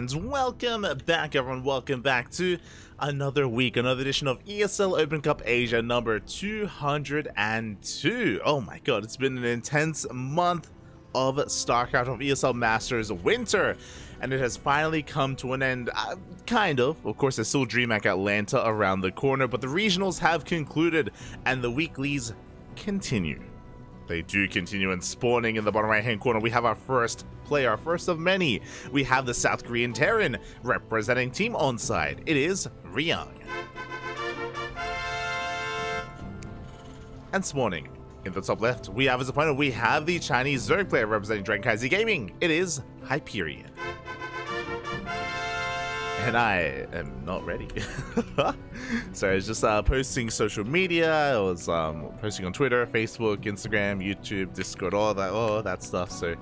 and welcome back everyone, welcome back to another week, another edition of ESL Open Cup Asia number 202. Oh my god, it's been an intense month of StarCraft, of ESL Masters Winter, and it has finally come to an end, kind of. Of course, there's still DreamHack Atlanta around the corner, but the regionals have concluded and the weeklies continue. They do continue, and spawning in the bottom right hand corner we have our first player, our first of many. We have the South Korean Terran representing Team Onside. It is Ryung. And spawning in the top left we have his opponent, we have the Chinese Zerg player representing CranKy Gaming. It is Hyperion. And I am not ready. So I was just posting social media. I was posting on Twitter, Facebook, Instagram, YouTube, Discord, all that stuff. So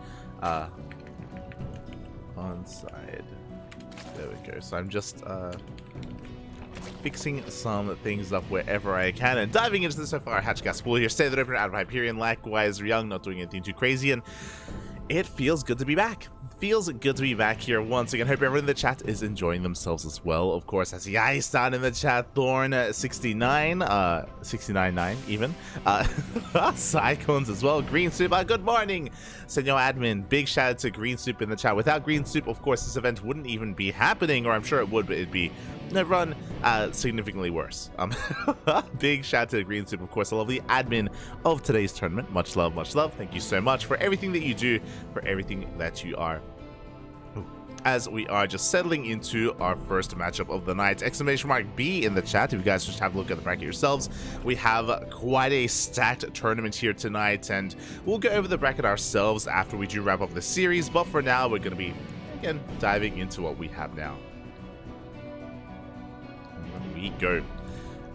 Onside, there we go. So I'm just fixing some things up wherever I can and diving into this so far. Hatchcast Pool here, stay that open out of Hyperion. Likewise, Ryung, not doing anything too crazy, and it feels good to be back. Feels good to be back here once again. Hope everyone in the chat is enjoying themselves as well. Of course, as the ice down in the chat, Thorn 69, 69.9 even. Cyclones as well. Green Soup, good morning, Senor Admin. Big shout out to Green Soup in the chat. Without Green Soup, of course, this event wouldn't even be happening, or I'm sure it would, but it'd be run significantly worse. Big shout out to Green Soup, of course, a lovely admin of today's tournament. Much love, much love. Thank you so much for everything that you do, for everything that you are. As we are just settling into our first matchup of the night, exclamation mark B in the chat if you guys just have a look at the bracket yourselves. We have quite a stacked tournament here tonight, and we'll go over the bracket ourselves after we do wrap up the series, but for now we're going to be again diving into what we have now. Here we go,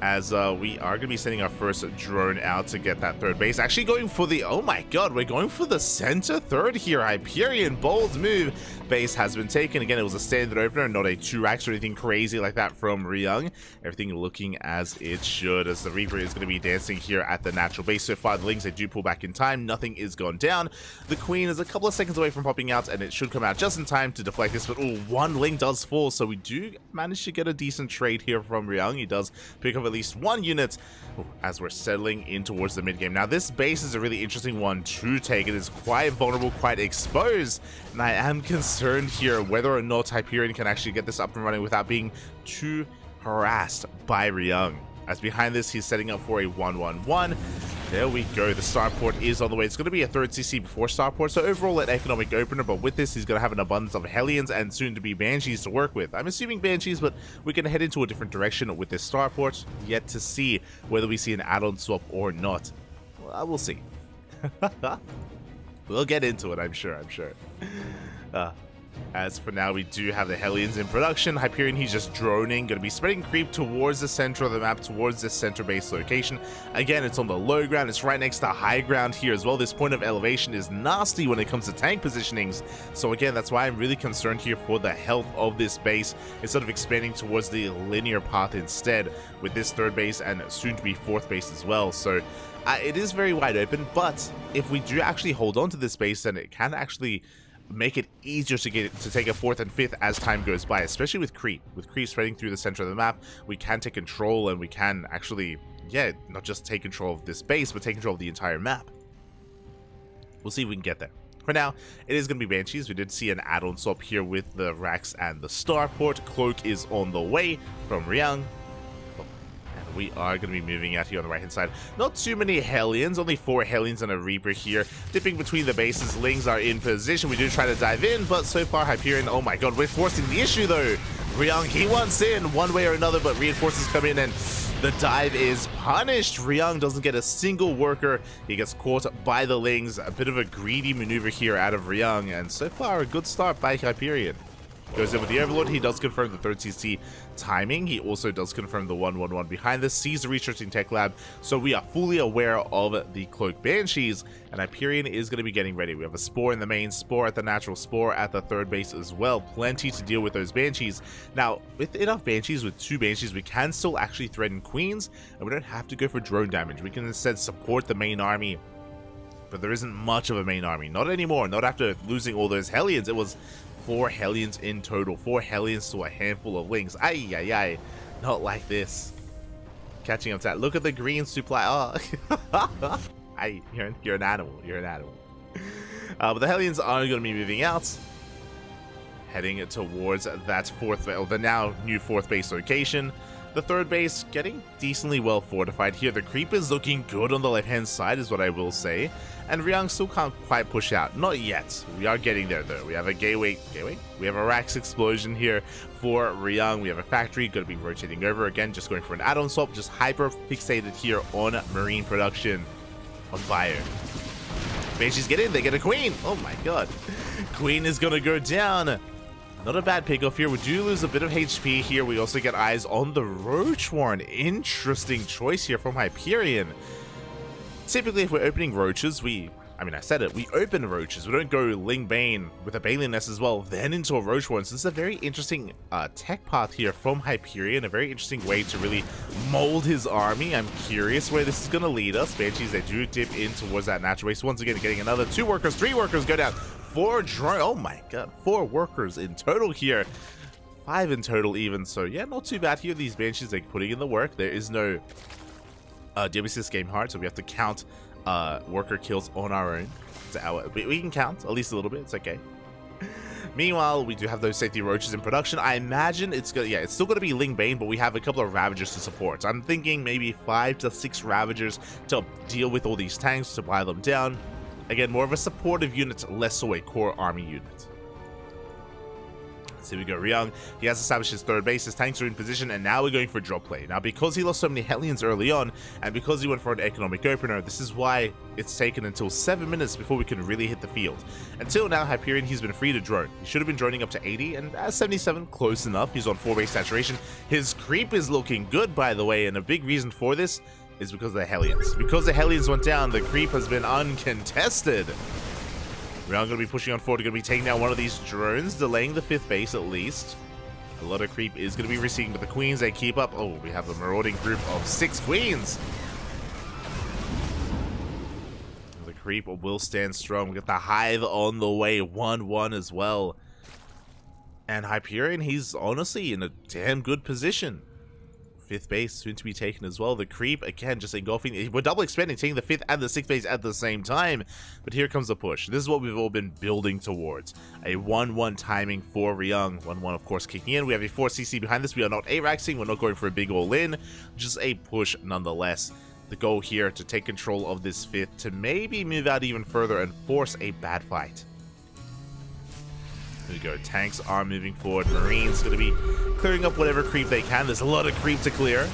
as we are going to be sending our first drone out to get that third base. Actually going for the, oh my god, we're going for the center third here. Hyperion, bold move. Base has been taken. Again, it was a standard opener, not a 2-racks or anything crazy like that from Ryung. Everything looking as it should, as the Reaper is going to be dancing here at the natural base. So far, the Lings, they do pull back in time. Nothing is gone down. The Queen is a couple of seconds away from popping out, and it should come out just in time to deflect this. But oh, one Ling does fall, so we do manage to get a decent trade here from Ryung. He does pick up at least one unit as we're settling in towards the mid game. Now, this base is a really interesting one to take. It is quite vulnerable, quite exposed, and I am concerned here whether or not Hyperion can actually get this up and running without being too harassed by Ryung. As behind this, he's setting up for a 1-1-1. There we go. The starport is on the way. It's going to be a third CC before starport, so overall an economic opener, but with this, he's going to have an abundance of Hellions and soon to be Banshees to work with. I'm assuming Banshees, but we can head into a different direction with this starport. Yet to see whether we see an add-on swap or not. Well, we'll see. We'll get into it, I'm sure. As for now, we do have the Hellions in production. Hyperion, he's just droning, going to be spreading creep towards the center of the map, towards this center base location. Again, it's on the low ground. It's right next to high ground here as well. This point of elevation is nasty when it comes to tank positionings. So again, that's why I'm really concerned here for the health of this base, instead of expanding towards the linear path instead with this third base and soon to be fourth base as well. So it is very wide open, but if we do actually hold on to this base, then it can actually make it easier to take a fourth and fifth as time goes by, especially with creep. With creep spreading through the center of the map, we can take control, and we can actually, yeah, not just take control of this base, but take control of the entire map. We'll see if we can get there. For now, it is going to be Banshees. We did see an add-on swap here with the racks and the starport. Cloak is on the way from Ryung. We are going to be moving out here on the right hand side. Not too many Hellions, only 4 Hellions and a Reaper here. Dipping between the bases, Lings are in position. We do try to dive in, but so far Hyperion, oh my god, we're forcing the issue though. Ryung, he wants in one way or another, but reinforcements come in and the dive is punished. Ryung doesn't get a single worker. He gets caught by the Lings. A bit of a greedy maneuver here out of Ryung, and so far a good start by Hyperion. Goes in with the Overlord. He does confirm the third CC timing. He also does confirm the 1-1-1 behind this. Sees the researching tech lab, so we are fully aware of the Cloak Banshees, and Hyperion is going to be getting ready. We have a Spore in the main, Spore at the natural, Spore at the third base as well. Plenty to deal with those Banshees. Now, with enough Banshees, with 2 Banshees, we can still actually threaten Queens, and we don't have to go for drone damage. We can instead support the main army, but there isn't much of a main army. Not anymore. Not after losing all those Hellions. It was 4 Hellions in total. 4 Hellions to a handful of Lings. Ay, ay, ay. Not like this. Catching up to that. Look at the green supply. Oh. Ay, you're an animal. You're an animal. But the Hellions aren't going to be moving out. Heading towards that the now new 4th base location. The 3rd base getting decently well fortified here. The creep is looking good on the left-hand side is what I will say. And Ryang still can't quite push out. Not yet. We are getting there though. We have a gateway? We have a Rax explosion here for Ryang. We have a factory going to be rotating over again. Just going for an add-on swap. Just hyper fixated here on marine production. On fire. Banshees get in. They get a queen. Oh my god. Queen is going to go down. Not a bad pickoff here. We do lose a bit of HP here. We also get eyes on the Roach Warren. Interesting choice here from Hyperion. Typically, if we're opening Roaches, I said it, we open Roaches. We don't go Ling Bane with a Baneling Nest as well, then into a Roach Warren. So this is a very interesting tech path here from Hyperion. A very interesting way to really mold his army. I'm curious where this is going to lead us. Banshees, they do dip in towards that natural waste. Once again, getting another 2 workers, 3 workers go down. 4 drone. Oh my god, 4 workers in total here. 5 in total even. So yeah, not too bad here. These Banshees are putting in the work. There is no WCS game hard, so we have to count worker kills on our own. We can count at least a little bit. It's okay. Meanwhile, we do have those safety roaches in production. I imagine it's gonna, it's still gonna be Ling Bane, but we have a couple of Ravagers to support. I'm thinking maybe 5 to 6 Ravagers to deal with all these tanks, to buy them down. Again, more of a supportive unit, less so a core army unit. So here we go, Ryang. He has established his 3rd base, his tanks are in position, and now we're going for drop play. Now, because he lost so many Hellions early on, and because he went for an economic opener, this is why it's taken until 7 minutes before we can really hit the field. Until now, Hyperion, he's been free to drone. He should have been droning up to 80, and 77, close enough. He's on 4 base saturation. His creep is looking good, by the way, and a big reason for this is because of the Hellions. Because the Hellions went down, the creep has been uncontested. We're now going to be pushing on forward. Going to be taking down one of these drones, delaying the 5th base at least. A lot of creep is going to be receiving, but the queens, they keep up. Oh, we have a marauding group of 6 queens. The creep will stand strong. We got the hive on the way, 1-1 as well. And Hyperion, he's honestly in a damn good position. 5th base soon to be taken as well. The creep, again, just engulfing. We're double expanding, taking the 5th and the 6th base at the same time. But here comes the push. This is what we've all been building towards. A 1-1 timing for Ryang. 1-1, of course, kicking in. We have a 4CC behind this. We are not A-Raxing. We're not going for a big all-in. Just a push nonetheless. The goal here to take control of this 5th, to maybe move out even further and force a bad fight. Here we go. Tanks are moving forward. Marines going to be clearing up whatever creep they can. There's a lot of creep to clear.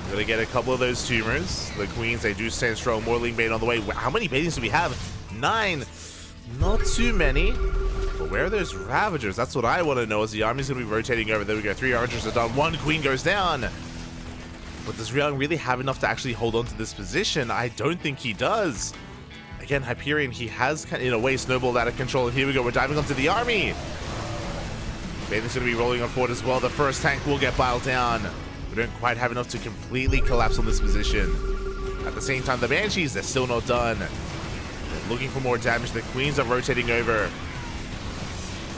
We're going to get a couple of those tumors. The queens, they do stand strong. More Ling Bane on the way. How many Banings do we have? 9. Not too many. But where are those Ravagers? That's what I want to know as the army's going to be rotating over. There we go. 3 Ravagers are done. 1 queen goes down. But does Ryang really have enough to actually hold on to this position? I don't think he does. Again, Hyperion, he has, in a way, snowballed out of control. And here we go, we're diving onto the army. Bane's going to be rolling on forward as well. The first tank will get piled down. We don't quite have enough to completely collapse on this position. At the same time, the Banshees, they're still not done. They're looking for more damage. The Queens are rotating over.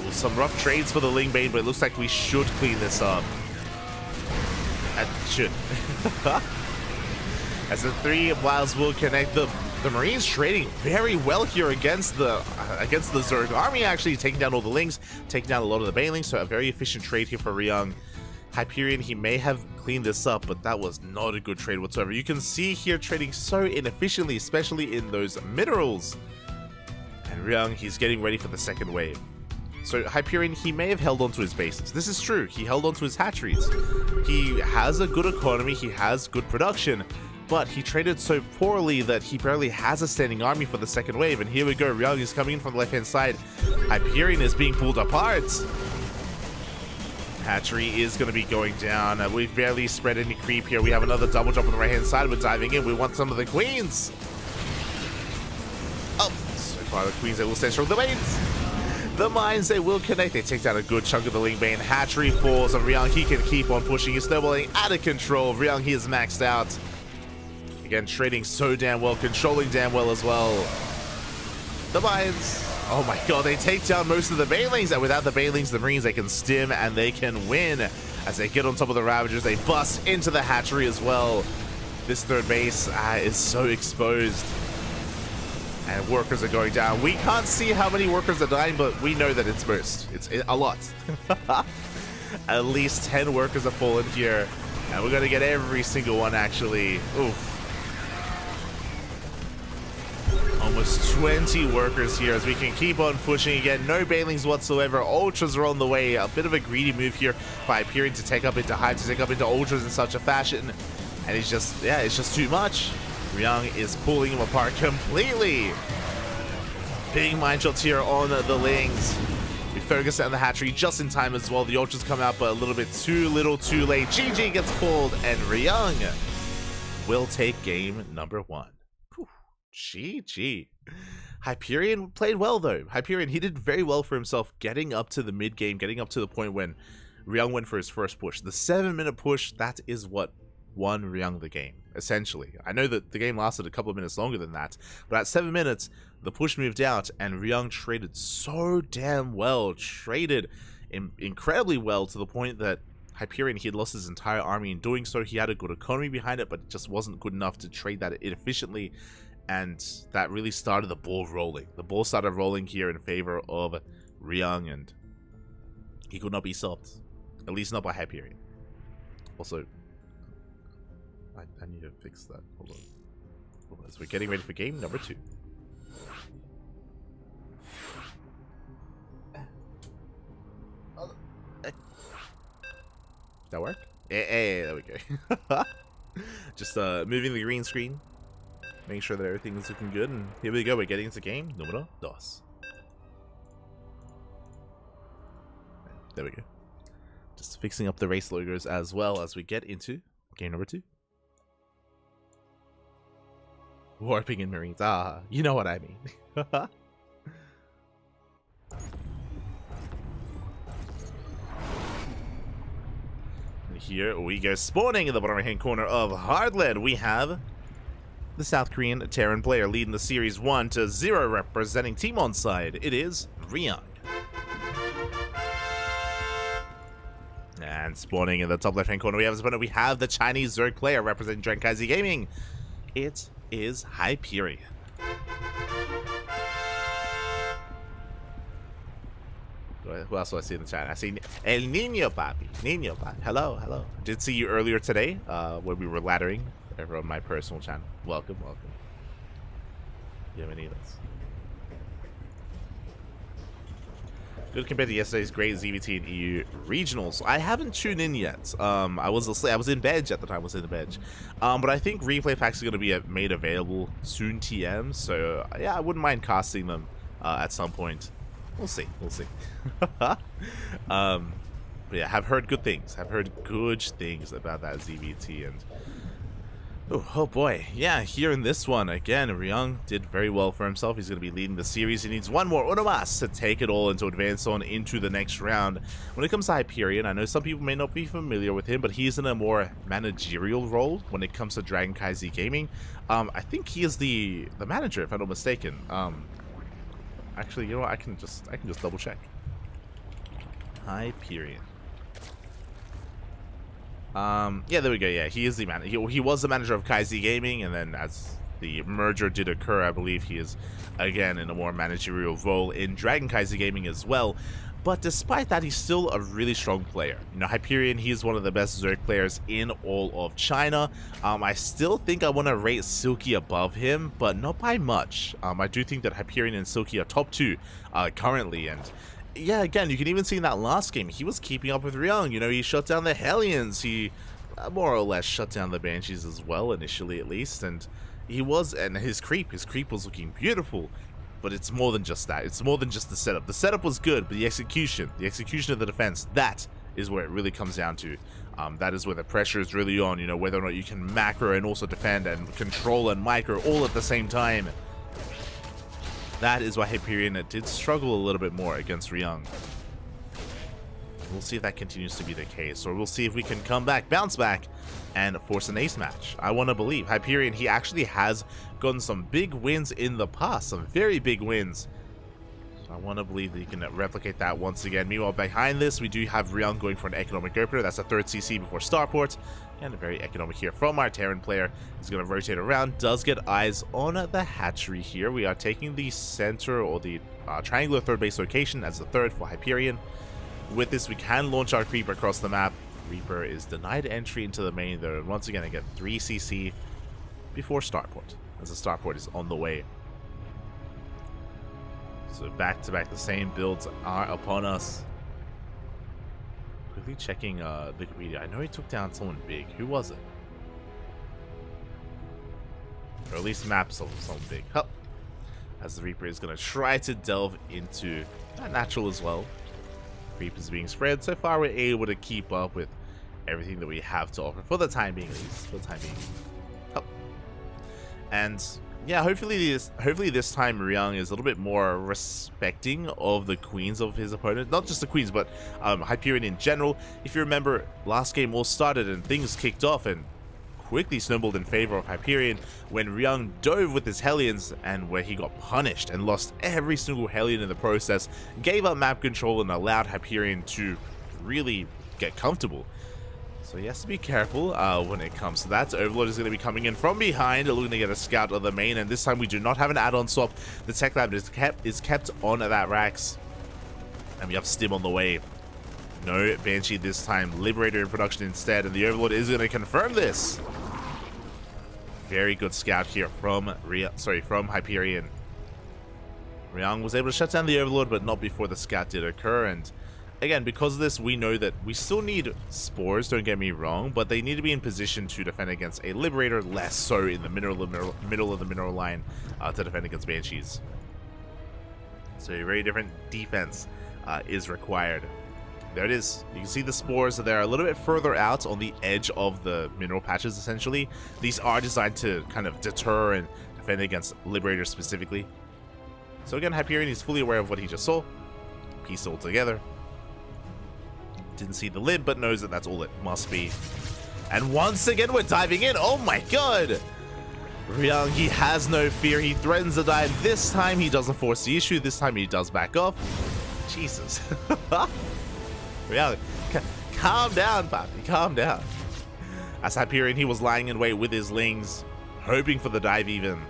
Well, some rough trades for the Ling Bane, but it looks like we should clean this up. Should. As the 3 Wilds will connect, the Marines trading very well here against the Zerg army, actually taking down all the Lings, taking down a lot of the Banelings, so a very efficient trade here for Ryang. Hyperion, he may have cleaned this up, but that was not a good trade whatsoever. You can see here trading so inefficiently, especially in those minerals. And Ryang, he's getting ready for the second wave. So Hyperion, he may have held on to his bases. This is true. He held on to his hatcheries. He has a good economy. He has good production. But he traded so poorly that he barely has a standing army for the second wave. And here we go. Ryang is coming in from the left-hand side. Hyperion is being pulled apart. Hatchery is going to be going down. We've barely spread any creep here. We have another double jump on the right-hand side. We're diving in. We want some of the queens. Oh, so far the queens, they will stand strong. The mains. The mines, they will connect. They take down a good chunk of the Ling Bane. Hatchery falls, and Ryang, he can keep on pushing. He's snowballing out of control. Ryang, he is maxed out. Again, trading so damn well, controlling damn well as well. The mines Oh my god, they take down most of the Banelings, and without the Banelings, the Marines, they can stim and they can win. As they get on top of the Ravagers, they bust into the hatchery as well. This third base is so exposed. And workers are going down. We can't see how many workers are dying, but we know that it's most. It's a lot. At least 10 workers have fallen here. And we're going to get every single one, actually. Oof. Almost 20 workers here as we can keep on pushing again. No Banelings whatsoever. Ultras are on the way. A bit of a greedy move here by Hyperion to take up into Hive, to take up into Ultras in such a fashion. And it's just, yeah, it's just too much. Ryung is pulling him apart completely. Big mind shots here on the Lings. We focus on the hatchery just in time as well. The Ultras come out, but a little bit too little too late. GG gets pulled, and Ryung will take game number 1. GG. Hyperion played well, though. Hyperion, he did very well for himself, getting up to the mid-game, getting up to the point when Ryung went for his first push. The 7-minute push, that is what won Ryung the game, essentially. I know that the game lasted a couple of minutes longer than that, but at 7 minutes, the push moved out, and Ryung traded so damn well. Traded incredibly well, to the point that Hyperion, he had lost his entire army. In doing so, he had a good economy behind it, but it just wasn't good enough to trade that efficiently. And that really started the ball rolling. The ball started rolling here in favor of Ryung, and he could not be stopped. At least not by Hyperion. Also, I need to fix that. Hold on. So we're getting ready for game number 2. That work? Hey, there we go. Just moving the green screen. Making sure that everything is looking good, and here we go. We're getting into game number 2. There we go. Just fixing up the race logos as well as we get into game number 2. Warping in Marines. Ah, you know what I mean. And here we go, spawning in the bottom right hand corner of Hardland. We have the South Korean Terran player leading the series 1-0, representing Team Onside. It is Ryung. And spawning in the top left hand corner, we have the Chinese Zerg player representing CranKy Gaming. It is Hyperion. Who else do I see in the chat? I see El Niño Papi. Niño Papi. Hello, hello. I did see you earlier today when we were laddering over on my personal channel. Welcome, welcome. Bienvenidos. Good compared to yesterday's great ZVT and EU regionals. I haven't tuned in yet. I was in bed at the time. I was in the bed. But I think replay packs are going to be made available soon. TM. So yeah, I wouldn't mind casting them at some point. We'll see. We'll see. But yeah, have heard good things. Have heard good things about that ZVT, and oh boy, yeah. Here in this one again, Ryung did very well for himself. He's going to be leading the series. He needs one more Unomas to take it all and to advance on into the next round. When it comes to Hyperion, I know some people may not be familiar with him, but he's in a more managerial role when it comes to CranKy Gaming. I think he is the manager, if I'm not mistaken. Actually, you know what? I can just double check. Hyperion. Yeah, there we go. Yeah, he is the manager. He was the manager of KyZ Gaming, and then as the merger did occur, I believe he is again in a more managerial role in KyZ Gaming as well. But despite that, he's still a really strong player. You know, Hyperion, he's one of the best Zerg players in all of China. I still think I want to rate Silky above him, but not by much. I do think that Hyperion and Silky are top 2 currently, and yeah, again, you can even see in that last game, he was keeping up with Ryung. You know, he shut down the Hellions. He more or less shut down the Banshees as well, initially at least, and his creep was looking beautiful. But it's more than just that. It's more than just the setup. The setup was good, but the execution of the defense, that is where it really comes down to. That is where the pressure is really on, you know, whether or not you can macro and also defend and control and micro all at the same time. That is why Hyperion did struggle a little bit more against Ryung. We'll see if that continues to be the case, or we'll see if we can come back, bounce back, and force an ace match. I want to believe. Hyperion, he actually has gotten some big wins in the past, some very big wins. I want to believe that you can replicate that once again. Meanwhile, behind this, we do have Ryung going for an economic opener. That's a third CC before starport. And a very economic here from our Terran player. He's going to rotate around. Does get eyes on the hatchery here. We are taking the center or the triangular third base location as the third for Hyperion. With this, we can launch our Creeper across the map. Reaper is denied entry into the main, though. And once again, I get 3 CC before starport, as the starport is on the way. So back to back, the same builds are upon us. Quickly checking the greedy. I know he took down someone big. Who was it? Or at least maps of someone big. Hup. As the Reaper is going to try to delve into that natural as well. Reaper's being spread. So far, we're able to keep up with everything that we have to offer for the time being, at least. For the time being. Hup. And yeah, hopefully this time Ryung is a little bit more respecting of the queens of his opponent. Not just the queens, but Hyperion in general. If you remember, last game all started and things kicked off and quickly snowballed in favor of Hyperion when Ryung dove with his Hellions, and where he got punished and lost every single Hellion in the process, gave up map control and allowed Hyperion to really get comfortable. So he has to be careful when it comes to that. Overlord is going to be coming in from behind, looking to get a scout of the main, and this time we do not have an add-on swap. The Tech Lab is kept on that Rax, and we have Stim on the way. No Banshee this time, Liberator in production instead, and the Overlord is going to confirm this. Very good scout here from Hyperion. Ryung was able to shut down the Overlord, but not before the scout did occur, and again, because of this, we know that we still need spores, don't get me wrong, but they need to be in position to defend against a Liberator, less so in the middle of the mineral line to defend against Banshees. So a very different defense is required. There it is. You can see the spores that they're a little bit further out on the edge of the mineral patches, essentially. These are designed to kind of deter and defend against Liberators specifically. So again, Hyperion is fully aware of what he just saw. Pieced all together. Didn't see the lid, but knows that that's all it must be. And once again, we're diving in. Oh my god! Ryung, he has no fear. He threatens to dive. This time, he doesn't force the issue. This time, he does back off. Jesus. Ryung, calm down, papi. Calm down. As Hyperion, he was lying in wait with his Lings, hoping for the dive even.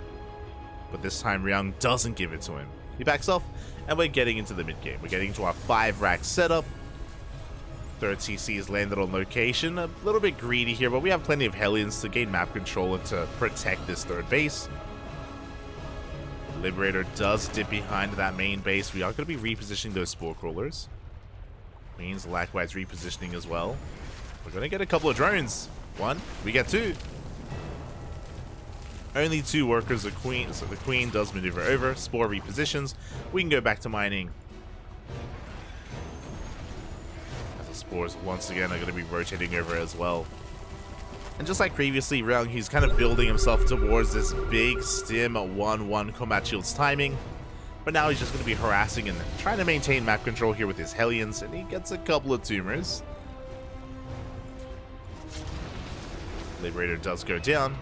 But this time, Ryung doesn't give it to him. He backs off, and we're getting into the mid-game. We're getting into our 5-rack setup. Third CC is landed on location. A little bit greedy here, but we have plenty of Hellions to gain map control and to protect this third base. Liberator does dip behind that main base. We are going to be repositioning those Spore Crawlers. Queens likewise repositioning as well. We're going to get a couple of drones. 1, we get 2. Only 2 workers, the Queen, so the Queen does maneuver over. Spore repositions. We can go back to mining. Spores once again are going to be rotating over as well. And just like previously, Ryung, he's kind of building himself towards this big Stim 1-1 combat shields timing. But now he's just going to be harassing and trying to maintain map control here with his Hellions, and he gets a couple of tumors. Liberator does go down.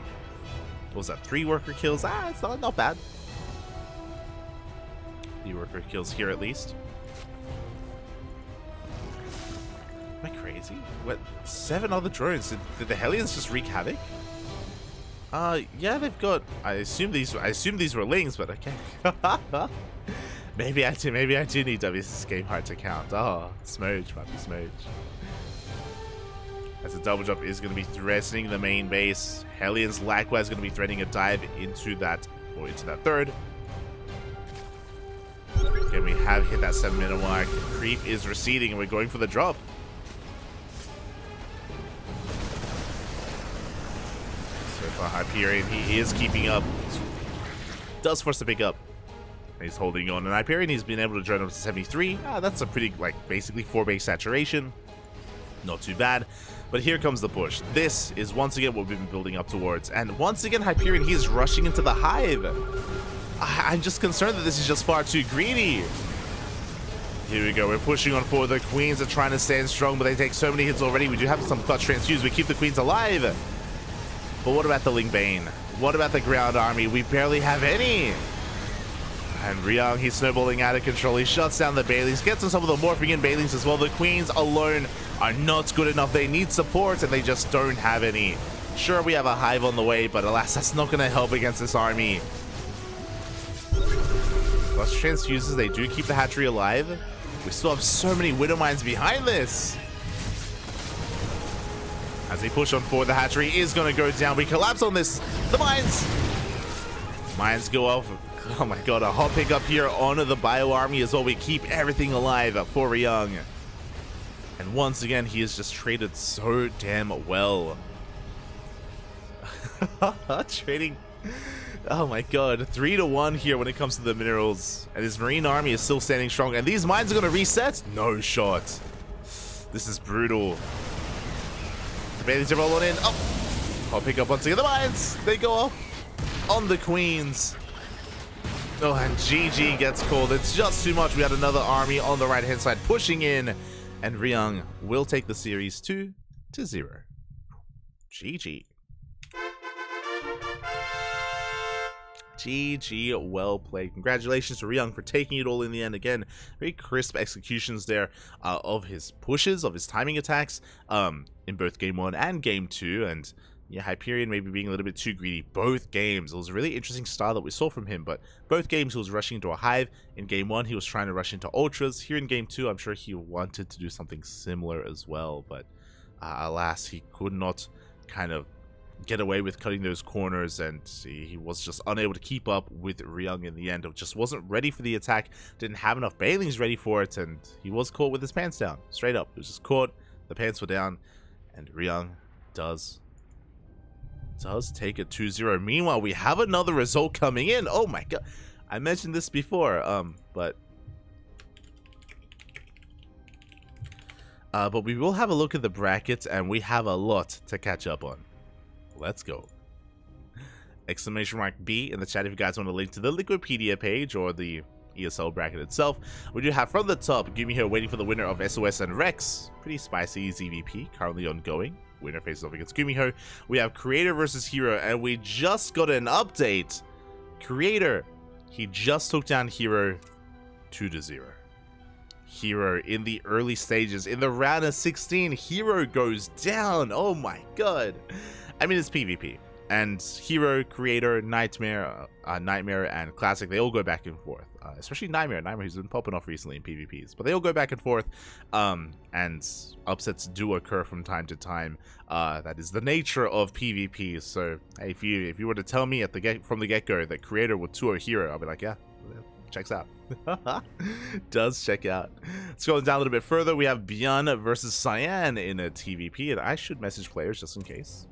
What was that, 3 worker kills? It's not bad. 3 worker kills here at least. Am I crazy? What? 7 other drones? Did the Hellions just wreak havoc? Yeah, they've got. I assume these were Lings, but okay. maybe I do need WSS game hard to count. Oh, Smoge, puppy Smoge. As the double jump is going to be threatening the main base. Hellions likewise going to be threatening a dive into that third. Okay, we have hit that 7-minute mark. Creep is receding, and we're going for the drop. Hyperion, he is keeping up. Does force a pick up. He's holding on. And Hyperion, he's been able to drone up to 73. That's a pretty, basically 4-base saturation. Not too bad. But here comes the push. This is once again what we've been building up towards. And once again, Hyperion, he is rushing into the hive. I'm just concerned that this is just far too greedy. Here we go. We're pushing on forward. The Queens are trying to stand strong, but they take so many hits already. We do have some clutch transfuse. We keep the Queens alive. But what about the Ling Bane? What about the ground army? We barely have any. And Ryung, he's snowballing out of control. He shuts down the Baileys, gets on some of the morphing in Baileys as well. The Queens alone are not good enough. They need support, and they just don't have any. Sure, we have a Hive on the way, but alas, that's not going to help against this army. Plus transfuses, they do keep the hatchery alive. We still have so many Widow Mines behind this. As they push on forward, the hatchery is going to go down. We collapse on this. The mines. Mines go off. Oh my god, a hot pick up here on the Bio Army as well. We keep everything alive for Ryung. And once again, he has just traded so damn well. Trading. Oh my god, 3-1 here when it comes to the minerals. And his Marine Army is still standing strong. And these mines are going to reset? No shot. This is brutal. The Baileys are rolling in. Oh! I'll pick up once again. The mines! They go off on the Queens. Oh, and GG gets called. It's just too much. We had another army on the right-hand side pushing in. And Ryung will take the series 2-0. GG. GG, well played. Congratulations to Ryung for taking it all in the end. Again, very crisp executions there of his pushes, of his timing attacks in both Game 1 and Game 2. And yeah, Hyperion maybe being a little bit too greedy both games. It was a really interesting style that we saw from him, but both games he was rushing into a Hive. In Game 1, he was trying to rush into Ultras. Here in Game 2, I'm sure he wanted to do something similar as well, but alas, he could not kind of get away with cutting those corners, and he was just unable to keep up with Ryung in the end. It just wasn't ready for the attack, didn't have enough Bailings ready for it, and he was caught with his pants down. Straight up, he was just caught, the pants were down, and Ryung does take it 2-0. Meanwhile, we have another result coming in. Oh my god, I mentioned this before, but we will have a look at the brackets, and we have a lot to catch up on. Let's go. Exclamation mark B in the chat if you guys want to link to the Liquipedia page or the ESL bracket itself. We do have from the top, Gumi here waiting for the winner of SOS and Rex. Pretty spicy ZVP, currently ongoing. Winner faces off against Gumiho. We have Creator versus Hero, and we just got an update. Creator, he just took down Hero 2-0. Hero in the early stages. In the round of 16, Hero goes down. Oh my god. I mean, it's PvP. And Hero, Creator, Nightmare, and Classic, they all go back and forth. Especially Nightmare, who's been popping off recently in PvPs. But they all go back and forth, and upsets do occur from time to time. That is the nature of PvP. So hey, if you were to tell me from the get-go that Creator would 2-0 Hero, I'll be like, yeah, checks out. Does check out. Scrolling down a little bit further, we have Byun versus Cyan in a TVP, and I should message players just in case.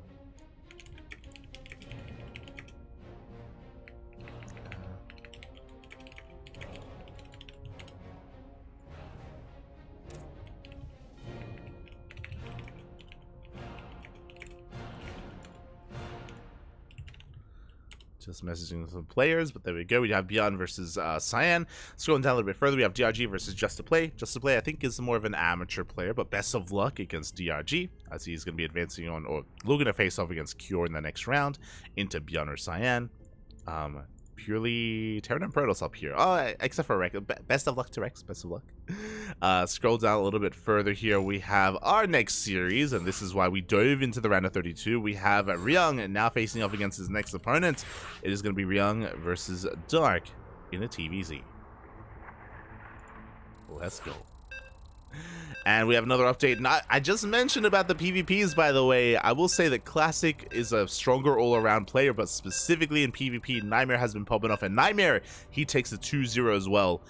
Just messaging some players, but there we go. We have Byun versus Cyan. Scrolling down a little bit further, we have DRG versus Just to Play. Just to Play, I think, is more of an amateur player, but best of luck against DRG, as he's going to be advancing on, or looking to face off against Cure in the next round, into Byun or Cyan. Purely Terran and Protoss up here. Oh, except for Rex. Best of luck to Rex. Best of luck. Scroll down a little bit further here. We have our next series, and this is why we dove into the round of 32. We have Ryung now facing off against his next opponent. It is going to be Ryung versus Dark in a TVZ. Let's go. And we have another update. And I just mentioned about the PvPs, by the way. I will say that Classic is a stronger all-around player, but specifically in PvP, Nightmare has been popping off. And Nightmare, he takes the 2-0 as well.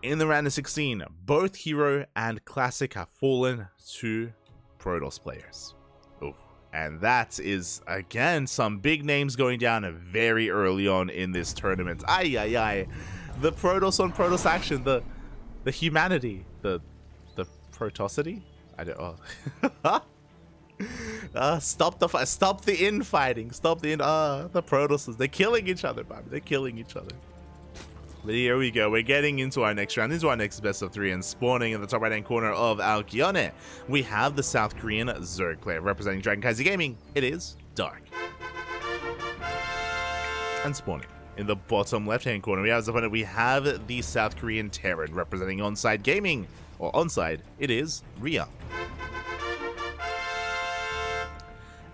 In the round of 16, both Hero and Classic have fallen to Protoss players. Oof. And that is, again, some big names going down very early on in this tournament. Ay, ay, ay. The Protoss on Protoss action, the humanity, the Protosity? I don't stop the infighting. Stop the Protosses. They're killing each other, Bobby. They're killing each other. But here we go. We're getting into our next round, into our next best of 3, and spawning in the top right hand corner of Alkyone, we have the South Korean Zerg player representing CranKy Gaming. It is Dark. And spawning In the bottom left-hand corner, we have as opponent, we have the South Korean Terran representing Onside Gaming, or Onside, it is Ryung.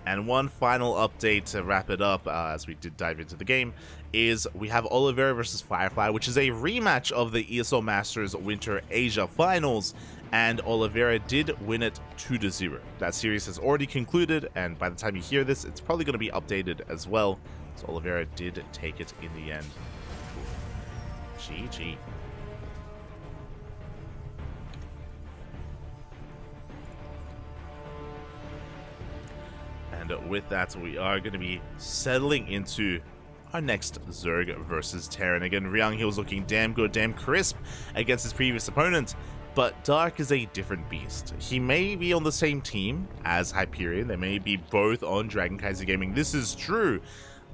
And one final update to wrap it up, as we did dive into the game, is we have Oliveira versus Firefly, which is a rematch of the ESL Masters Winter Asia Finals, and Oliveira did win it 2-0. That series has already concluded, and by the time you hear this, it's probably going to be updated as well. So Oliveira did take it in the end. GG. And with that, we are going to be settling into our next Zerg versus Terran. Again, Ryung, he was looking damn good, damn crisp against his previous opponent, but Dark is a different beast. He may be on the same team as Hyperion, they may be both on CranKy Gaming, this is true,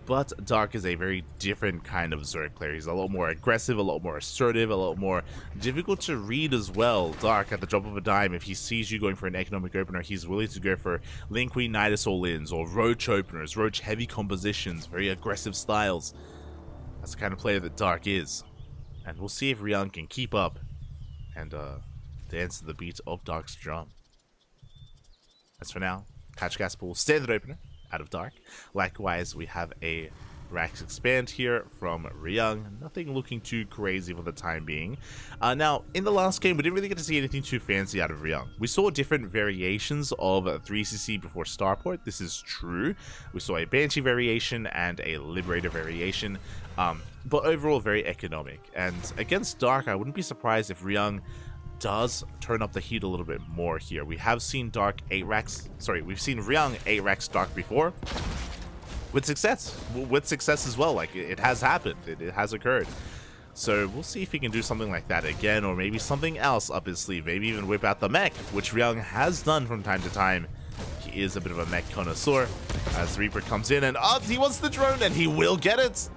but Dark is a very different kind of Zerg player. He's a lot more aggressive, a lot more assertive, a lot more difficult to read as well. Dark, at the drop of a dime, if he sees you going for an economic opener, he's willing to go for Lin Kuei Nidus all-ins, or Roach openers, Roach heavy compositions, very aggressive styles. That's the kind of player that Dark is. And we'll see if Ryung can keep up and dance to the beat of Dark's drum. As for now, Catch Gas Pool standard opener out of Dark. Likewise, we have a Rax Expand here from Ryung. Nothing looking too crazy for the time being. Now, in the last game, we didn't really get to see anything too fancy out of Ryung. We saw different variations of 3cc before Starport. This is true. We saw a Banshee variation and a Liberator variation. But overall, very economic. And against Dark, I wouldn't be surprised if Ryung does turn up the heat a little bit more here. We have seen Dark 8-Rax, we've seen Ryung 8-Rax Dark before. With success as well. Like, it has happened, it has occurred. So we'll see if he can do something like that again, or maybe something else up his sleeve. Maybe even whip out the mech, which Ryung has done from time to time. He is a bit of a mech connoisseur. As Reaper comes in and he wants the drone, and he will get it.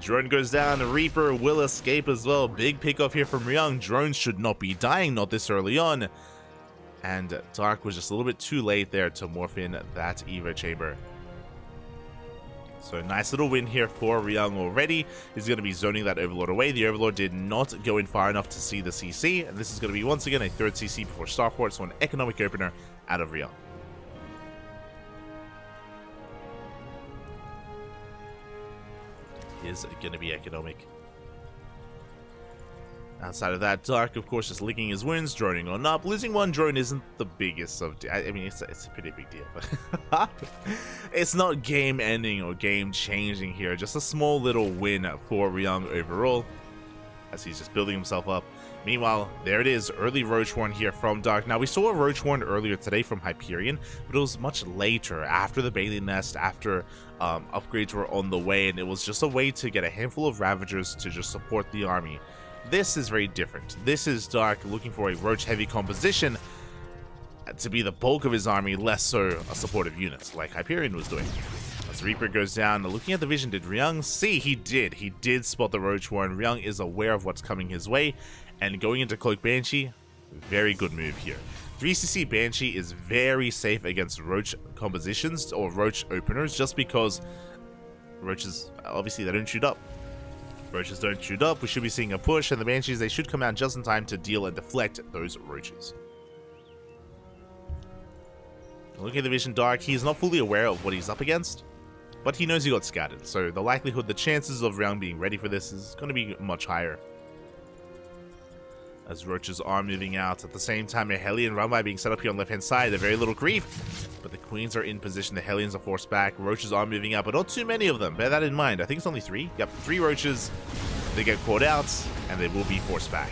Drone goes down, Reaper will escape as well. Big pickoff here from Ryung. Drones should not be dying, not this early on. And Dark was just a little bit too late there to morph in that Evo chamber. So nice little win here for Ryung already. He's going to be zoning that Overlord away. The Overlord did not go in far enough to see the CC. And this is going to be once again a third CC before Starport. So an economic opener out of Ryung. Is going to be economic. Outside of that, Dark, of course, just licking his wounds, droning on up. Losing one drone isn't the biggest of... I mean, it's a pretty big deal, but it's not game-ending or game-changing here. Just a small little win for Ryung overall, as he's just building himself up. Meanwhile, there it is, early Roach Horn here from Dark. Now, we saw a Roach Horn earlier today from Hyperion, but it was much later, after the Bailey Nest, after upgrades were on the way, and it was just a way to get a handful of Ravagers to just support the army. This is very different. This is Dark looking for a Roach heavy composition to be the bulk of his army, less so a supportive unit, like Hyperion was doing. As Reaper goes down, looking at the vision, did Ryung see? He did. He did spot the Roach Horn. Ryung is aware of what's coming his way, and going into Cloak Banshee, very good move here. 3cc Banshee is very safe against Roach compositions or Roach openers, just because Roaches, obviously, they don't shoot up. Roaches don't shoot up, we should be seeing a push, and the Banshees, they should come out just in time to deal and deflect those Roaches. Looking at the vision, Dark, he is not fully aware of what he's up against, but he knows he got scattered, so the likelihood, the chances of Ryung being ready for this is going to be much higher. As Roaches are moving out, at the same time, a Hellion runby being set up here on the left-hand side, a very little creep, but the Queens are in position, the Hellions are forced back, Roaches are moving out, but not too many of them, bear that in mind. I think it's only 3, yep, 3 Roaches, they get caught out, and they will be forced back.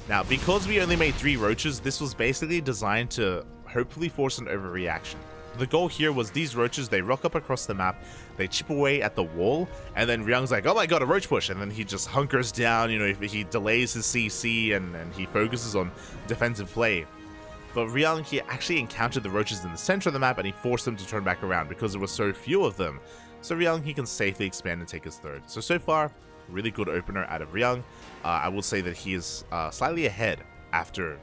Now, because we only made 3 Roaches, this was basically designed to hopefully force an overreaction. The goal here was these Roaches, they rock up across the map, they chip away at the wall, and then Ryung's like, oh my god, a Roach push, and then he just hunkers down, you know, he delays his CC, and he focuses on defensive play. But Ryung, he actually encountered the Roaches in the center of the map, and he forced them to turn back around because there were so few of them. So Ryung, he can safely expand and take his third. So far, really good opener out of Ryung. I will say that he is slightly ahead after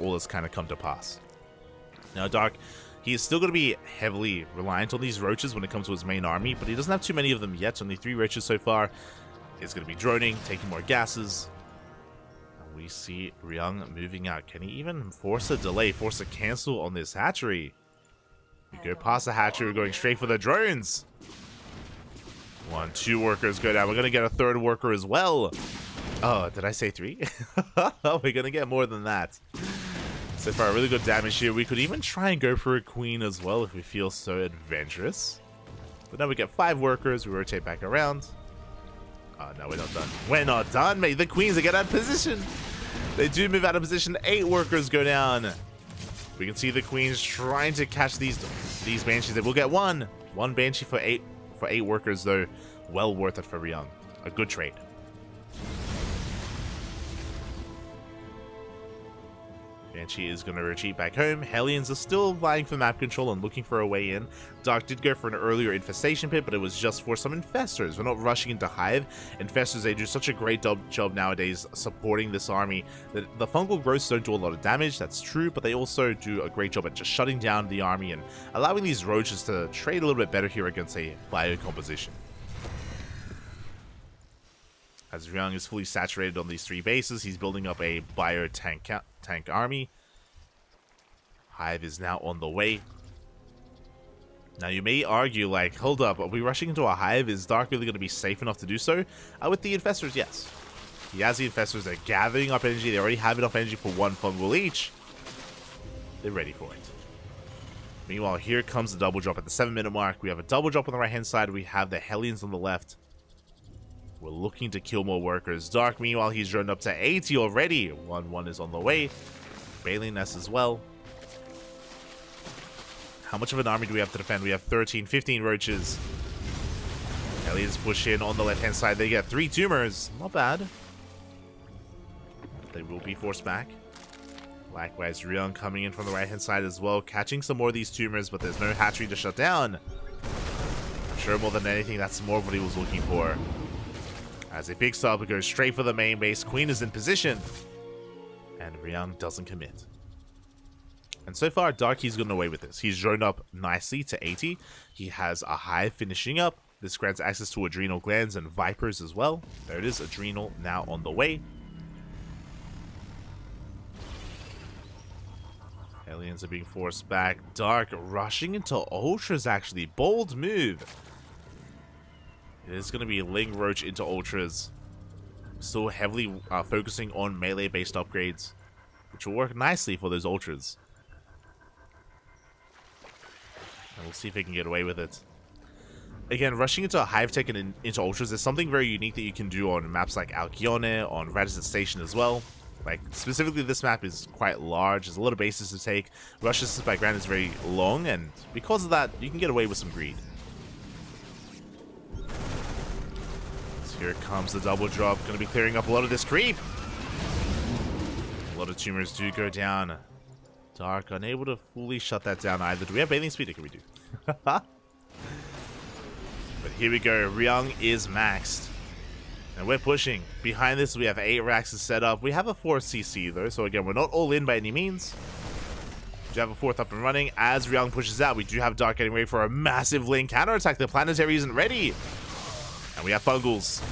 all has kind of come to pass. Now, Dark, He is still going to be heavily reliant on these roaches when it comes to his main army, but he doesn't have too many of them yet. Only 3 roaches so far. He's going to be droning, taking more gases. And we see Ryung moving out. Can he even force a delay, force a cancel on this hatchery? We go past the hatchery, we're going straight for the drones. 1, 2 workers go down. We're going to get a 3rd worker as well. Oh, did I say 3? We're going to get more than that. So far, really good damage here. We could even try and go for a queen as well if we feel so adventurous. But now we get 5 workers. We rotate back around. Oh, no, we're not done. We're not done, mate. The queens, they get out of position. They do move out of position. 8 workers go down. We can see the queens trying to catch these banshees. They will get 1 banshee for 8 workers, though. Well worth it for Ryung. A good trade. Banshee is going to retreat back home. Hellions are still vying for map control and looking for a way in. Dark did go for an earlier infestation pit, but it was just for some infestors. We're not rushing into Hive. Infestors, they do such a great job nowadays supporting this army. The fungal growths don't do a lot of damage, that's true, but they also do a great job at just shutting down the army and allowing these roaches to trade a little bit better here against a bio composition. As Ryung is fully saturated on these 3 bases, he's building up a bio tank army. Hive is now on the way. Now you may argue, like, hold up, are we rushing into a Hive? Is Dark really going to be safe enough to do so? With the infestors, yes. He has the infestors, they're gathering up energy, they already have enough energy for 1 fungal each. They're ready for it. Meanwhile, here comes the double drop at the 7-minute mark. We have a double drop on the right hand side, we have the Hellions on the left. We're looking to kill more workers. Dark, meanwhile, he's droned up to 80 already. 1-1 is on the way. Baleen Nest as well. How much of an army do we have to defend? We have 13, 15 roaches. Hellions push in on the left-hand side. They get 3 tumors. Not bad. They will be forced back. Likewise, Ryung coming in from the right-hand side as well. Catching some more of these tumors, but there's no hatchery to shut down. I'm sure more than anything, that's more of what he was looking for. As he picks up, it goes straight for the main base. Queen is in position. And Ryung doesn't commit. And so far, Darky's gotten away with this. He's droned up nicely to 80. He has a Hive finishing up. This grants access to adrenal glands and vipers as well. There it is, adrenal now on the way. Aliens are being forced back. Dark rushing into ultras, actually. Bold move. It is going to be Ling Roach into ultras. Still heavily focusing on melee-based upgrades, which will work nicely for those ultras. And we'll see if they can get away with it. Again, rushing into a Hive Tech and into ultras is something very unique that you can do on maps like Alkyone, on Radisson Station as well. Like, specifically this map is quite large, there's a lot of bases to take. Rush distance by ground is very long, and because of that, you can get away with some greed. Here comes the double drop. Going to be clearing up a lot of this creep. A lot of tumors do go down. Dark unable to fully shut that down either. Do we have bathing speed? Or can we do? But here we go. Ryung is maxed. And we're pushing. Behind this, we have 8 racks to set up. We have a 4th CC though. So again, we're not all in by any means. We do have a 4th up and running. As Ryung pushes out, we do have Dark getting ready for a massive link counterattack. The planetary isn't ready. And we have fungals.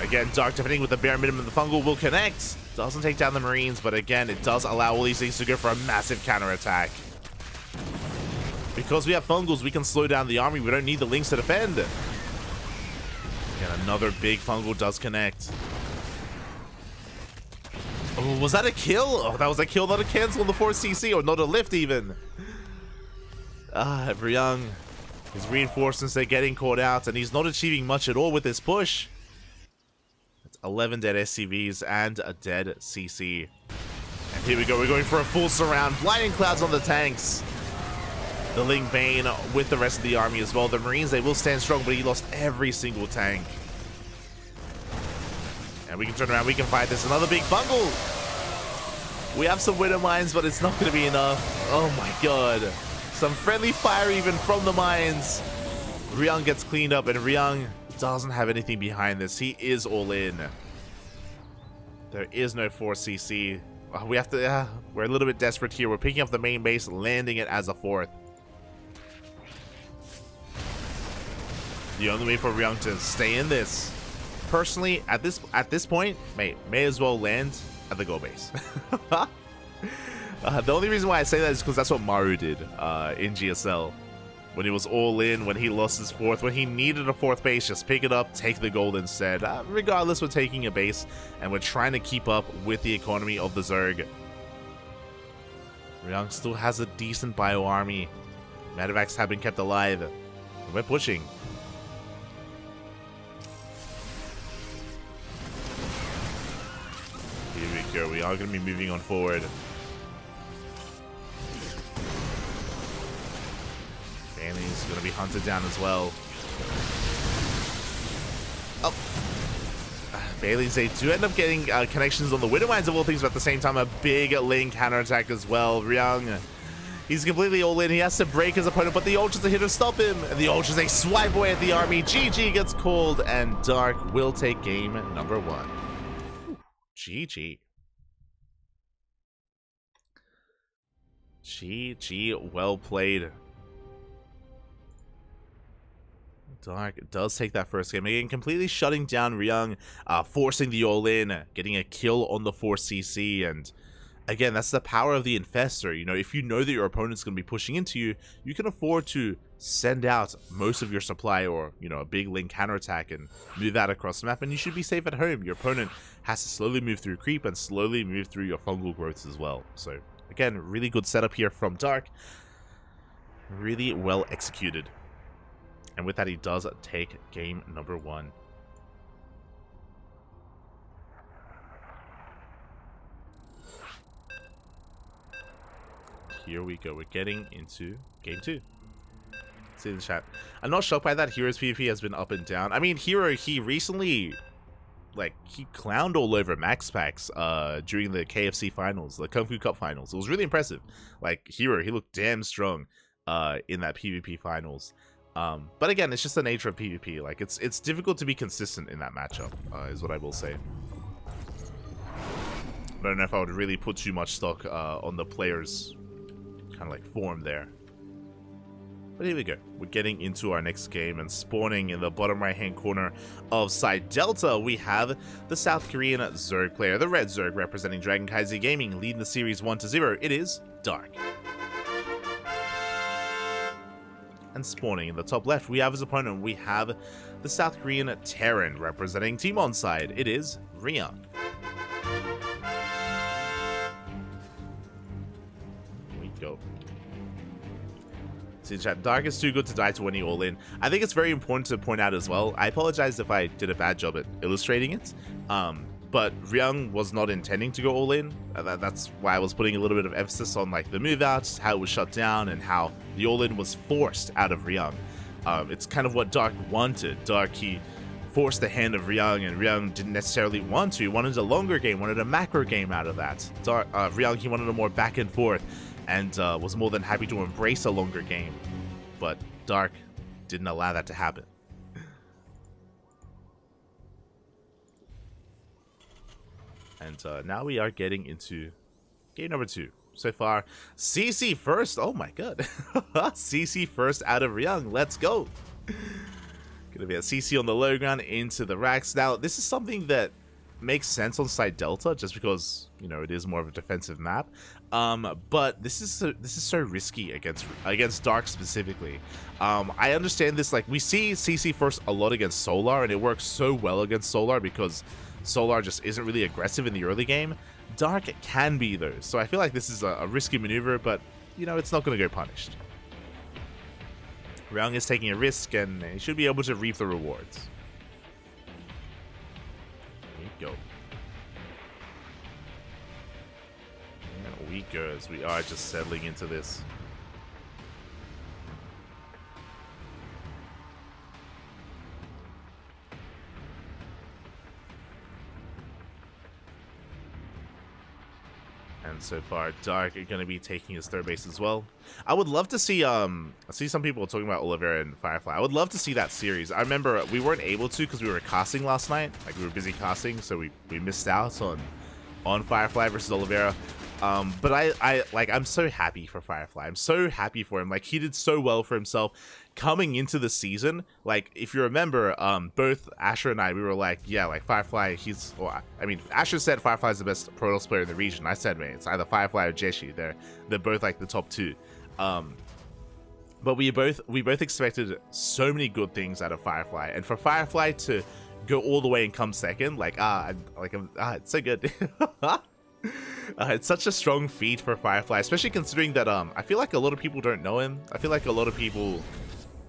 Again, Dark defending with the bare minimum. The fungal will connect. Doesn't take down the Marines, but again, it does allow all these things to go for a massive counterattack. Because we have fungals, we can slow down the army. We don't need the links to defend. Again, another big fungal does connect. Oh, was that a kill? Oh, that was a kill, not a cancel on the 4CC, or not a lift even. Ryung. His reinforcements, they're getting caught out, and he's not achieving much at all with this push. It's 11 dead SCVs and a dead CC. And here we go, we're going for a full surround. Blinding clouds on the tanks. The Ling Bane with the rest of the army as well. The Marines, they will stand strong, but he lost every single tank. And we can turn around, we can fight this. Another big fungal. We have some Widow Mines, but it's not going to be enough. Oh my god. Some friendly fire even from the mines. Ryung gets cleaned up, and Ryung doesn't have anything behind this. He is all in. There is no 4CC. We have to, we're a little bit desperate here. We're picking up the main base, landing it as a 4th. The only way for Ryung to stay in this, personally, at this point, may as well land at the goal base. The only reason why I say that is because that's what Maru did in GSL. When he was all in, when he lost his 4th, when he needed a 4th base, just pick it up, take the gold instead. Regardless, we're taking a base, and we're trying to keep up with the economy of the Zerg. Ryung still has a decent bio army. Medevacs have been kept alive. We're pushing. Here we go. We are going to be moving on forward. Bailey's going to be hunted down as well. Oh. Bailey's, they do end up getting connections on the Widow Mines of all things, but at the same time, a big lane counterattack as well. Ryung, he's completely all in. He has to break his opponent, but the Ultras are here to stop him. And the Ultras, they swipe away at the army. GG gets called, and Dark will take game number 1. GG. GG, well played. Dark does take that first game. Again, completely shutting down Ryung, forcing the all-in, getting a kill on the 4CC, and again, that's the power of the Infestor. You know, if you know that your opponent's going to be pushing into you, you can afford to send out most of your supply or, you know, a big link counterattack and move that across the map, and you should be safe at home. Your opponent has to slowly move through creep and slowly move through your fungal growths as well. So, again, really good setup here from Dark. Really well executed. And with that, he does take game number 1. Here we go. We're getting into game 2. See in the chat. I'm not shocked by that. Hero's PvP has been up and down. I mean, Hero, he recently, like, he clowned all over Max Packs during the KFC finals, the Kung Fu Cup finals. It was really impressive. Like, Hero, he looked damn strong in that PvP finals. But again, it's just the nature of PvP. Like, it's difficult to be consistent in that matchup, is what I will say. I don't know if I would really put too much stock on the players' kind of like form there. But here we go. We're getting into our next game, and spawning in the bottom right-hand corner of side Delta, we have the South Korean Zerg player, the Red Zerg, representing CranKy Z Gaming, leading the series 1-0. It is Dark. And spawning in the top left, we have his opponent. We have the South Korean Terran, representing Team Onside. It is Ryung. Here we go. See, chat, Dark is too good to die to any all-in. I think it's very important to point out as well. I apologize if I did a bad job at illustrating it. But Ryung was not intending to go all in. That's why I was putting a little bit of emphasis on like the move outs, how it was shut down, and how the all in was forced out of Ryung. It's kind of what Dark wanted. Dark, he forced the hand of Ryung, and Ryung didn't necessarily want to. He wanted a longer game, wanted a macro game out of that. Ryung, he wanted a more back and forth, and was more than happy to embrace a longer game. But Dark didn't allow that to happen. And now we are getting into game number 2. So far, CC first. Oh my god. CC first out of Ryung. Let's go. Gonna be a CC on the low ground into the racks. Now, this is something that makes sense on side Delta, just because, you know, it is more of a defensive map. But this is so risky against Dark specifically. I understand this. Like, we see CC first a lot against Solar, and it works so well against Solar because Solar just isn't really aggressive in the early game. Dark can be though, so I feel like this is a risky maneuver, but you know, it's not going to go punished. Ryung is taking a risk, and he should be able to reap the rewards. Here we go. There we go, as we are just settling into this. And so far, Dark are going to be taking his third base as well. I would love to see, I see some people talking about Oliveira and Firefly. I would love to see that series. I remember we weren't able to because we were casting last night. Like, we were busy casting, so we missed out on on Firefly versus Oliveira. But I'm so happy for Firefly. I'm so happy for him. Like, he did so well for himself coming into the season. Like, if you remember, both Asher and I, we were like, yeah, like Firefly, I mean, Asher said Firefly's the best Protoss player in the region. I said, man, it's either Firefly or Jeshi. They're both like the top two. But we both expected so many good things out of Firefly, and for Firefly to go all the way and come second, it's so good. It's such a strong feat for Firefly, especially considering that I feel like a lot of people don't know him. I feel like a lot of people,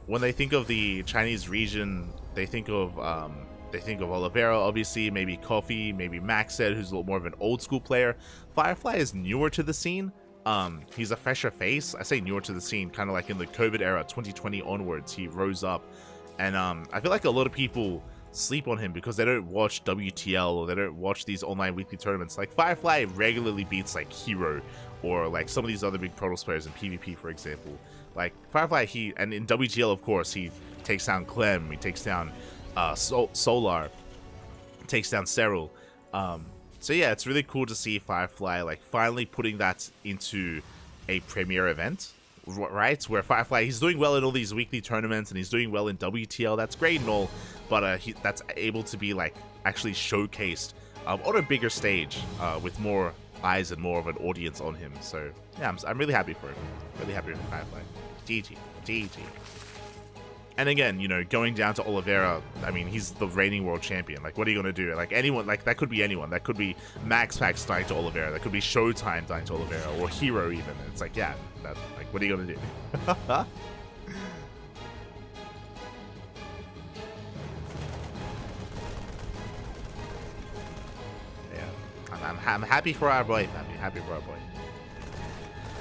when they think of the Chinese region, they think of Oliveira, obviously, maybe Coffee, maybe Maxed, who's a little more of an old school player. Firefly is newer to the scene. He's a fresher face. I say newer to the scene, kind of like in the COVID era, 2020 onwards, he rose up. And I feel like a lot of people sleep on him because they don't watch WTL or they don't watch these online weekly tournaments. Like, Firefly regularly beats like Hero or like some of these other big Protoss players in PvP, for example. Like, Firefly, and in WTL, of course, he takes down Clem, he takes down Solar, takes down Cyril. So yeah, it's really cool to see Firefly like finally putting that into a premier event, right? Where Firefly, he's doing well in all these weekly tournaments and he's doing well in WTL. That's great and all, but that's able to be like actually showcased on a bigger stage with more eyes and more of an audience on him. So yeah, I'm really happy for him. Really happy for Firefly. GG, GG. And again, you know, going down to Oliveira, I mean, he's the reigning world champion. Like, what are you going to do? Like, anyone, like, that could be anyone. That could be Max Pax dying to Oliveira. That could be Showtime dying to Oliveira. Or Hero, even. It's like, yeah, like, what are you going to do? Yeah. I'm happy for our boy. I'm happy for our boy.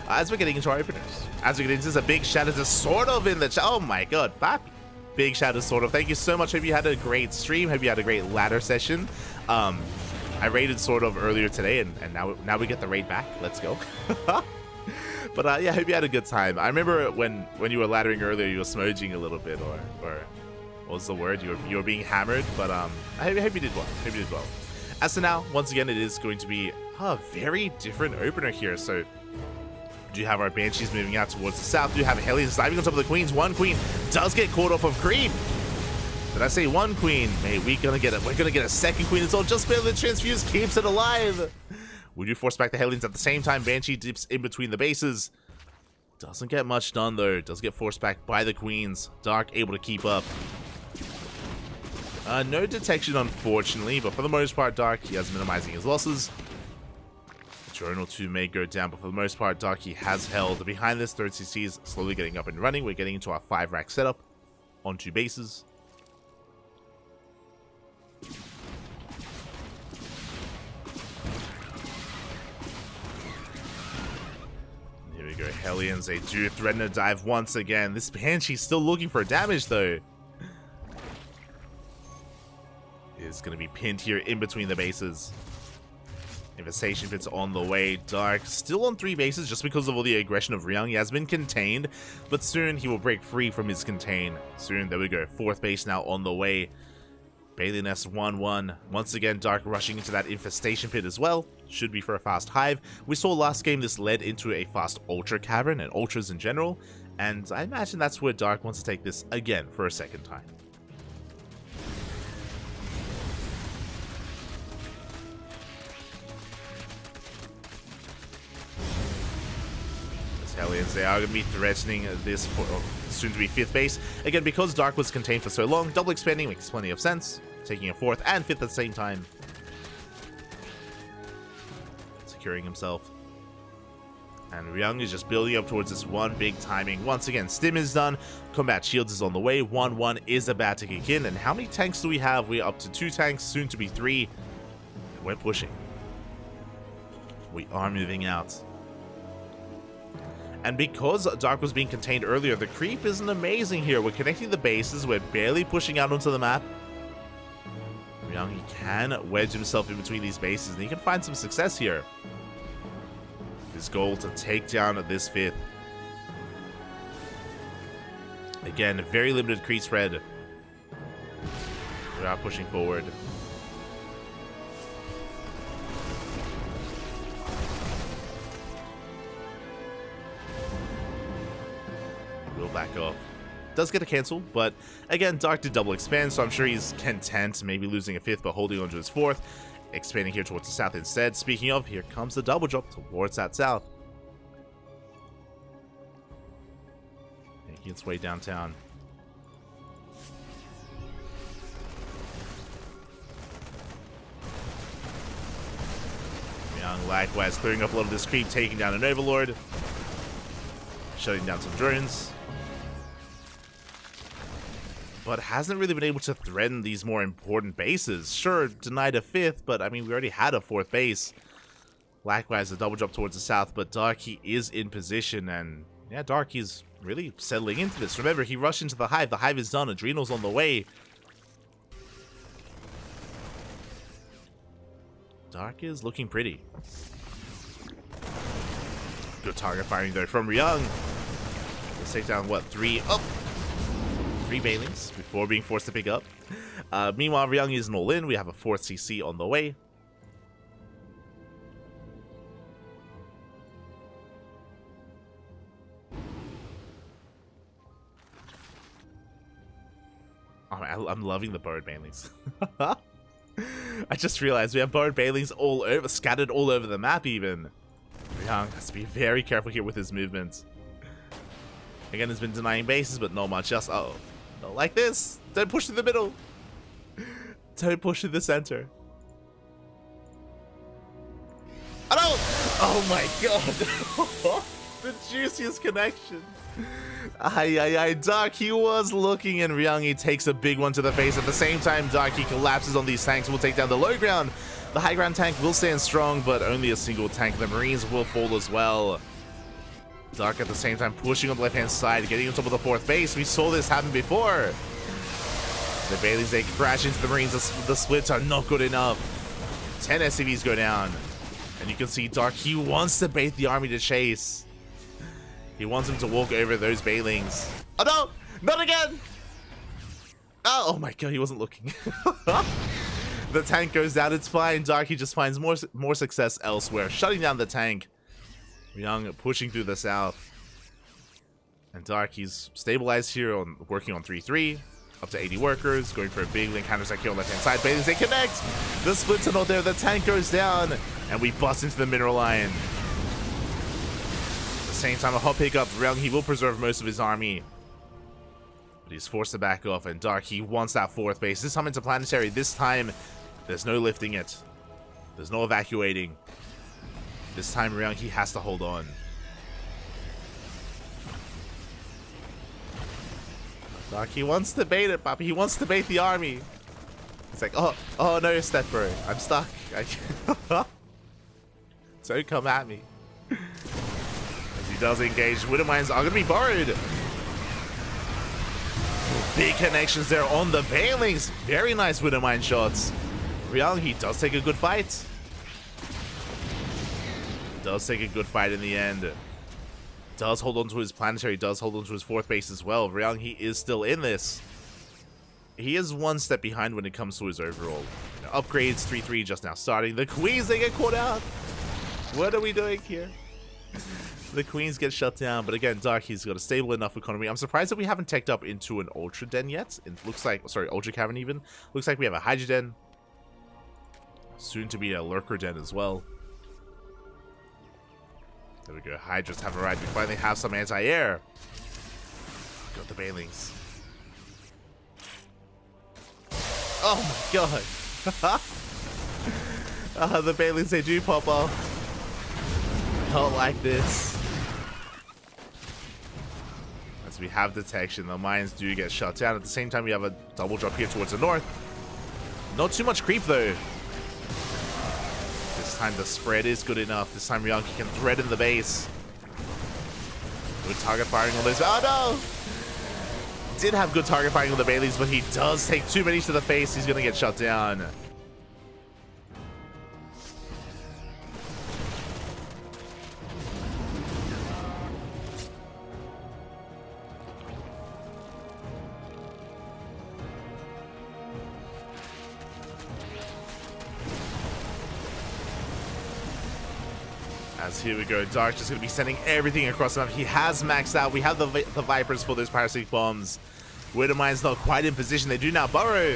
As we're getting into our openers, as we get into this, a big shout out to Sort of in the chat. Oh my god, Papi. Big shout out to Sort of. Thank you so much. Hope you had a great stream. Hope you had a great ladder session. I raided Sort of earlier today, and now we get the raid back. Let's go. But yeah, hope you had a good time. I remember when you were laddering earlier, you were smudging a little bit, or what was the word? You were being hammered. But I hope you did well. Hope you did well. As for now, once again, it is going to be a very different opener here. So, do you have our Banshees moving out towards the south? Do you have Hellions diving on top of the Queens? One Queen does get caught off of creep. Did I say one Queen? Mate, we're gonna get a second Queen. It's all just barely the transfuse keeps it alive. We do force back the Hellions at the same time. Banshee dips in between the bases. Doesn't get much done though. Does get forced back by the Queens. Dark able to keep up. No detection, unfortunately, but for the most part, Dark, he is minimizing his losses. Drone or two may go down, but for the most part, Dark, he has held. Behind this, third CC is slowly getting up and running. We're getting into our 5-rack setup on 2 bases. Here we go, Hellions. They do threaten to dive once again. This Banshee's still looking for damage, though. Is going to be pinned here in between the bases. Infestation Pit's on the way. Dark still on 3 bases just because of all the aggression of Ryung. He has been contained, but soon he will break free from his contain. Soon, there we go. 4th base now on the way. Bailey Nest 1-1. Once again, Dark rushing into that Infestation Pit as well. Should be for a fast Hive. We saw last game this led into a fast Ultra Cavern and Ultras in general, and I imagine that's where Dark wants to take this again for a second time. Hellions, they are going to be threatening this for soon to be 5th base. Again, because Dark was contained for so long, double expanding makes plenty of sense. Taking a 4th and 5th at the same time. Securing himself. And Ryung is just building up towards this one big timing. Once again, Stim is done. Combat Shields is on the way. 1-1 is about to kick in. And how many tanks do we have? We're up to 2 tanks, soon to be 3. And we're pushing. We are moving out. And because Dark was being contained earlier, the creep isn't amazing here. We're connecting the bases. We're barely pushing out onto the map. Ryung, he can wedge himself in between these bases, and he can find some success here. His goal to take down this 5th. Again, very limited creep spread. We are pushing forward. We'll back off. Does get a cancel, but again, Dark did double expand, so I'm sure he's content, maybe losing a 5th, but holding on to his 4th. Expanding here towards the south instead. Speaking of, here comes the double drop towards that south. Making its way downtown. Young likewise clearing up a lot of this creep, taking down an Overlord. Shutting down some drones. But hasn't really been able to threaten these more important bases. Sure, denied a 5th, but I mean, we already had a 4th base. Likewise, a double drop towards the south, but Darky is in position, and yeah, Darky's really settling into this. Remember, he rushed into the Hive. The Hive is done. Adrenal's on the way. Dark is looking pretty. Good target firing, though, from Ryung. Let's take down, what, 3? Oh! 3 Bailings before being forced to pick up. Meanwhile, Ryung is all in. We have a 4th CC on the way. Oh, I'm loving the Burrowed Bailings. I just realized we have Burrowed Bailings all over, scattered all over the map even. Ryung has to be very careful here with his movements. Again, has been denying bases, but not much else. Uh oh. Not like this. Don't push to the middle. Don't push to the center. Oh no! Oh my god. The juiciest connection. Dark, he was looking, and Ryung, he takes a big one to the face. At the same time, Dark, he collapses on these tanks. Will take down the low ground. The high ground tank will stand strong, but only a single tank. The Marines will fall as well. Dark at the same time pushing on the left-hand side, getting on top of the 4th base. We saw this happen before. The Baileys, they crash into the Marines. The splits are not good enough. 10 SCVs go down. And you can see Dark, he wants to bait the army to chase. He wants him to walk over those Bailings. Oh no! Not again! Oh my god, he wasn't looking. The tank goes down, it's fine. Dark, he just finds more success elsewhere, shutting down the tank. Ryung pushing through the south. And Dark, he's stabilized here, working on 3-3. Up to 80 workers, going for a big link counter-attack here on left-hand side. Bailings, they connect! The splits are not there, the tank goes down, and we bust into the mineral line. At the same time, a hot pickup. Ryung, he will preserve most of his army. But he's forced to back off, and Dark, he wants that 4th base. This time into Planetary. This time, there's no lifting it. There's no evacuating. This time Ryung, he has to hold on. Dark, he wants to bait it, Papi. He wants to bait the army. It's like, oh no, step bro. I'm stuck. Don't come at me. As he does engage, Widow Mines are going to be borrowed. Big connections there on the Bailings. Very nice Widow Mine shots. Ryung, he does take a good fight. Does take a good fight in the end. Does hold on to his Planetary, does hold on to his 4th base as well. Ryung, he is still in this. He is one step behind when it comes to his overall. Upgrades, 3-3 just now starting. The Queens, they get caught out. What are we doing here? The Queens get shut down, but again, Dark, he's got a stable enough economy. I'm surprised that we haven't teched up into an Ultra Den yet. It looks like, sorry, Ultra Cavern even. Looks like we have a Hydra Den. Soon to be a Lurker Den as well. There we go. Hydras have arrived. We finally have some anti-air. Got the Bailings. Oh my god. The Bailings, they do pop off. Not like this. As we have detection, the mines do get shut down. At the same time, we have a double drop here towards the north. Not too much creep though. This time the spread is good enough. This time Ryung can thread in the base. Good target firing on those. Oh no! Did have good target firing on the Baileys, but he does take too many to the face. He's going to get shut down. As here we go, Dark just going to be sending everything across the map. He has maxed out. We have the Vipers for those parasitic bombs. Widowmine's not quite in position. They do now burrow,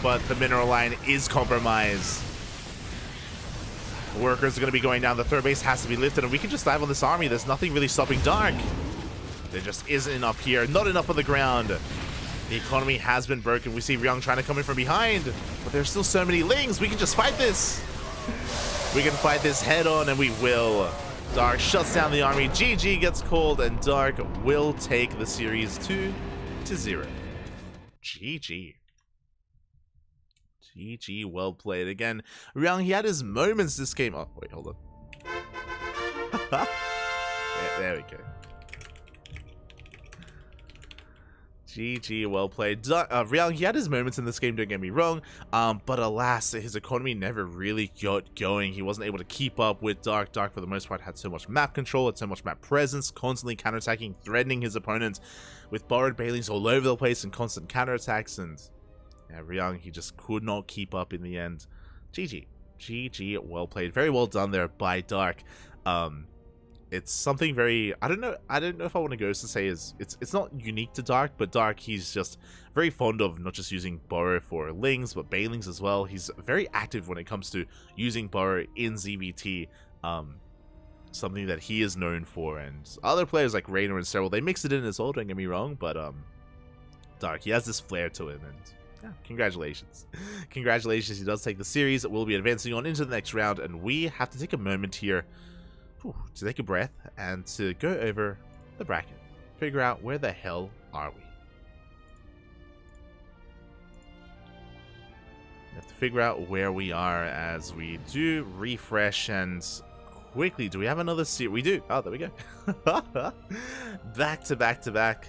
but the mineral line is compromised. Workers are going to be going down. The third base has to be lifted, and we can just dive on this army. There's nothing really stopping Dark. There just isn't enough here. Not enough on the ground. The economy has been broken. We see Ryung trying to come in from behind, but there's still so many Lings. We can just fight this. We can fight this head on, and we will. Dark shuts down the army. GG gets called, and Dark will take the series 2-0. GG. GG, well played. Again, Ryung, he had his moments this game. Oh, wait, hold on. Yeah, there we go. GG, well played. Ryung, he had his moments in this game, don't get me wrong, but alas, his economy never really got going. He wasn't able to keep up with Dark. Dark, for the most part, had so much map control, had so much map presence, constantly counterattacking, threatening his opponents with borrowed Bailings all over the place and constant counterattacks, and yeah, Ryung, he just could not keep up in the end. GG. GG, well played. Very well done there by Dark. It's something very, I don't know if I want to go to say it's not unique to Dark, but Dark, he's just very fond of not just using Burrow for Lings, but Bailings as well. He's very active when it comes to using Burrow in ZVT, something that he is known for, and other players like Raynor and Cyril, they mix it in as well, don't get me wrong, but Dark, he has this flair to him, and yeah, congratulations. Congratulations, he does take the series. We'll be advancing on into the next round, and we have to take a moment here to take a breath and to go over the bracket. Figure out where the hell are we. We have to figure out where we are as we do refresh and quickly. Do we have another series? We do. Oh, there we go. Back to back to back.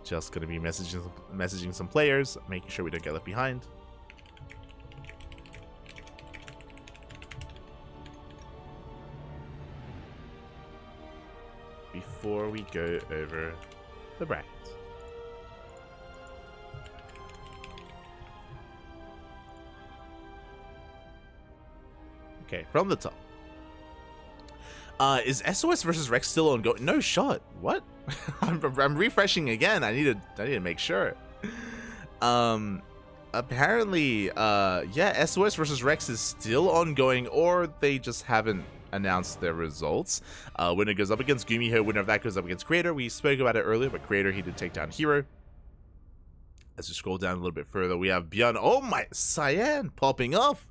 Just going to be messaging some players, making sure we don't get left behind. Before we go over the bracket. Okay, from the top. Is SOS versus Rex still ongoing? No shot. What? I'm refreshing again. I need to make sure. Apparently, yeah, SOS versus Rex is still ongoing, or they just haven't announced their results. Winner goes up against Gumiho. Winner of that goes up against Creator. We spoke about it earlier, but Creator, he did take down Hero. As we scroll down a little bit further, we have Byun. Oh my, Cyan popping off.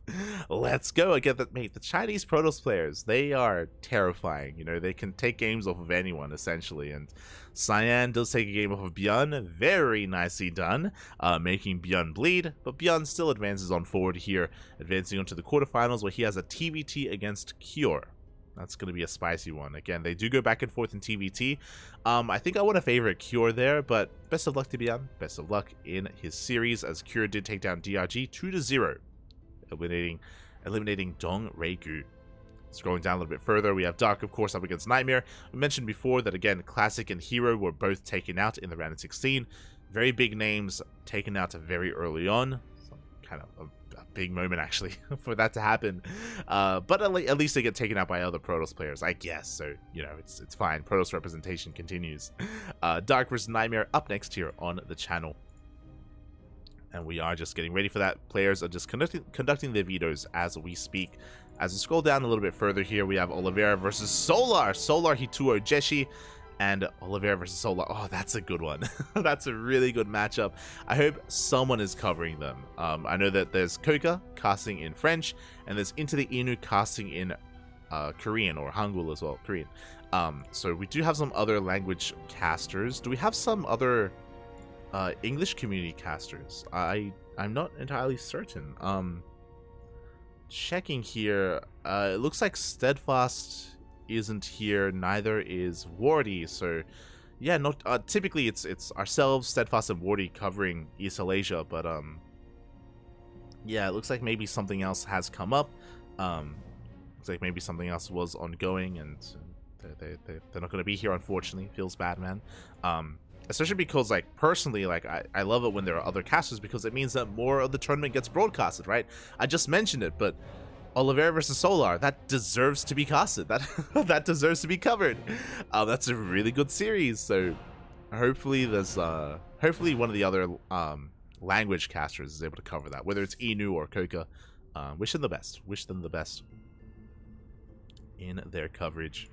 Let's go. I get that, mate. The Chinese Protoss players, they are terrifying. You know, they can take games off of anyone, essentially. And Cyan does take a game off of Byun. Very nicely done, making Byun bleed. But Byun still advances on forward here, advancing onto the quarterfinals where he has a TVT against Cure. That's going to be a spicy one. Again, they do go back and forth in TVT. I think I want to favor Cure there, but best of luck to Byun. Best of luck in his series, as Cure did take down DRG 2-0, eliminating Dong Regu. Scrolling down a little bit further, we have Dark, of course, up against Nightmare. We mentioned before that, again, Classic and Hero were both taken out in the round of 16. Very big names taken out very early on. So kind of a big moment, actually, for that to happen. But at least they get taken out by other Protoss players, I guess. So, you know, it's fine. Protoss representation continues. Dark versus Nightmare up next here on the channel. And we are just getting ready for that. Players are just conducting their vetoes as we speak. As we scroll down a little bit further here, we have Oliveira versus Solar. Solar Hituo Jeshi and Oliveira versus Solar. Oh, that's a good one. That's a really good matchup. I hope someone is covering them. I know that there's Koka casting in French, and there's Into the Inu casting in Korean, or Hangul as well, Korean. So we do have some other language casters. Do we have some other English community casters? I'm not entirely certain. Checking here, it looks like Steadfast isn't here, neither is Wardy. So yeah, not typically it's ourselves, Steadfast and Wardy covering ESL Asia, but yeah, it looks like maybe something else has come up. Looks like maybe something else was ongoing, and they're not going to be here, unfortunately. Feels bad, man. especially because, like, personally, like, I love it when there are other casters, because it means that more of the tournament gets broadcasted, right? I just mentioned it, but Oliveira versus Solar, that deserves to be casted. That deserves to be covered. That's a really good series. So hopefully there's hopefully one of the other language casters is able to cover that, whether it's Inu or Koka. Wish them the best. Wish them the best in their coverage,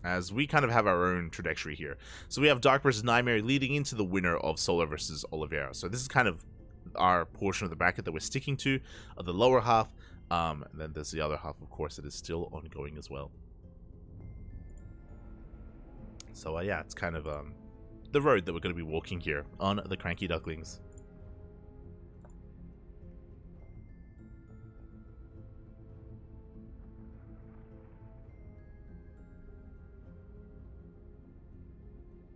as we kind of have our own trajectory here. So we have Dark versus Nightmare leading into the winner of Solar versus Oliveira. So this is kind of our portion of the bracket that we're sticking to, the lower half. And then there's the other half, of course, that is still ongoing as well. So yeah, it's kind of the road that we're going to be walking here on the CranKy Ducklings.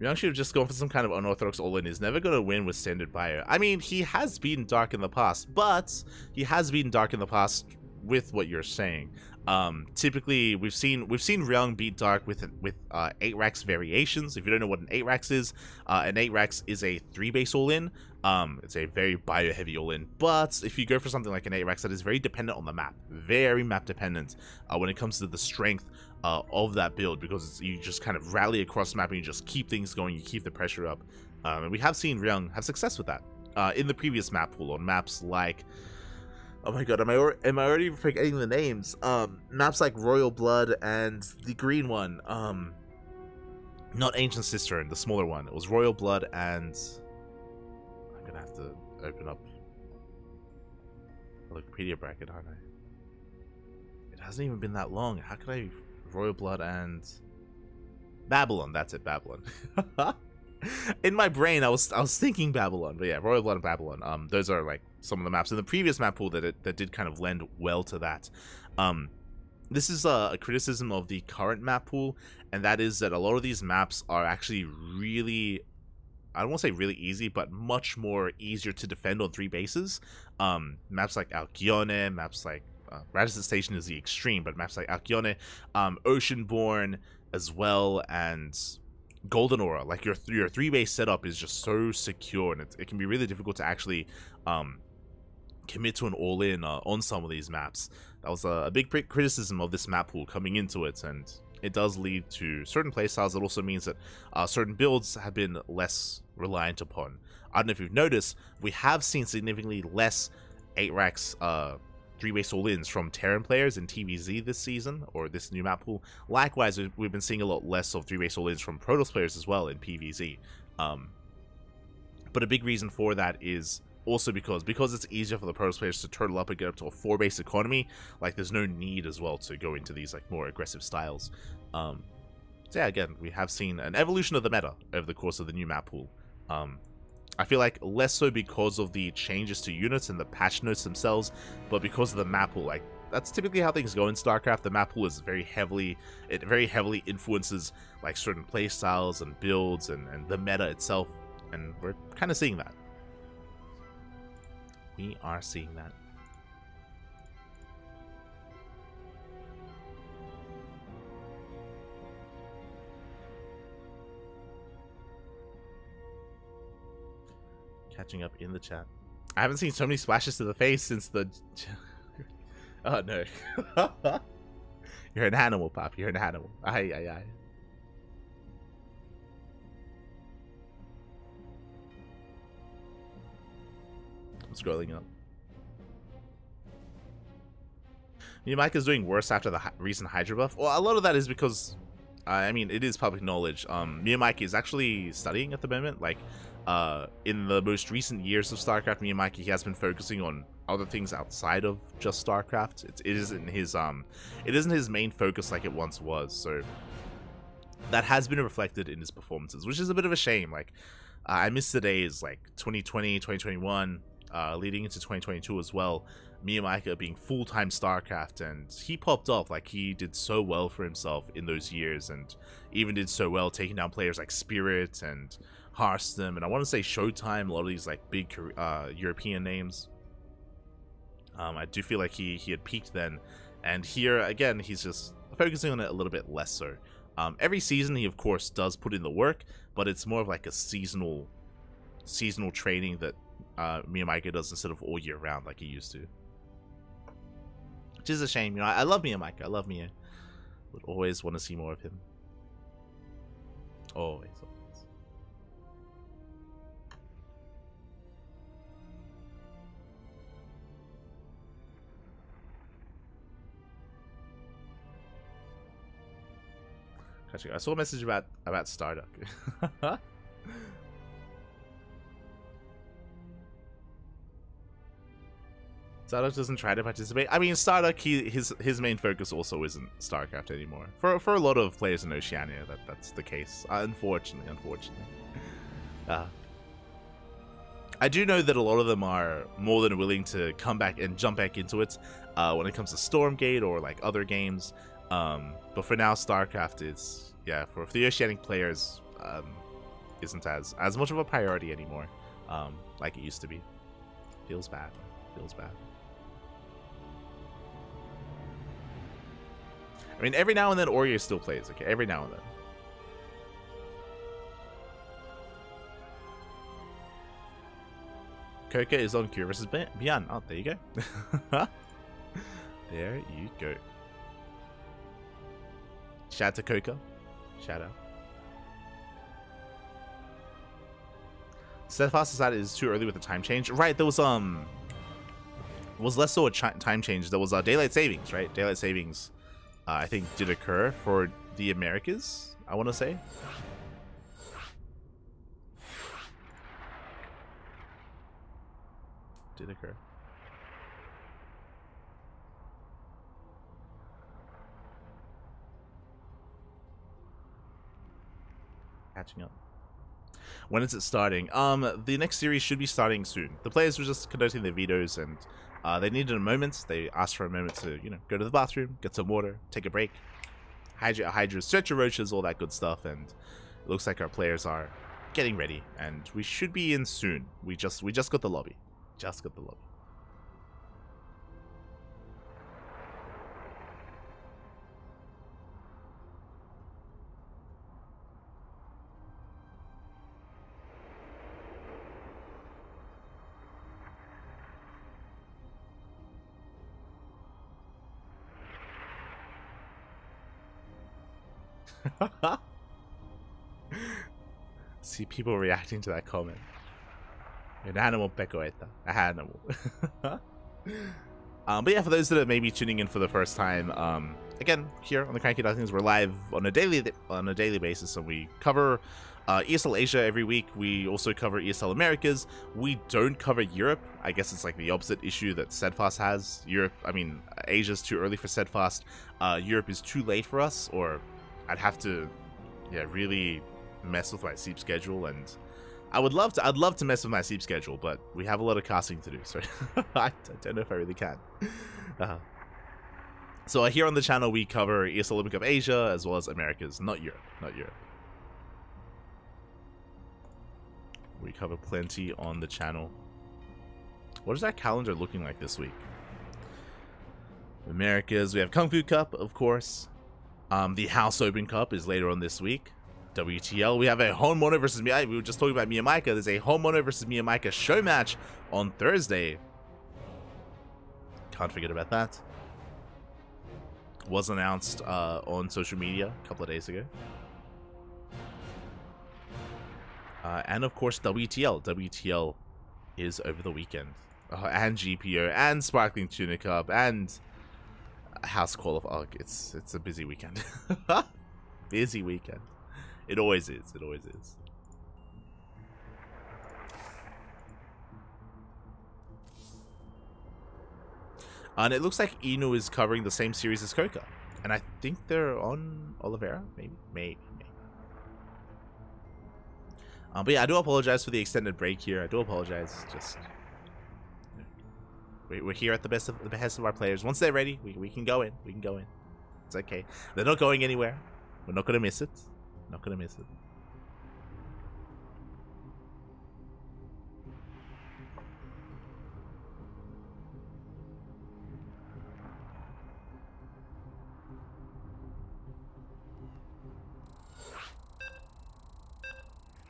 Young should have just gone for some kind of unorthodox all-in. He's never going to win with standard bio. I mean, he has beaten Dark in the past, but he has beaten Dark in the past with what you're saying. Typically, we've seen Ryung beat Dark with 8 racks variations. If you don't know what an 8 racks is, an 8 racks is a 3-base all-in. It's a very bio-heavy all-in. But if you go for something like an 8 racks, that is very dependent on the map. Very map dependent when it comes to the strength of that build, because you just kind of rally across the map and you just keep things going, you keep the pressure up. And we have seen Ryung have success with that in the previous map pool on maps like, oh my god, am I already forgetting the names? Maps like Royal Blood and the green one, not Ancient Cistern, the smaller one. It was Royal Blood and I'm gonna have to open up a Wikipedia bracket, aren't I? It hasn't even been that long. How could I? Royal Blood and Babylon. That's it, Babylon. In my brain, I was thinking Babylon, but yeah, Royal Blood and Babylon. Those are like some of the maps in the previous map pool that did kind of lend well to that. This is a criticism of the current map pool, and that is that a lot of these maps are actually really, I don't want to say really easy, but much more easier to defend on 3 bases. Maps like Alcyone, maps like Radisson Station is the extreme, but maps like Alcyone, Oceanborn as well, and Golden Aura, like your 3-base setup is just so secure, and it can be really difficult to actually commit to an all-in on some of these maps. That was a big criticism of this map pool coming into it, and it does lead to certain playstyles. It also means that certain builds have been less reliant upon. I don't know if you've noticed, we have seen significantly less 8 racks 3-base all-ins from Terran players in TVZ this season, or this new map pool. Likewise, we've been seeing a lot less of 3-base all-ins from Protoss players as well in PVZ. But a big reason for that is also because it's easier for the Protoss players to turtle up and get up to a 4-base economy. Like, there's no need as well to go into these like more aggressive styles. So yeah, again, we have seen an evolution of the meta over the course of the new map pool. I feel like less so because of the changes to units and the patch notes themselves, but because of the map pool. Like, that's typically how things go in StarCraft. The map pool is very heavily influences like certain play styles and builds and the meta itself, and we're kind of seeing that. We are seeing that. Catching up in the chat. I haven't seen so many splashes to the face since the... Oh no. You're an animal, Pop. You're an animal. Aye, aye, aye. I'm scrolling up. Mike is doing worse after the recent Hydra buff. Well, a lot of that is because, I mean, it is public knowledge. Mike is actually studying at the moment. Like, in the most recent years of StarCraft, Miyamaki, he has been focusing on other things outside of just StarCraft. It isn't his main focus like it once was. So that has been reflected in his performances, which is a bit of a shame. Like, I miss the days like 2020, 2021, leading into 2022 as well. Miyamaki being full-time StarCraft, and he popped off. Like, he did so well for himself in those years, and even did so well taking down players like Spirit and Hearthstone, and I want to say Showtime, a lot of these like big European names. I do feel like he had peaked then, and here again he's just focusing on it a little bit less so. Every season, he of course does put in the work, but it's more of like a seasonal training that Miyamika does instead of all year round like he used to. Which is a shame. You know, I love Miyamika. I love Mia. Would always want to see more of him. Always. Actually, I saw a message about Starduck. Starduck doesn't try to participate. I mean, Starduck, his main focus also isn't StarCraft anymore. For a lot of players in Oceania, that's the case. Unfortunately. I do know that a lot of them are more than willing to come back and jump back into it when it comes to Stormgate or like other games. But for now, StarCraft is, yeah, for the Oceanic players, isn't as much of a priority anymore, like it used to be. Feels bad. I mean, every now and then Oreo still plays, okay? Every now and then. Coca is on Q versus Bian. Oh, there you go. There you go. Shout out to Coca. Shout out. Steadfast decided it's too early with the time change. Right, there was less so a time change. There was daylight savings, right? Daylight savings, I think, did occur for the Americas, I want to say. Did occur. Catching up. When is it starting? The next series should be starting soon. The players were just conducting their vetoes, and they needed a moment. They asked for a moment to, you know, go to the bathroom, get some water, take a break, hydrate, stretch your roaches, all that good stuff. And it looks like our players are getting ready, and we should be in soon. We just got the lobby. Just got the lobby. See people reacting to that comment. An animal pecoeta. A animal. But yeah, for those that are maybe tuning in for the first time, again, here on the CranKy Ducklings, we're live on a daily basis, so we cover ESL Asia every week. We also cover ESL Americas. We don't cover Europe. I guess it's like the opposite issue that Steadfast has. Asia's too early for Steadfast. Europe is too late for us, or I'd have to, yeah, really mess with my sleep schedule, and I'd love to mess with my sleep schedule, but we have a lot of casting to do, so I don't know if I really can. So here on the channel, we cover ESL Open Cup Asia as well as Americas, not Europe. We cover plenty on the channel. What is our calendar looking like this week? Americas, we have Kung Fu Cup, of course. The House Open Cup is later on this week. WTL, we have a home mono versus Miyamika. We were just talking about Miyamika. There's a home mono versus Miyamika show match on Thursday. Can't forget about that. Was announced on social media a couple of days ago. And of course, WTL. WTL is over the weekend. And GPO, and Sparkling Tuna Cup, and House Qualify. Oh, it's a busy weekend. Busy weekend. It always is. It always is. And it looks like Inu is covering the same series as Coca. And I think they're on Oliveira. Maybe. But yeah, I do apologize for the extended break here. I do apologize. Just we're here at the behest of our players. Once they're ready, we can go in. We can go in. It's okay. They're not going anywhere. We're not gonna miss it. Not gonna miss it.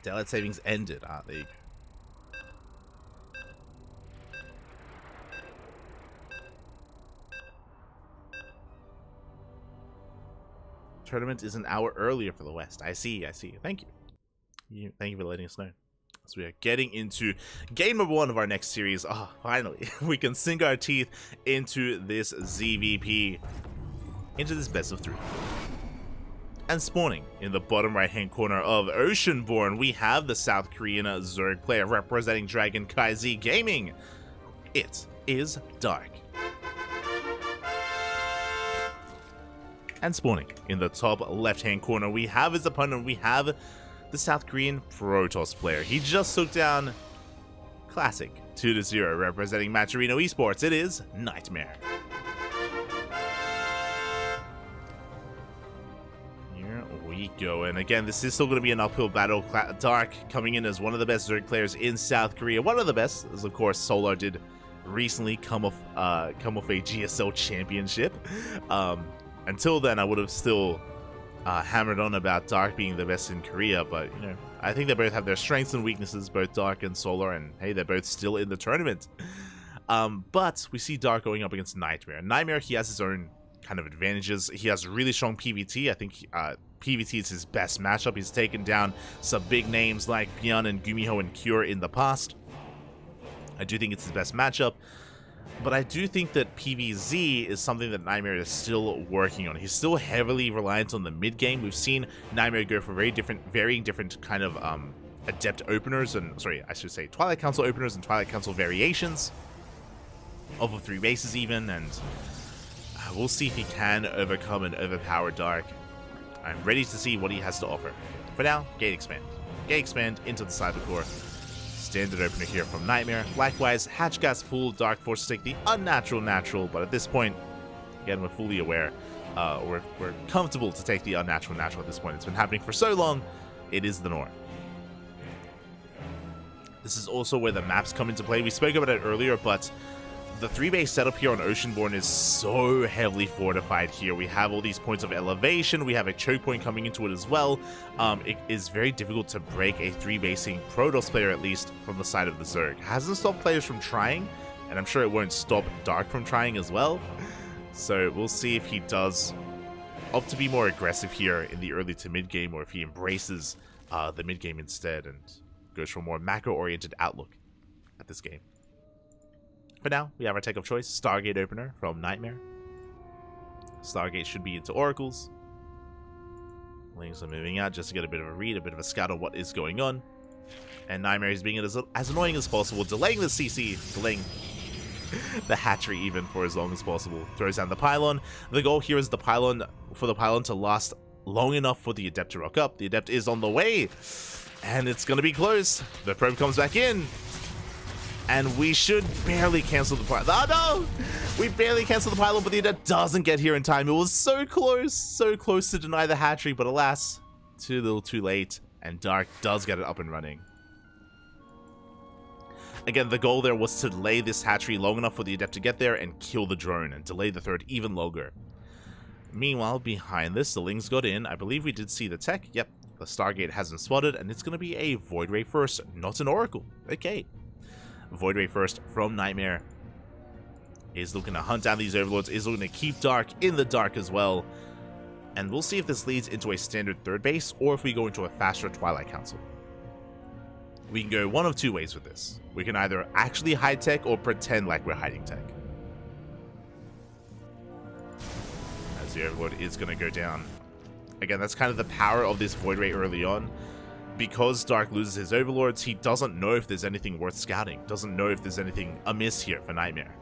Daylight savings ended. There you go. Tournament is an hour earlier for the West. I see. Thank you. Thank you for letting us know. So we are getting into game number 1 of our next series. Oh, finally. We can sink our teeth into this ZVP. Into this best of 3. And spawning in the bottom right-hand corner of Oceanborn, we have the South Korean Zerg player representing CranKy Gaming. It is Dark. And spawning in the top left-hand corner, we have his opponent. We have the South Korean Protoss player. He just took down Classic 2-0, representing Matcherino Esports. It is Nightmare. Here we go. And again, this is still going to be an uphill battle. Dark coming in as one of the best Zerg players in South Korea. One of the best, as of course Solar did recently come off a GSL championship. Until then, I would have still hammered on about Dark being the best in Korea, but, you know, I think they both have their strengths and weaknesses, both Dark and Solar, and, hey, they're both still in the tournament. But we see Dark going up against Nightmare. Nightmare, he has his own kind of advantages. He has really strong PvT. I think PvT is his best matchup. He's taken down some big names like Byeon and Gumiho and Cure in the past. I do think it's his best matchup. But I do think that PvZ is something that Nightmare is still working on. He's still heavily reliant on the mid game. We've seen Nightmare go for varying different kind of Adept openers, and sorry, I should say Twilight Council openers and Twilight Council variations of 3 bases even, and we'll see if he can overcome and overpower Dark. I'm ready to see what he has to offer. For now, Gate Expand. Gate Expand into the Cyber Core. Standard opener here from Nightmare. Likewise, Hatch Gas Pool, Dark Force to take the unnatural natural, but at this point, again, we're fully aware. We're comfortable to take the unnatural natural at this point. It's been happening for so long, it is the norm. This is also where the maps come into play. We spoke about it earlier, but the 3-base setup here on Oceanborn is so heavily fortified here. We have all these points of elevation. We have a choke point coming into it as well. It is very difficult to break a 3-basing Protoss player, at least from the side of the Zerg. Hasn't stopped players from trying, and I'm sure it won't stop Dark from trying as well. So we'll see if he does opt to be more aggressive here in the early to mid game, or if he embraces the mid game instead and goes for a more macro-oriented outlook at this game. For now, we have our tech of choice, Stargate opener from Nightmare. Stargate should be into Oracles. Lanes are moving out just to get a bit of a read, a bit of a scout on what is going on. And Nightmare is being as annoying as possible, delaying the CC, delaying the hatchery even for as long as possible. Throws down the pylon. The goal here is the pylon to last long enough for the Adept to rock up. The Adept is on the way, and it's going to be close. The probe comes back in. And we should barely cancel the pylon. Oh no! We barely cancel the pylon, but the Adept doesn't get here in time. It was so close to deny the hatchery, but alas, too little too late, and Dark does get it up and running. Again, the goal there was to delay this hatchery long enough for the Adept to get there and kill the drone, and delay the third even longer. Meanwhile, behind this, the Lings got in. I believe we did see the tech. Yep, the Stargate hasn't spotted, and it's going to be a Void Ray first, not an Oracle. Okay. Void Ray first from Nightmare. Is looking to hunt down these Overlords, is looking to keep Dark in the dark as well. And we'll see if this leads into a standard 3rd base, or if we go into a faster Twilight Council. We can go one of 2 ways with this. We can either actually hide tech, or pretend like we're hiding tech. As the Overlord is going to go down. Again, that's kind of the power of this Void Ray early on. Because Dark loses his Overlords, he doesn't know if there's anything worth scouting. Doesn't know if there's anything amiss here for Nightmare.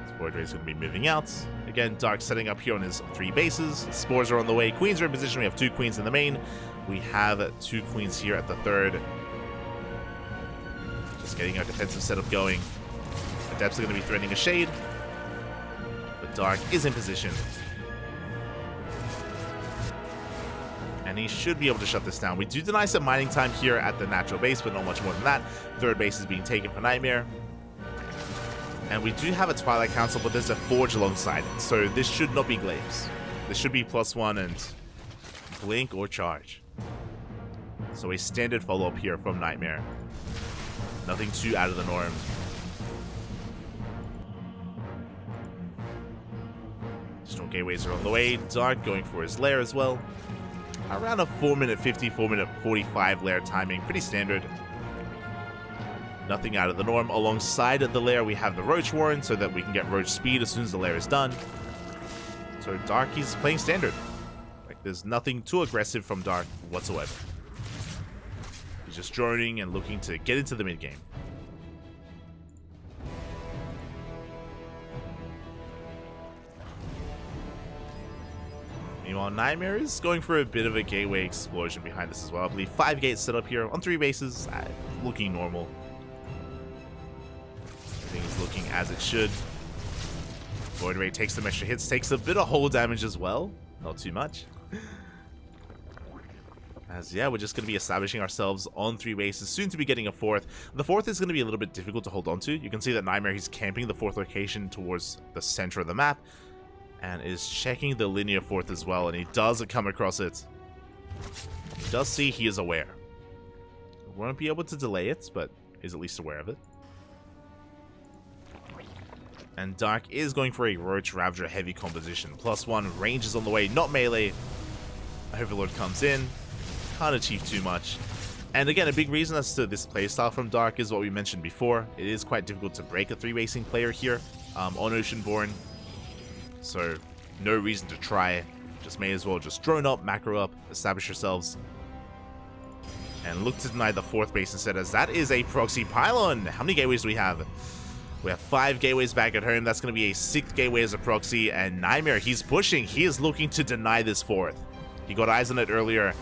This Void Ray is going to be moving out. Again, Dark setting up here on his 3 bases. Spores are on the way. Queens are in position. We have 2 queens in the main. We have 2 queens here at the 3rd. Just getting our defensive setup going. Adepts are going to be threatening a shade. But Dark is in position. And he should be able to shut this down. We do deny some mining time here at the natural base, but not much more than that. 3rd base is being taken for Nightmare. And we do have a Twilight Council, but there's a Forge alongside it. So this should not be Glaives. This should be +1, and blink or charge. So a standard follow-up here from Nightmare. Nothing too out of the norm. Additional gateways are on the way. Dark going for his lair as well. Around a 4-minute 50, 4-minute 45 lair timing. Pretty standard. Nothing out of the norm. Alongside the lair, we have the Roach Warren so that we can get Roach speed as soon as the lair is done. So Dark, he's playing standard. Like, there's nothing too aggressive from Dark whatsoever. He's just droning and looking to get into the mid game. Meanwhile, Nightmare is going for a bit of a gateway explosion behind this as well. I believe 5 gates set up here on 3 bases, looking normal. Everything's looking as it should. Void Ray takes some extra hits, takes a bit of hull damage as well. Not too much. As, yeah, we're just going to be establishing ourselves on 3 bases, soon to be getting a 4th. The 4th is going to be a little bit difficult to hold on to. You can see that Nightmare, he's camping the 4th location towards the center of the map, and is checking the linear 4th as well, and he does come across it. He does see, he is aware. Won't be able to delay it, but is at least aware of it. And Dark is going for a Roach Ravager heavy composition. +1, range is on the way, not melee. Overlord comes in. Can't achieve too much. And again, a big reason as to this playstyle from Dark is what we mentioned before. It is quite difficult to break a 3-basing player here on Oceanborn. So, no reason to try. Just may as well just drone up, macro up, establish yourselves. And look to deny the 4th base instead, as that is a proxy pylon. How many gateways do we have? We have 5 gateways back at home. That's going to be a 6th gateway as a proxy. And Nightmare, he's pushing. He is looking to deny this 4th. He got eyes on it earlier,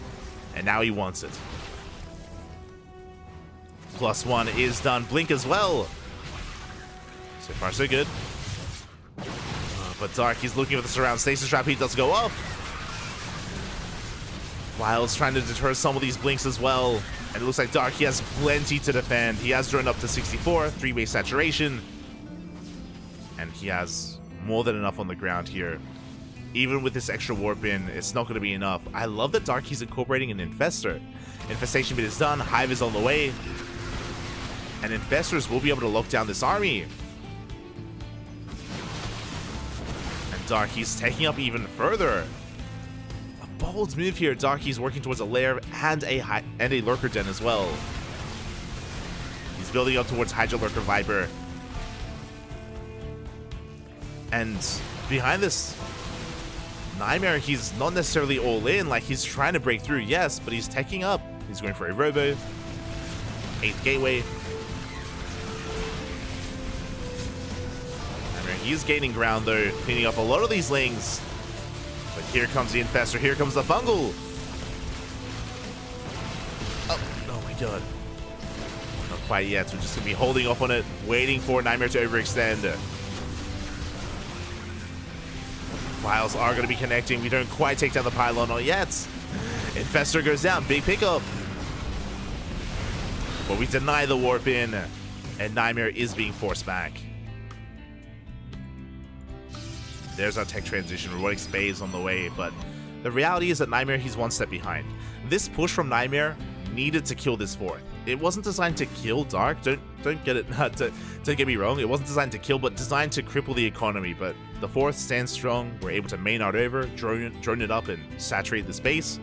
and now he wants it. +1 is done. Blink as well. So far, so good. But Dark, he's looking for the surround. Stasis Trap, he does go up. Wild's trying to deter some of these blinks as well. And it looks like Dark, he has plenty to defend. He has drawn up to 64, 3-base saturation. And he has more than enough on the ground here. Even with this extra warp in, it's not going to be enough. I love that Dark, he's incorporating an Infestor. Infestation bit is done. Hive is on the way. And Infestors will be able to lock down this army. And Dark, he's taking up even further. A bold move here. Dark, he's working towards a lair and a Lurker Den as well. He's building up towards Hydra Lurker Viper. And behind this, Nightmare, he's not necessarily all in. Like, he's trying to break through, yes, but he's taking up. He's going for a Robo. 8th gateway. He's gaining ground though, cleaning up a lot of these lings. But here comes the Infestor, here comes the Fungal. Oh my god. Not quite yet, we're just going to be holding off on it, waiting for Nightmare to overextend. Files are going to be connecting, we don't quite take down the pylon, not yet. Infestor goes down, big pickup. But we deny the warp in, and Nightmare is being forced back. There's our tech transition. Robotic Spade is on the way, but the reality is that Nightmare, he's 1 step behind. This push from Nightmare needed to kill this 4th. It wasn't designed to kill Dark. Don't get it. Don't get me wrong. It wasn't designed to kill, but designed to cripple the economy. But the 4th stands strong. We're able to main out over, drone it up, and saturate the space.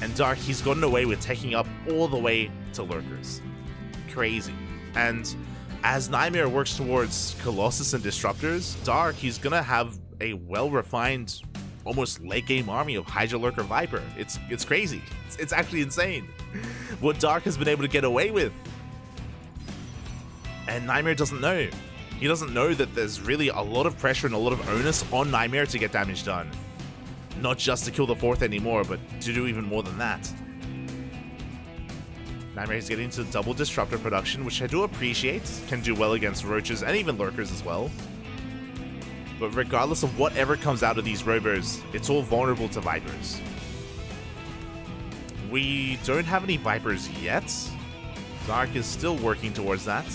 And Dark, he's gotten away with taking up all the way to Lurkers. Crazy. And as Nightmare works towards Colossus and Disruptors, Dark, he's gonna have a well-refined, almost late-game army of Hydra Lurker Viper. It's crazy. It's actually insane what Dark has been able to get away with. And Nightmare doesn't know. He doesn't know that there's really a lot of pressure and a lot of onus on Nightmare to get damage done. Not just to kill the 4th anymore, but to do even more than that. Nightmare is getting into double Disruptor production, which I do appreciate. Can do well against Roaches and even Lurkers as well. But regardless of whatever comes out of these Robos, it's all vulnerable to Vipers. We don't have any Vipers yet. Dark is still working towards that.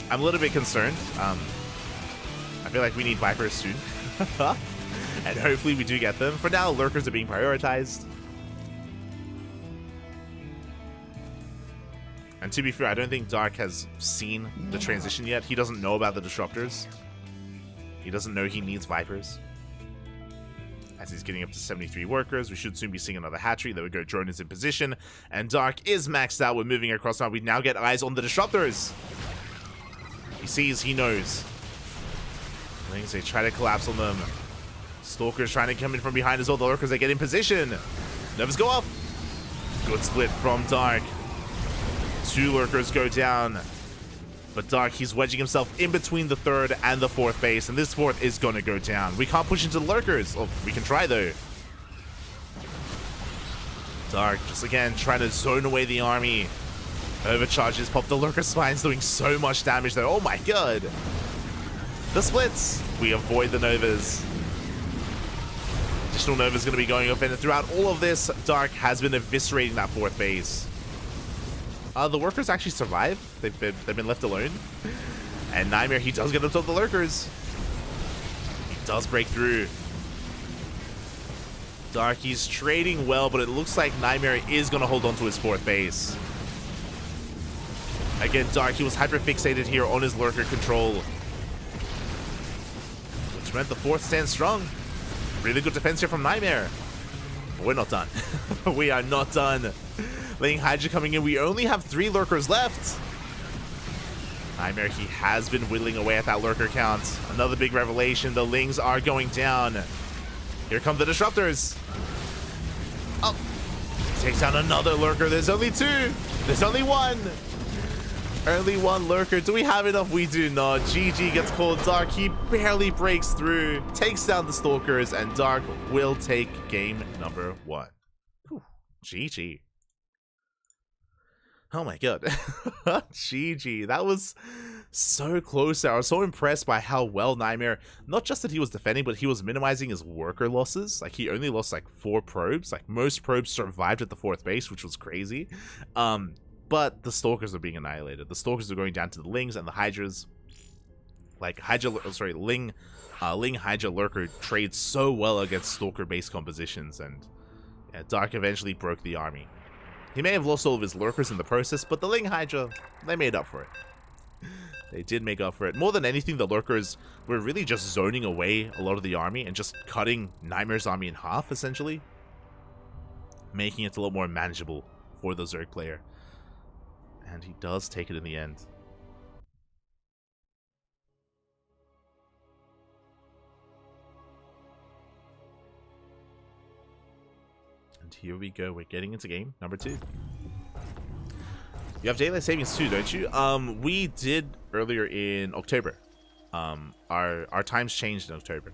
I'm a little bit concerned. I feel like we need Vipers soon. And hopefully we do get them. For now, lurkers are being prioritized. And to be fair, I don't think Dark has seen the transition yet. He doesn't know about the disruptors. He doesn't know he needs Vipers. As he's getting up to 73 workers, we should soon be seeing another hatchery. There we go, drone is in position. And Dark is maxed out. We're moving across now. We now get eyes on the disruptors. He sees, he knows. Things they try to collapse on them. Stalker's trying to come in from behind as well. The lurkers, they get in position. Nervous go up. Good split from Dark. 2 lurkers go down. But Dark, he's wedging himself in between the 3rd and the 4th base. And this 4th is going to go down. We can't push into the lurkers. Oh, we can try though. Dark, just again, trying to zone away the army. Overcharges, pop the lurker spines, doing so much damage though. Oh my god. The splits. We avoid the Novas. Additional Nova's going to be going up, and throughout all of this, Dark has been eviscerating that 4th base. The workers actually survive. They've been left alone. And Nightmare, he does get up to the lurkers. He does break through. Dark, he's trading well, but it looks like Nightmare is going to hold on to his 4th base. Again, Dark, he was hyper-fixated here on his lurker control. Which meant the 4th stands strong. Really good defense here from Nightmare. But we're not done. We are not done. Ling Hydra coming in. We only have 3 lurkers left. Nightmare, he has been whittling away at that lurker count. Another big revelation. The Lings are going down. Here come the disruptors. Oh. Takes down another lurker. There's only 2. There's only 1. Only 1 lurker. Do we have enough? We do not. GG gets called. Dark, he barely breaks through. Takes down the stalkers. And Dark will take game number 1. Whew. GG. Oh my god. GG. That was so close there. I was so impressed by how well Nightmare, not just that he was defending, but he was minimizing his worker losses. Like, he only lost like 4 probes. Like, most probes survived at the 4th base, which was crazy. But the Stalkers are being annihilated. The Stalkers are going down to the Lings and the Hydras. Like, Ling Hydra Lurker trades so well against Stalker base compositions, and yeah, Dark eventually broke the army. He may have lost all of his lurkers in the process, but the Ling Hydra, they made up for it. They did make up for it. More than anything, the lurkers were really just zoning away a lot of the army and just cutting Nightmare's army in half, essentially. Making it a lot more manageable for the Zerg player. And he does take it in the end. And here we go. We're getting into game number 2. You have daylight savings too, don't you? We did earlier in October. Our times changed in October.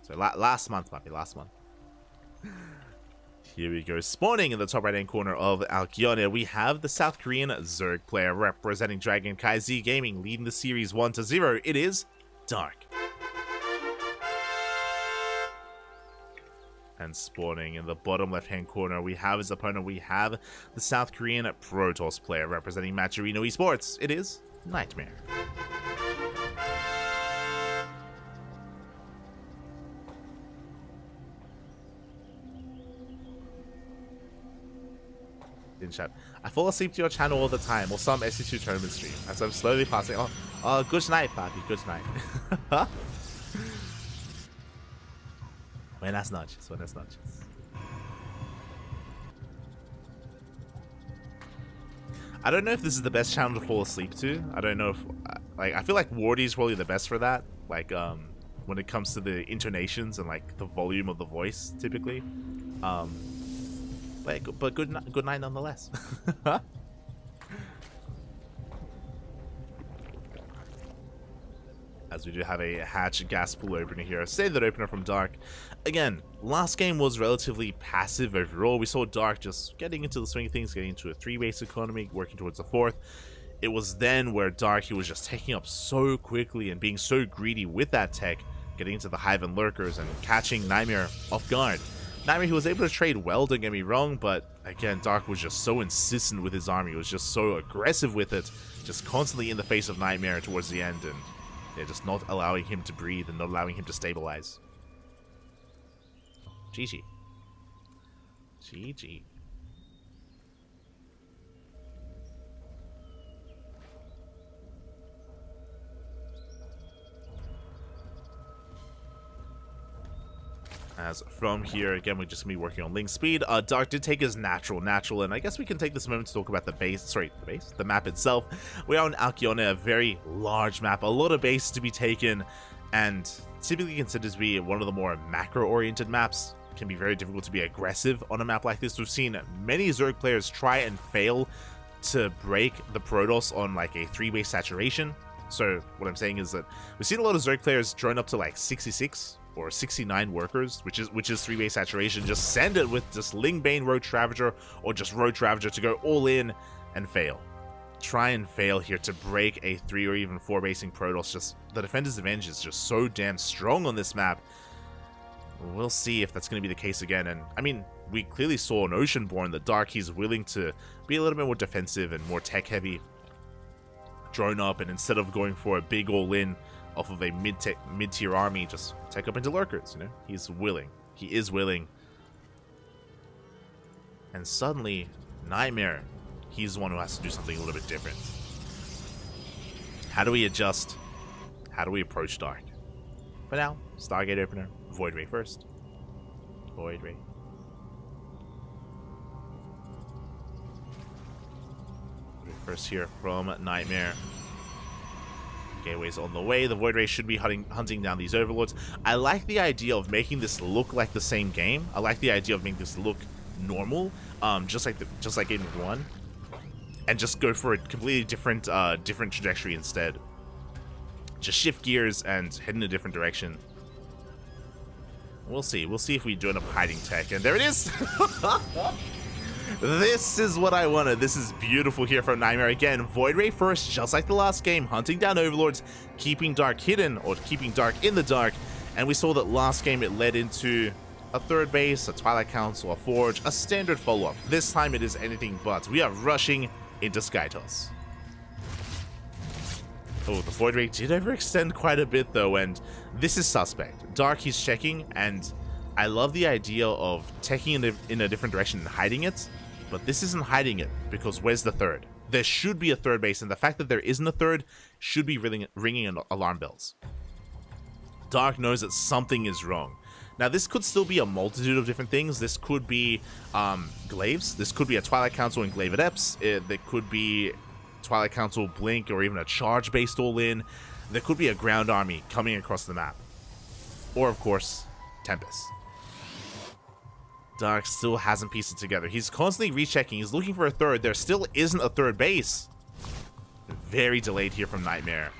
So last month, Papi, last month. Here we go. Spawning in the top right-hand corner of Alkione, we have the South Korean Zerg player representing Dragon Kai Z Gaming, leading the series 1-0. It is Dark. And spawning in the bottom left-hand corner, we have his opponent. We have the South Korean Protoss player representing Matcherino Esports. It is Nightmare. In chat, I fall asleep to your channel all the time, or some SC2 tournament stream, as I'm slowly passing. Oh, good night, Papi. Good night. Buenas noches, buenas noches. I don't know if this is the best channel to fall asleep to. I don't know if, like, I feel like Wardy is probably the best for that. Like, when it comes to the intonations and like the volume of the voice, typically. But good night nonetheless. As we do have a hatch gas pool opener here. Save that opener from Dark. Again, last game was relatively passive overall. We saw Dark just getting into the swing of things, getting into a 3-base economy, working towards the 4th. It was then where Dark, he was just taking up so quickly and being so greedy with that tech, getting into the Hive and Lurkers and catching Nightmare off guard. Nightmare, he was able to trade well, don't get me wrong, but again, Dark was just so insistent with his army. He was just so aggressive with it, just constantly in the face of Nightmare towards the end, and yeah, just not allowing him to breathe and not allowing him to stabilize. GG. GG. As from here, again, we're just going to be working on link speed. Dark did take his natural, and I guess we can take this moment to talk about the map itself. We are on Alcyone, a very large map, a lot of base to be taken, and typically considered to be one of the more macro-oriented maps. It can be very difficult to be aggressive on a map like this. We've seen many Zerg players try and fail to break the Protoss on like a 3-way saturation. So what I'm saying is that we've seen a lot of Zerg players drone up to like 66 or 69 workers, which is 3-way saturation. Just send it with just Lingbane Road Ravager or just Road Ravager to go all in and fail. Try and fail here to break a 3 or even 4 basing Protoss. Just the defender's advantage is just so damn strong on this map. We'll see if that's going to be the case again. And I mean, we clearly saw an Oceanborn, the Dark, he's willing to be a little bit more defensive and more tech heavy. Drone up, and instead of going for a big all-in off of a mid-tier army, just tech up into lurkers, you know? He's willing. He is willing. And suddenly, Nightmare, he's the one who has to do something a little bit different. How do we adjust? How do we approach Dark? For now, Stargate Opener, Void Ray first. Void Ray. First here from Nightmare. Gateway's on the way. The Void Ray should be hunting down these Overlords. I like the idea of making this look like the same game. I like the idea of making this look normal, just like Game 1, and just go for a completely different trajectory instead. Just shift gears and head in a different direction. We'll see. We'll see if we do end up hiding tech, and there it is. This is what I wanted. This is beautiful here from Nightmare. Again, Void Ray first, just like the last game, hunting down Overlords, keeping Dark hidden, or keeping Dark in the dark. And we saw that last game it led into a 3rd base, a Twilight Council, a Forge, a standard follow-up. This time it is anything but. We are rushing into Skytoss. Oh, the Void Ray did overextend quite a bit though, and this is suspect. Dark, he's checking, and I love the idea of teching in a different direction and hiding it. But this isn't hiding it, because where's the 3rd? There should be a 3rd base, and the fact that there isn't a 3rd should be ringing alarm bells. Dark knows that something is wrong. Now, this could still be a multitude of different things. This could be Glaives. This could be a Twilight Council and Glaive Adepts. There could be Twilight Council Blink, or even a charge-based all-in. There could be a ground army coming across the map. Or, of course, Tempest. Dark still hasn't pieced it together. He's constantly rechecking. He's looking for a 3rd. There still isn't a 3rd base. Very delayed here from Nightmare.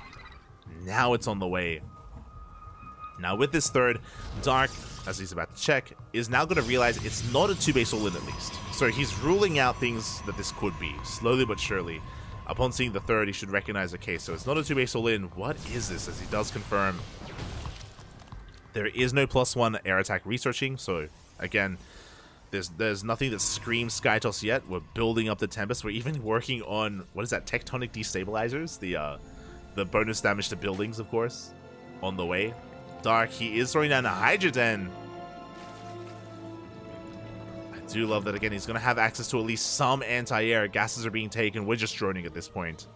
Now it's on the way. Now with this 3rd, Dark, as he's about to check, is now going to realize it's not a 2-base all-in at least. So he's ruling out things that this could be, slowly but surely. Upon seeing the 3rd, he should recognize, okay, so it's not a 2-base all-in. What is this? As he does confirm, there is no +1 air attack researching. So again, there's nothing that screams Skytoss yet. We're building up the Tempest. We're even working on, what is that, tectonic destabilizers? The bonus damage to buildings, of course, on the way. Dark, he is throwing down a Hydra Den. I do love that. Again, he's going to have access to at least some anti-air. Gases are being taken. We're just droning at this point.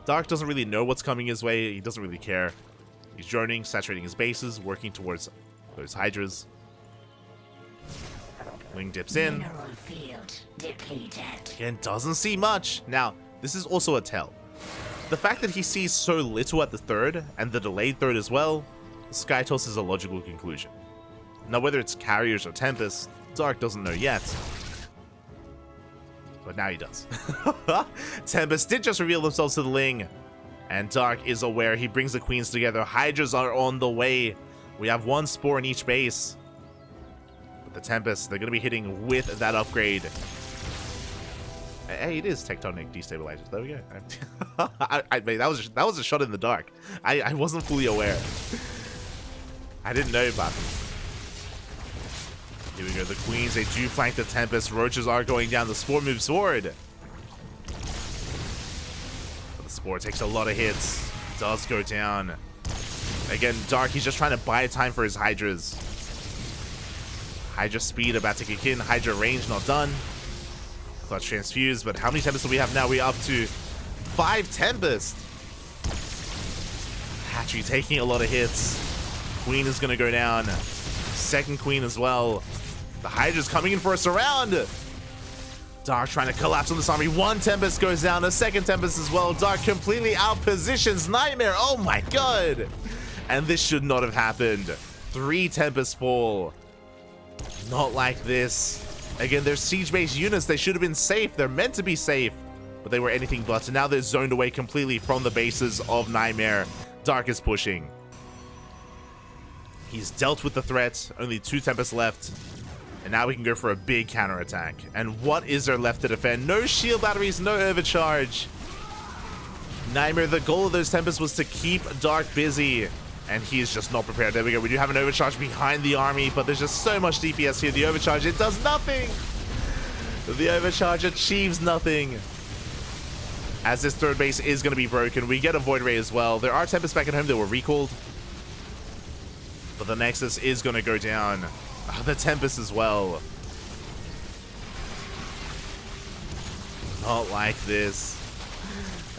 Dark doesn't really know what's coming his way. He doesn't really care. He's droning, saturating his bases, working towards those Hydras. Wing dips in. Mineral field depleted. Again, doesn't see much. Now, this is also a tell. The fact that he sees so little at the 3rd, and the delayed 3rd as well, Skytoss is a logical conclusion. Now, whether it's Carriers or Tempest, Dark doesn't know yet. But now he does. Tempest did just reveal themselves to the Ling, and Dark is aware. He brings the Queens together. Hydras are on the way. We have 1 Spore in each base. The Tempest, they're going to be hitting with that upgrade. Hey, it is tectonic destabilizers. There we go. Mate, that was a shot in the dark. I wasn't fully aware. I didn't know about them. Here we go. The Queens, they do flank the Tempest. Roaches are going down. The Spore moves forward. But the Spore takes a lot of hits. Does go down. Again, Dark, he's just trying to buy time for his Hydras. Hydra speed about to kick in. Hydra range not done. Clutch transfuse, but how many Tempests do we have now? We're up to 5 Tempests. Hatchery taking a lot of hits. Queen is going to go down. Second Queen as well. The Hydra's coming in for a surround. Dark trying to collapse on this army. One Tempest goes down. A second Tempest as well. Dark completely outpositions Nightmare. Oh my god. And this should not have happened. 3 Tempests fall. Not like this. Again, they're siege-based units. They should have been safe. They're meant to be safe. But they were anything but. And now they're zoned away completely from the bases of Nightmare. Dark is pushing. He's dealt with the threat. Only 2 Tempests left. And now we can go for a big counterattack. And what is there left to defend? No shield batteries, no overcharge. Nightmare, the goal of those Tempests was to keep Dark busy. And he is just not prepared. There we go. We do have an overcharge behind the army, but there's just so much DPS here. The overcharge, it does nothing. The overcharge achieves nothing. As this third base is going to be broken, we get a Void Ray as well. There are Tempests back at home that were recalled. But the Nexus is going to go down. The Tempest as well. Not like this.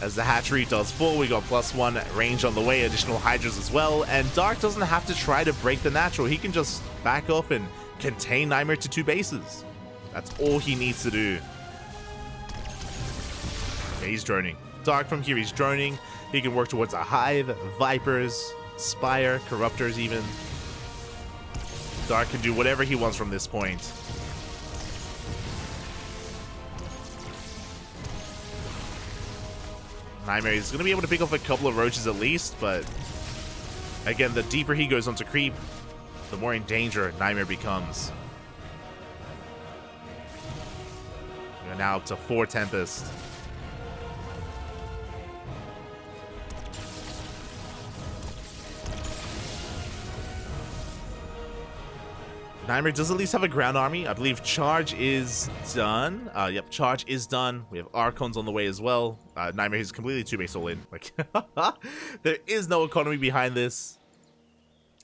As the hatchery does fall, we got +1 range on the way, additional Hydras as well, and Dark doesn't have to try to break the natural. He can just back off and contain Nightmare to 2 bases. That's all he needs to do. Okay, he's droning. Dark from here, he's droning. He can work towards a Hive, Vipers, Spire, Corruptors even. Dark can do whatever he wants from this point. Nightmare is going to be able to pick off a couple of roaches at least, but again, the deeper he goes onto creep, the more in danger Nightmare becomes. We're now up to 4 Tempest. Nightmare does at least have a ground army. I believe charge is done. Yep, charge is done. We have Archons on the way as well. Nightmare is completely 2-base all in. Like, there is no economy behind this.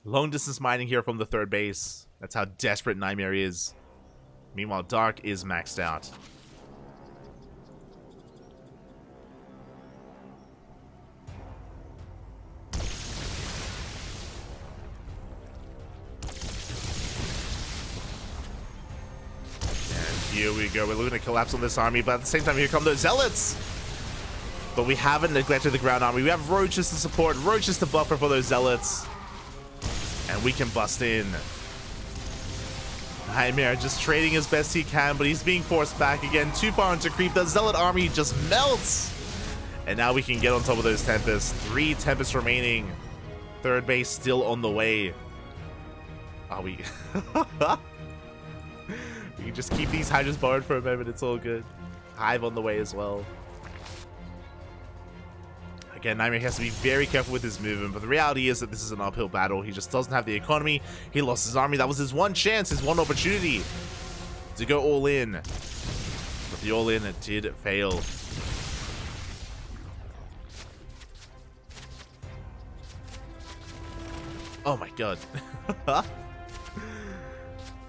Long distance mining here from the third base. That's how desperate Nightmare is. Meanwhile, Dark is maxed out. Here we go. We're looking to collapse on this army, but at the same time, here come those Zealots. But we haven't neglected the ground army. We have Roaches to support, Roaches to buffer for those Zealots. And we can bust in. Nightmare just trading as best he can, but he's being forced back again. Too far into creep. The Zealot army just melts. And now we can get on top of those Tempests. 3 Tempests remaining. Third base still on the way. Are we... We can just keep these Hydras borrowed for a moment, it's all good. Hive on the way as well. Again, Nightmare has to be very careful with his movement, but the reality is that this is an uphill battle. He just doesn't have the economy. He lost his army. That was his one chance, his one opportunity to go all in. But the all in did fail. Oh my god.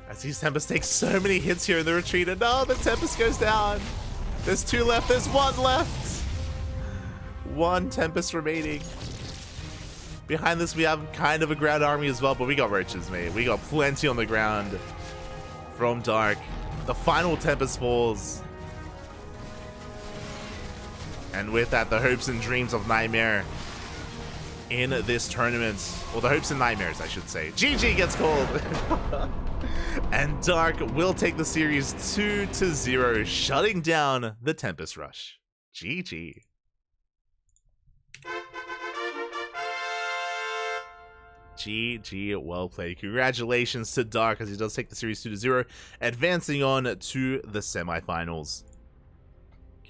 As these Tempests take so many hits here in the retreat, and no, the Tempest goes down. There's 2 left, there's 1 left. 1 Tempest remaining. Behind this, we have kind of a ground army as well, but we got Roaches, mate. We got plenty on the ground from Dark. The final Tempest falls. And with that, the hopes and dreams of Nightmare in this tournament. Well, the hopes and nightmares, I should say. GG gets called. And Dark will take the series 2-0, shutting down the Tempest Rush. GG. GG, well played. Congratulations to Dark as he does take the series 2-0, advancing on to the semifinals.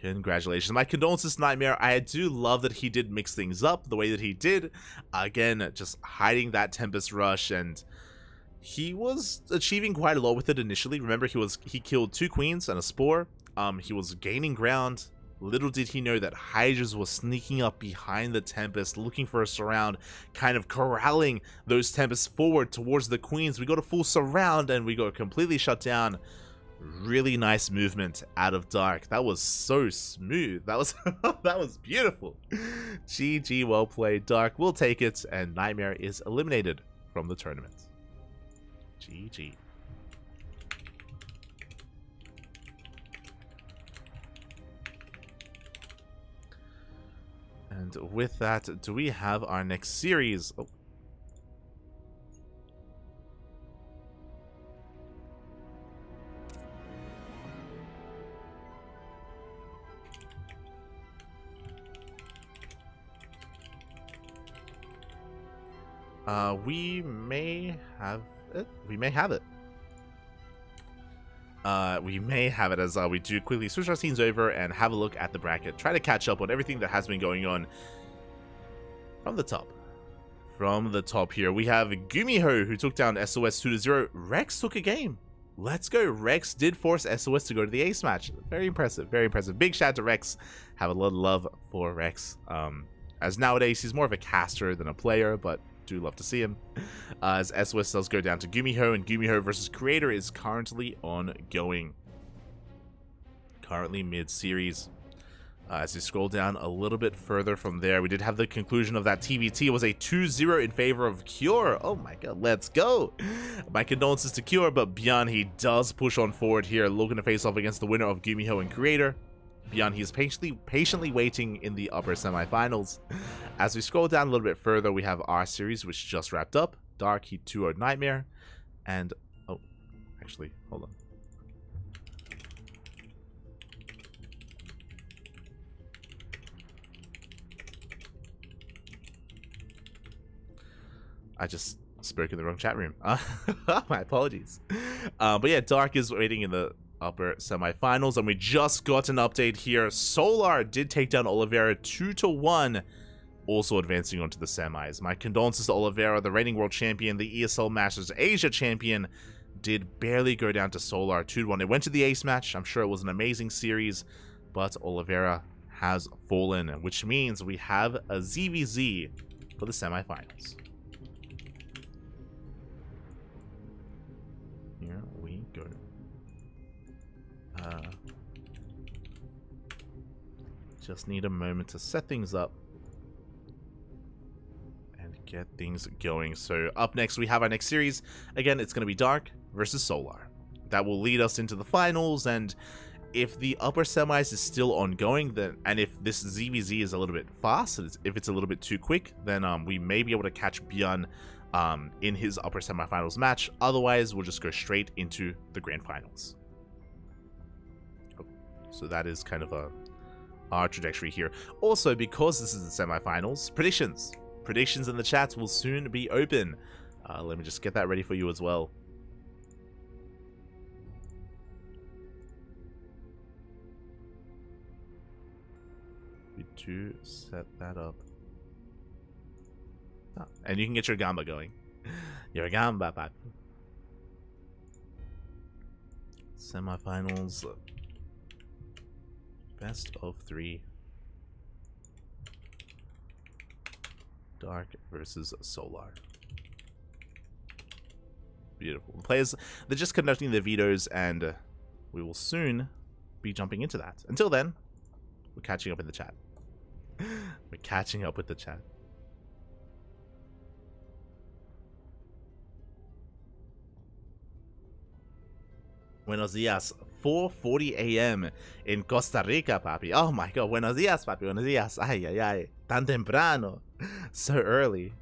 Congratulations. My condolences, Nightmare. I do love that he did mix things up the way that he did. Again, just hiding that Tempest Rush, and he was achieving quite a lot with it initially. Remember, he killed 2 queens and a spore. He was gaining ground. Little did he know that Hydras was sneaking up behind the Tempest, looking for a surround, kind of corralling those Tempests forward towards the Queens. We got a full surround and we got completely shut down. Really nice movement out of Dark. That was so smooth. That was that was beautiful. GG, well played. Dark will take it, and Nightmare is eliminated from the tournament. GG. And with that, do we have our next series? Oh. We may have it. We may have it. We may have it as we do quickly switch our scenes over and have a look at the bracket. Try to catch up on everything that has been going on from the top. From the top here, we have Gumiho, who took down SOS 2-0. Rex took a game. Let's go. Rex did force SOS to go to the ace match. Very impressive. Very impressive. Big shout out to Rex. Have a lot of love for Rex. As nowadays, he's more of a caster than a player, but do love to see him. As SOS does go down to Gumiho, and Gumiho versus Creator is currently ongoing. Currently mid-series. As you scroll down a little bit further from there, we did have the conclusion of that TVT. It was a 2-0 in favor of Cure. Oh my god, let's go. My condolences to Cure, but Byan, he does push on forward here, looking to face off against the winner of Gumiho and Creator. Byan, he is patiently waiting in the upper semifinals. As we scroll down a little bit further, we have our series, which just wrapped up. Dark, he 2-0'd Nightmare. And, oh, actually, hold on. I just spoke in the wrong chat room. My apologies. But yeah, Dark is waiting in the upper semifinals, and we just got an update here. Solar did take down Oliveira 2-1, also advancing onto the semis. My condolences to Oliveira, the reigning world champion, the ESL Masters Asia champion, did barely go down to Solar 2-1. It went to the ace match. I'm sure it was an amazing series, but Oliveira has fallen, which means we have a ZVZ for the semifinals. Here we go. Just need a moment to set things up and get things going. So up next, we have our next series. Again, it's going to be Dark versus Solar. That will lead us into the finals, and if the upper semis is still ongoing, then, and if this ZVZ is a little bit fast, if it's a little bit too quick, then we may be able to catch Byan in his upper semifinals match. Otherwise, we'll just go straight into the grand finals. So that is kind of our trajectory here. Also, because this is the semifinals, predictions in the chats will soon be open. Let me just get that ready for you as well. We do set that up. Oh, and you can get your Gamba going. Your Gamba, papi. Semifinals. Best of 3. Dark versus Solar. Beautiful. The players, they're just conducting their vetoes, and we will soon be jumping into that. Until then, we're catching up in the chat. We're catching up with the chat. Buenos dias, 4:40 a.m. in Costa Rica, papi. Oh my god, buenos dias, papi, buenos dias. Ay, ay, ay, tan temprano. So early.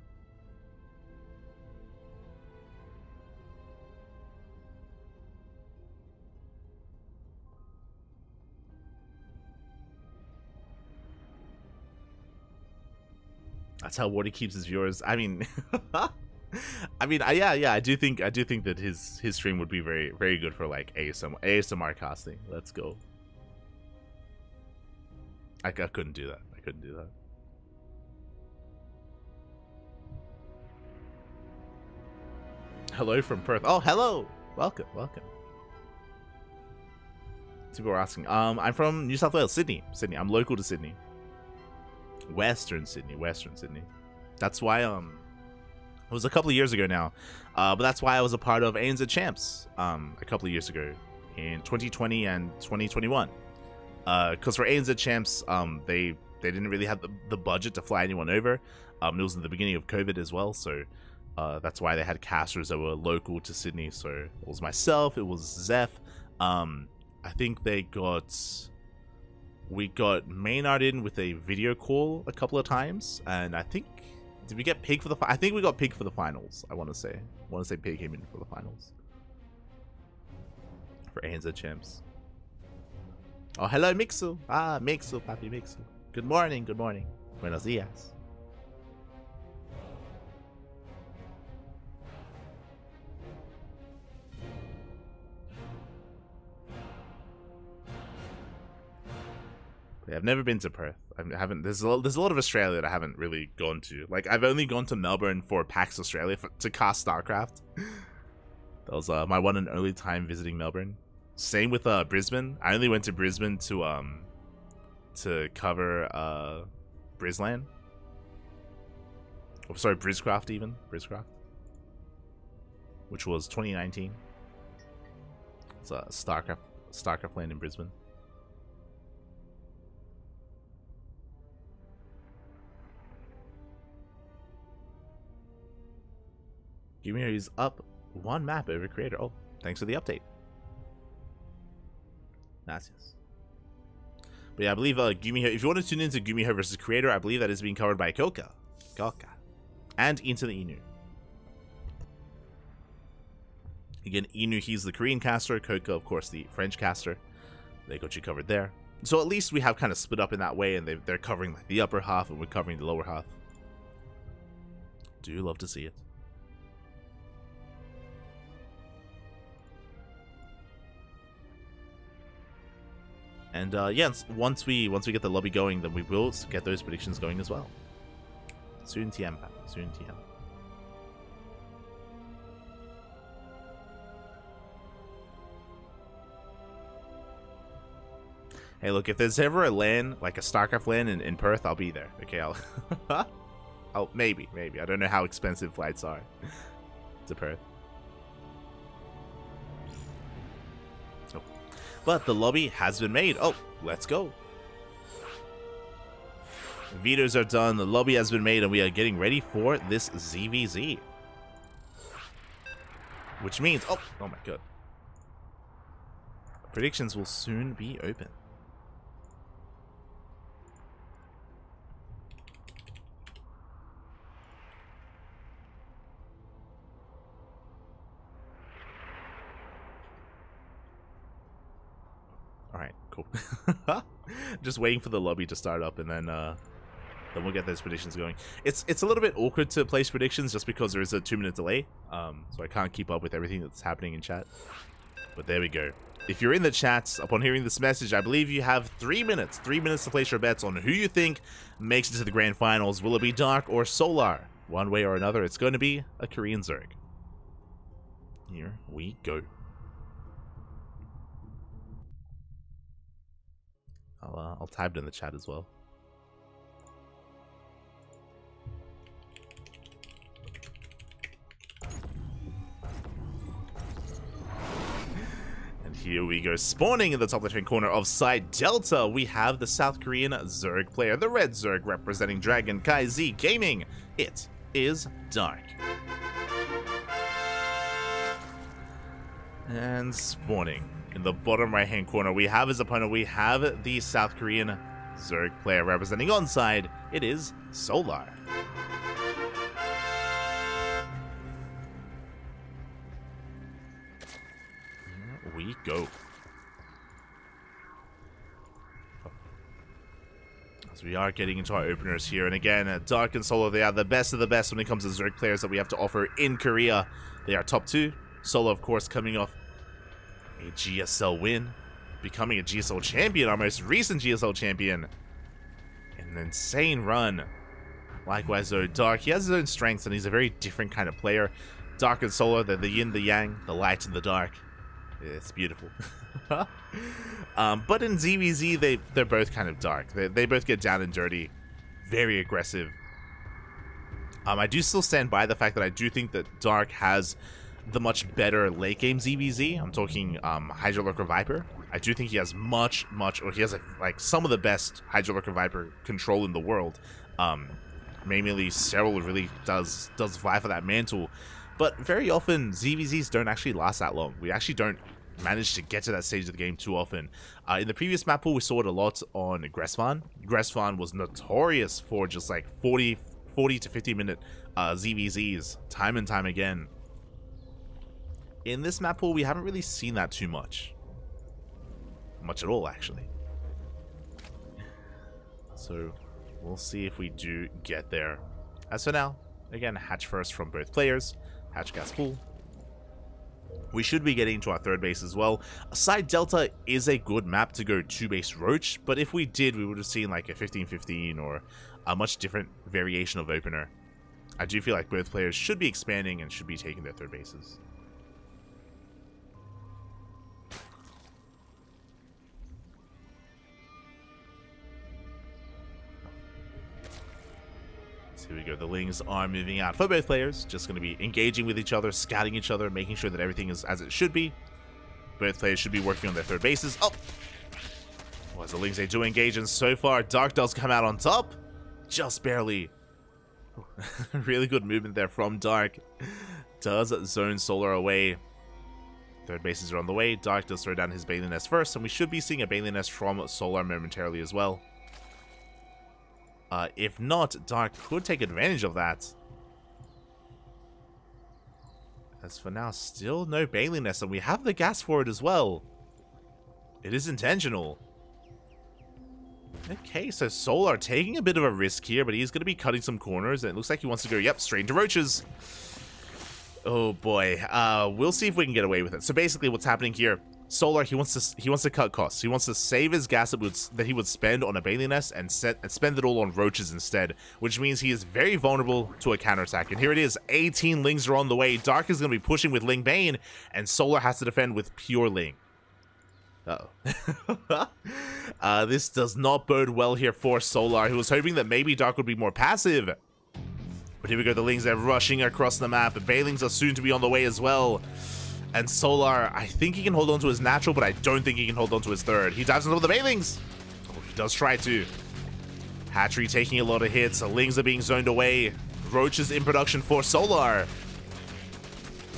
That's how Wardy keeps his viewers. I mean, yeah, I do think that his stream would be very, very good for like ASMR casting. Let's go. I couldn't do that. I couldn't do that. Hello from Perth. Oh, hello. Welcome, welcome. People are asking. I'm from New South Wales, Sydney. I'm local to Sydney. Western Sydney. That's why it was a couple of years ago now. But that's why I was a part of ANZ Champs a couple of years ago in 2020 and 2021. Because for ANZ Champs, they didn't really have the budget to fly anyone over. It was in the beginning of COVID as well, so that's why they had casters that were local to Sydney. So it was myself, it was Zeph. I think we got Maynard in with a video call a couple of times, and I think did we get Pig for the? I think we got Pig for the finals. I want to say Pig came in for the finals for ANZ Champs. Oh, hello, Mixu. Mixu, Papi Mixu. Good morning. Buenos dias. I've never been to Perth. I haven't. There's a lot of Australia that I haven't really gone to. Like, I've only gone to Melbourne for PAX Australia to cast StarCraft. That was my one and only time visiting Melbourne. Same with Brisbane. I only went to Brisbane to cover Brisland. Oh, sorry, Briscraft even. Briscraft. Which was 2019. It's a StarCraft land in Brisbane. Gumio is up one map over creator. Oh, thanks for the update. Gracias. But yeah, I believe Gumio, if you want to tune into Gumio versus creator, I believe that is being covered by Koka. And Into the Inu. Again, Inu, he's the Korean caster. Koka, of course, the French caster. They got you covered there. So at least we have kind of split up in that way, and they're covering like the upper half, and we're covering the lower half. Do love to see it. And yeah, once we get the lobby going, then we will get those predictions going as well. Soon TM, soon TM. Hey, look, if there's ever a LAN, like a StarCraft LAN in Perth, I'll be there. Okay, I'll maybe. I don't know how expensive flights are to Perth. But the lobby has been made. Oh, let's go. Vetoes are done. The lobby has been made, and we are getting ready for this ZVZ. Which means, oh my god. Predictions will soon be open. Alright, cool. Just waiting for the lobby to start up, and then we'll get those predictions going. It's a little bit awkward to place predictions just because there is a 2-minute delay, so I can't keep up with everything that's happening in chat. But there we go. If you're in the chats, upon hearing this message, I believe you have 3 minutes. 3 minutes to place your bets on who you think makes it to the grand finals. Will it be Dark or Solar? One way or another, it's going to be a Korean Zerg. Here we go. I'll type it in the chat as well. And here we go. Spawning in the top left-hand corner of side Delta, we have the South Korean Zerg player, the red Zerg representing CranKy Z Gaming. It is Dark. And spawning in the bottom right-hand corner, we have his opponent. We have the South Korean Zerg player representing onside. It is Solar. Here we go. As we are getting into our openers here, and again, Dark and Solar, they are the best of the best when it comes to Zerg players that we have to offer in Korea. They are top 2. Solar, of course, coming off a GSL win, becoming a GSL champion, our most recent GSL champion. An insane run. Likewise, though, Dark, he has his own strengths, and he's a very different kind of player. Dark and Solar, they're the yin, the yang, the light and the dark. It's beautiful. But in ZVZ, they're both kind of dark. They both get down and dirty, very aggressive. I do still stand by the fact that I do think that Dark has the much better late game ZVZ. I'm talking Hydro Lurker Viper. I do think he has he has like some of the best Hydro Lurker Viper control in the world. Mainly Cyril really does vie for that mantle. But very often, ZVZs don't actually last that long. We actually don't manage to get to that stage of the game too often. In the previous map pool, we saw it a lot on Gressvan. Gressvan was notorious for just like 40 to 50 minute ZVZs, time and time again. In this map pool, we haven't really seen that too much. Much at all, actually. So, we'll see if we do get there. As for now, again, hatch first from both players. Hatch gas full. We should be getting to our third base as well. Side Delta is a good map to go 2-base Roach, but if we did, we would have seen like a 15-15 or a much different variation of opener. I do feel like both players should be expanding and should be taking their third bases. Here we go. The Lings are moving out for both players. Just going to be engaging with each other, scouting each other, making sure that everything is as it should be. Both players should be working on their third bases. Oh! Well, as the Lings, they do engage, and so far, Dark does come out on top. Just barely. Really good movement there from Dark. Does zone Solar away. Third bases are on the way. Dark does throw down his Bailey Nest first, and we should be seeing a Bailey Nest from Solar momentarily as well. If not, Dark could take advantage of that. As for now, still no Bailey Nest, and we have the gas for it as well. It is intentional. Okay, so Solar taking a bit of a risk here, but he's going to be cutting some corners, and it looks like he wants to go, yep, straight into Roaches. Oh boy, we'll see if we can get away with it. So basically what's happening here, Solar, he wants to cut costs. He wants to save his gas that he would spend on a Bailey Nest and spend it all on Roaches instead, which means he is very vulnerable to a counterattack. And here it is, 18 Lings are on the way. Dark is going to be pushing with Ling Bane, and Solar has to defend with pure Ling. Uh-oh. This does not bode well here for Solar, who was hoping that maybe Dark would be more passive. But here we go, the Lings are rushing across the map. Bailings are soon to be on the way as well. And Solar, I think he can hold on to his natural, but I don't think he can hold on to his third. He dives into the Bailings. Oh, he does try to. Hatchery taking a lot of hits. The Lings are being zoned away. Roach is in production for Solar.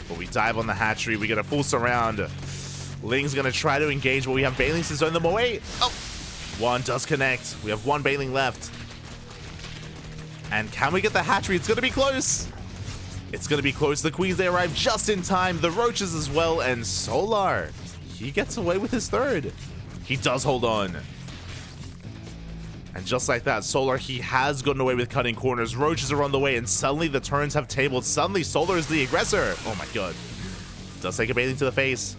But we dive on the Hatchery. We get a full surround. Ling's going to try to engage, but we have Bailings to zone them away. Oh! One does connect. We have one Bailing left. And can we get the Hatchery? It's going to be close. It's going to be close. The Queens, they arrive just in time. The Roaches as well. And Solar, he gets away with his third. He does hold on. And just like that, Solar, he has gotten away with cutting corners. Roaches are on the way, and suddenly the turns have tabled. Suddenly, Solar is the aggressor. Oh my god. Does take a Bailing to the face.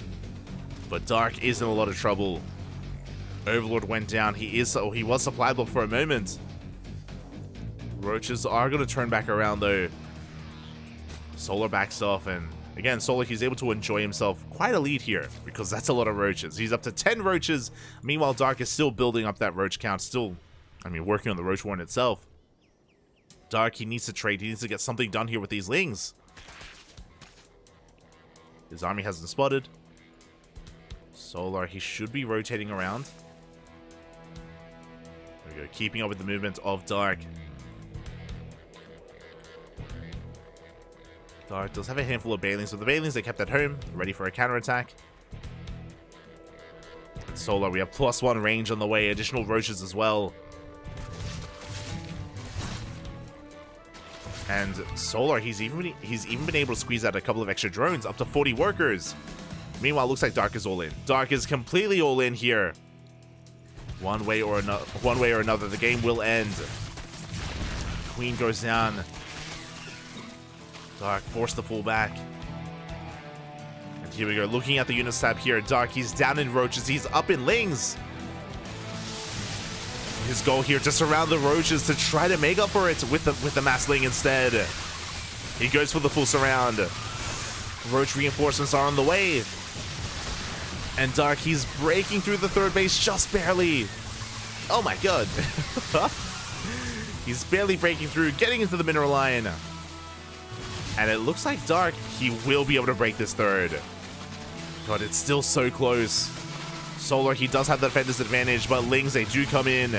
But Dark is in a lot of trouble. Overlord went down. He was supply blocked for a moment. Roaches are going to turn back around though. Solar backs off, and again, Solar, he's able to enjoy himself quite a lead here because that's a lot of Roaches. He's up to 10 Roaches. Meanwhile, Dark is still building up that Roach count. Still, I mean, working on the Roach Warren itself. Dark, he needs to trade. He needs to get something done here with these Lings. His army hasn't spotted. Solar, he should be rotating around. There we go, keeping up with the movement of Dark. Dark does have a handful of Bailings, so the Bailings, they kept at home, ready for a counterattack. And Solar, we have +1 range on the way, additional Roaches as well. And Solar, he's even been able to squeeze out a couple of extra drones, up to 40 workers. Meanwhile, looks like Dark is all in. Dark is completely all in here. One way or another, the game will end. Queen goes down. Dark forced to pull back. And here we go, looking at the unit tab here. Dark, he's down in Roaches, he's up in Lings. His goal here, to surround the Roaches to try to make up for it with the mass Ling instead. He goes for the full surround. Roach reinforcements are on the way. And Dark, he's breaking through the third base just barely. Oh my god. He's barely breaking through, getting into the mineral line. And it looks like Dark, he will be able to break this third. God, it's still so close. Solar, he does have the defender's advantage, but Lings, they do come in.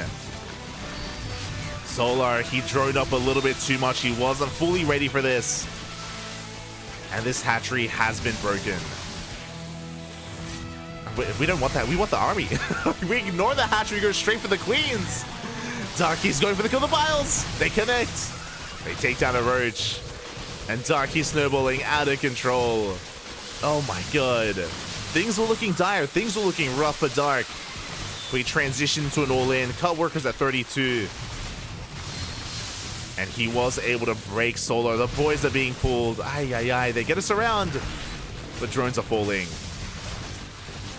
Solar, he droned up a little bit too much. He wasn't fully ready for this. And this hatchery has been broken. We don't want that. We want the army. We ignore the hatchery, go straight for the queens. Darky's going for the kill the Biles. They connect. They take down a roach. And Darky's snowballing out of control. Oh my god. Things were looking dire. Things were looking rough for Dark. We transitioned to an all-in. Cut workers at 32. And he was able to break Solar. The boys are being pulled. Ay, ay, ay. They get us around. But drones are falling.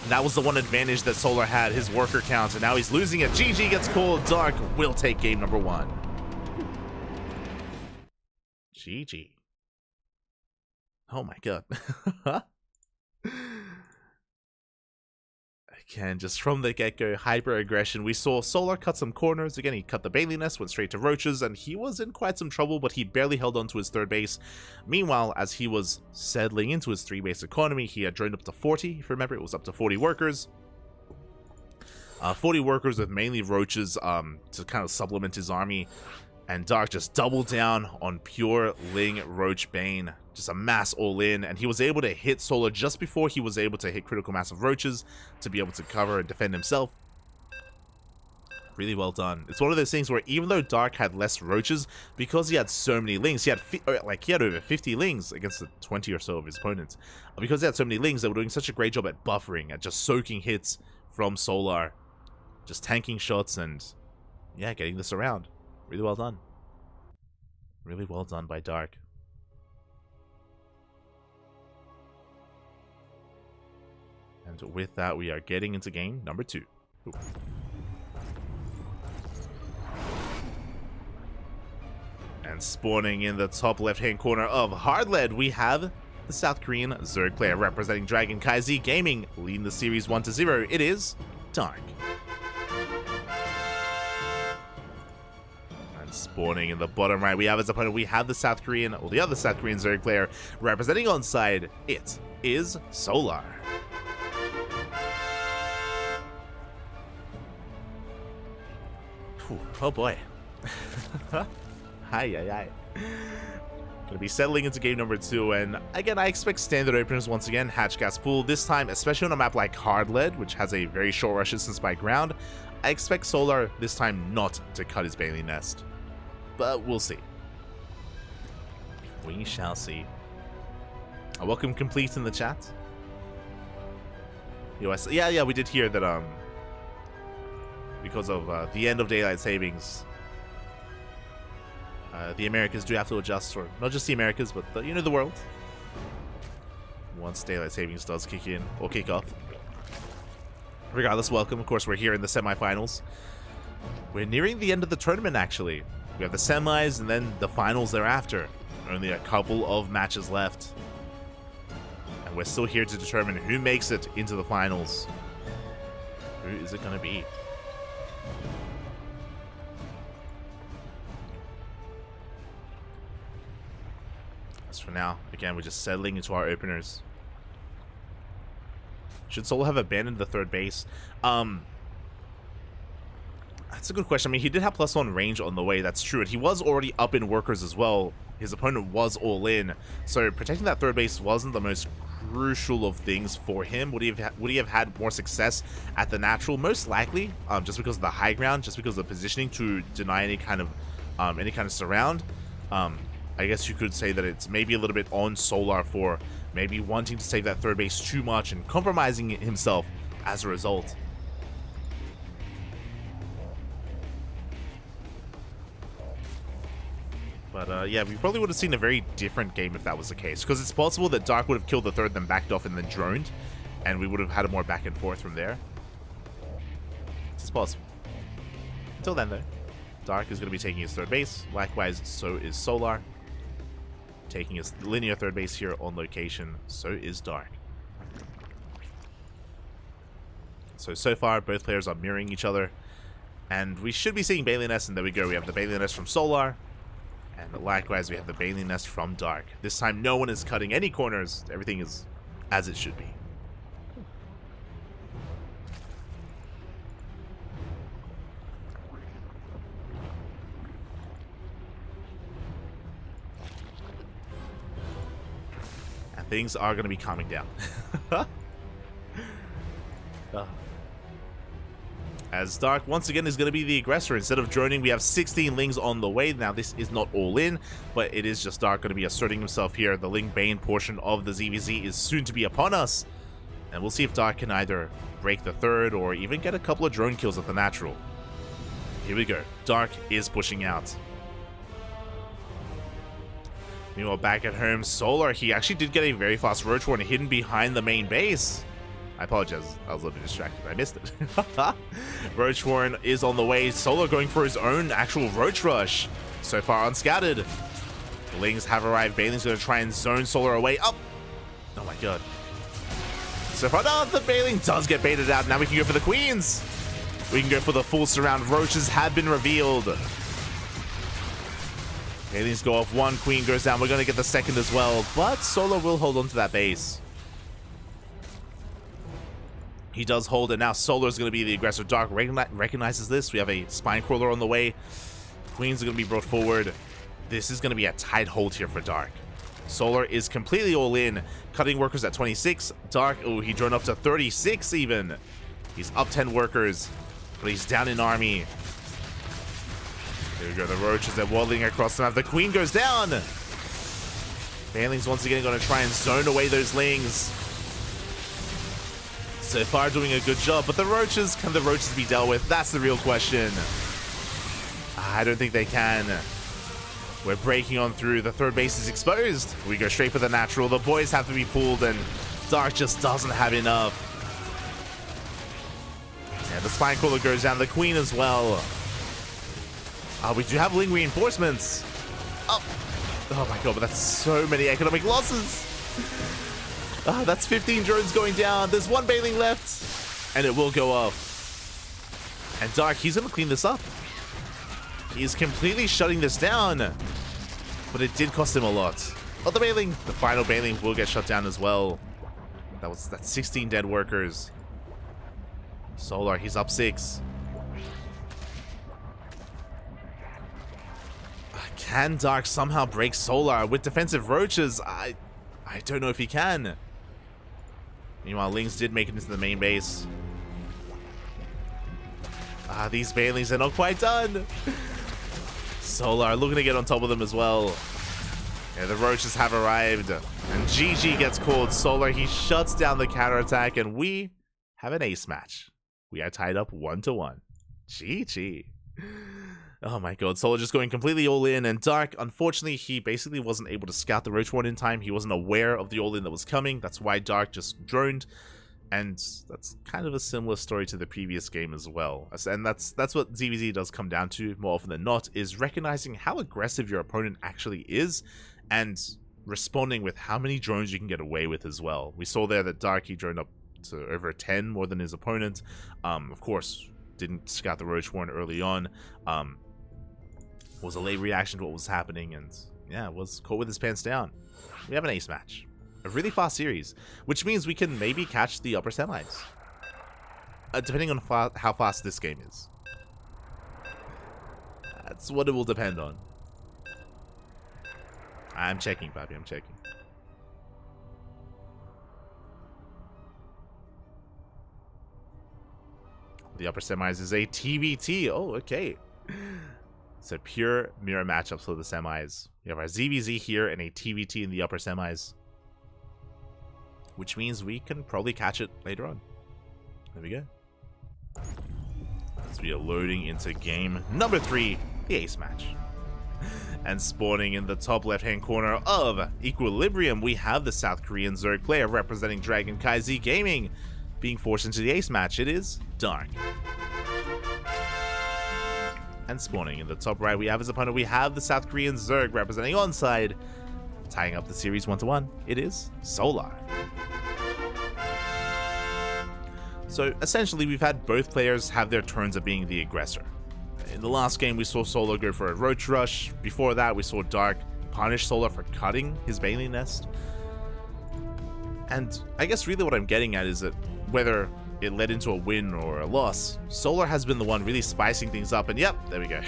And that was the one advantage that Solar had, his worker count. And now he's losing it. GG gets called. Dark will take game number 1. GG. Oh my god. Again, just from the get-go, hyper-aggression. We saw Solar cut some corners. Again, he cut the Bailey nest, went straight to roaches, and he was in quite some trouble, but he barely held on to his third base. Meanwhile, as he was settling into his 3-base economy, he had droned up to 40. If you remember, it was up to 40 workers. 40 workers with mainly roaches to kind of supplement his army. And Dark just doubled down on pure Ling Roach Bane. Just a mass all-in, and he was able to hit Solar just before he was able to hit critical mass of roaches to be able to cover and defend himself. Really well done. It's one of those things where even though Dark had less roaches, because he had so many Lings, he had over 50 Lings against the 20 or so of his opponents. Because he had so many Lings, they were doing such a great job at buffering, at just soaking hits from Solar, just tanking shots and, yeah, getting this around. Really well done. Really well done by Dark. And with that, we are getting into game number 2. Ooh. And spawning in the top left-hand corner of Hardlead, we have the South Korean Zerg player representing Dragon KZ Gaming, leading the series 1-0. It is Dark. Spawning in the bottom right, we have his opponent. We have the South Korean, or the other South Korean Zerg player representing on side. It is Solar. Whew, oh boy. Hi, hi, hi. Gonna be settling into game number 2, and again, I expect standard openers once again. Hatch gas pool this time, especially on a map like Hardlead, which has a very short rush distance by ground. I expect Solar this time not to cut his Bailey nest. But we'll see. We shall see. A welcome complete in the chat. US, yeah, we did hear that because of the end of daylight savings, the Americas do have to adjust, or not just the Americas, but the world. Once daylight savings does kick in or kick off. Regardless, welcome. Of course, we're here in the semifinals. We're nearing the end of the tournament, actually. We have the semis and then the finals thereafter. Only a couple of matches left. And we're still here to determine who makes it into the finals. Who is it going to be? As for now, again, we're just settling into our openers. Should Solar have abandoned the third base? That's a good question. I mean, he did have +1 range on the way, that's true. And he was already up in workers as well. His opponent was all in. So protecting that third base wasn't the most crucial of things for him. Would he have had more success at the natural? Most likely, just because of the high ground, just because of the positioning to deny any kind of surround. I guess you could say that it's maybe a little bit on Solar for maybe wanting to save that third base too much and compromising himself as a result. But yeah, we probably would have seen a very different game if that was the case. Because it's possible that Dark would have killed the third, then backed off and then droned. And we would have had a more back and forth from there. It's possible. Until then, though, Dark is going to be taking his third base. Likewise, so is Solar. Taking his linear third base here on location. So is Dark. So far, both players are mirroring each other. And we should be seeing Bailey Nest, and there we go. We have the Bailey Nest from Solar. And likewise, we have the Bailey Nest from Dark. This time, no one is cutting any corners. Everything is as it should be. And things are going to be calming down. As Dark, once again, is going to be the aggressor. Instead of droning, we have 16 Lings on the way. Now, this is not all in, but it is just Dark going to be asserting himself here. The Ling Bane portion of the ZVZ is soon to be upon us. And we'll see if Dark can either break the third or even get a couple of drone kills at the natural. Here we go. Dark is pushing out. Meanwhile, back at home, Solar, he actually did get a very fast Roach Warren hidden behind the main base. I apologize, I was a little bit distracted. I missed it. Roach Warren is on the way. Solar going for his own actual Roach Rush. So far unscattered. The Lings have arrived. Bailing's going to try and zone Solar away. Oh my god. So far, no, the Bailing does get baited out. Now we can go for the Queens. We can go for the full surround. Roaches have been revealed. Bailings go off one. Queen goes down. We're going to get the second as well. But Solar will hold on to that base. He does hold it. Now Solar is going to be the aggressor. Dark recognizes this. We have a Spine Crawler on the way. Queens are going to be brought forward. This is going to be a tight hold here for Dark. Solar is completely all in. Cutting workers at 26. Dark, oh, he drone up to 36 even. He's up 10 workers, but he's down in army. There we go. The Roaches are waddling across the map. The Queen goes down. Bailing's once again going to try and zone away those Lings. So far doing a good job, but the Roaches, can the Roaches be dealt with? That's the real question. I don't think they can. We're breaking on through. The third base is exposed. We go straight for the natural. The boys have to be pulled, and Dark just doesn't have enough. Yeah, the Spine Crawler goes down. The Queen as well. We do have Ling reinforcements. Oh my god, but that's so many economic losses. That's 15 drones going down. There's one Bailing left, and it will go off. And Dark, he's going to clean this up. He's completely shutting this down, but it did cost him a lot. But the Bailing, the final Bailing, will get shut down as well. That's 16 dead workers. Solar, he's up 6. Can Dark somehow break Solar with defensive Roaches? I don't know if he can. Meanwhile, Lings did make it into the main base. These Bailings are not quite done. Solar looking to get on top of them as well. Yeah, the Roaches have arrived. And GG gets called. Solar, he shuts down the counterattack, and we have an ace match. We are tied up 1-1. GG. Oh my god, Solar just going completely all in, and Dark, unfortunately, he basically wasn't able to scout the Roach Warren in time. He wasn't aware of the all-in that was coming. That's why Dark just droned, and that's kind of a similar story to the previous game as well. And that's what ZVZ does come down to more often than not, is recognizing how aggressive your opponent actually is, and responding with how many drones you can get away with as well. We saw there that Dark, he droned up to over 10 more than his opponent. Of course, didn't scout the Roach Warren early on. Was a late reaction to what was happening, and yeah, was caught with his pants down. We have an ace match. A really fast series, which means we can maybe catch the upper semis. Depending on how fast this game is. That's what it will depend on. I'm checking, Papi, I'm checking. The upper semis is a TBT. Oh, okay. It's a pure mirror matchup for the semis. We have our ZVZ here and a TBT in the upper semis. Which means we can probably catch it later on. There we go. As we are loading into game number 3, the ace match. And spawning in the top left-hand corner of Equilibrium, we have the South Korean Zerg player representing CranKy Z Gaming. Being forced into the ace match, it is Dark. And spawning in the top right, we have his opponent. We have the South Korean Zerg representing onside. Tying up the series 1-1, it is Solar. So essentially, we've had both players have their turns of being the aggressor. In the last game, we saw Solar go for a Roach Rush. Before that, we saw Dark punish Solar for cutting his Bailey Nest. And I guess really what I'm getting at is that whether it led into a win or a loss, Solar has been the one really spicing things up. And yep, there we go.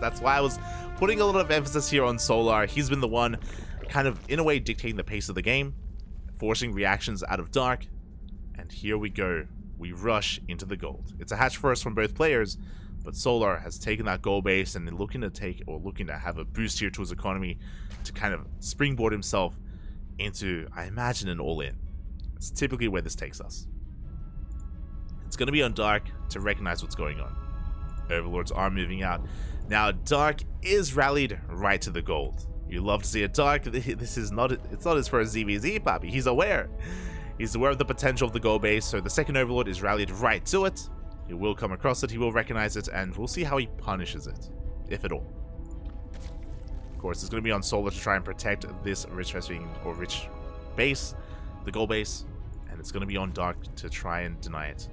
That's why I was putting a lot of emphasis here on Solar. He's been the one kind of, in a way, dictating the pace of the game, forcing reactions out of Dark. And here we go. We rush into the gold. It's a hatch first from both players, but Solar has taken that gold base and looking to have a boost here to his economy to kind of springboard himself into, I imagine, an all-in. It's typically where this takes us. It's going to be on Dark to recognize what's going on. Overlords are moving out. Now, Dark is rallied right to the gold. You love to see it. Dark, it's not his first ZVZ, Papi. He's aware. He's aware of the potential of the gold base, so the second Overlord is rallied right to it. He will come across it, he will recognize it, and we'll see how he punishes it, if at all. Of course, it's going to be on Solar to try and protect this rich base, the gold base, and it's going to be on Dark to try and deny it.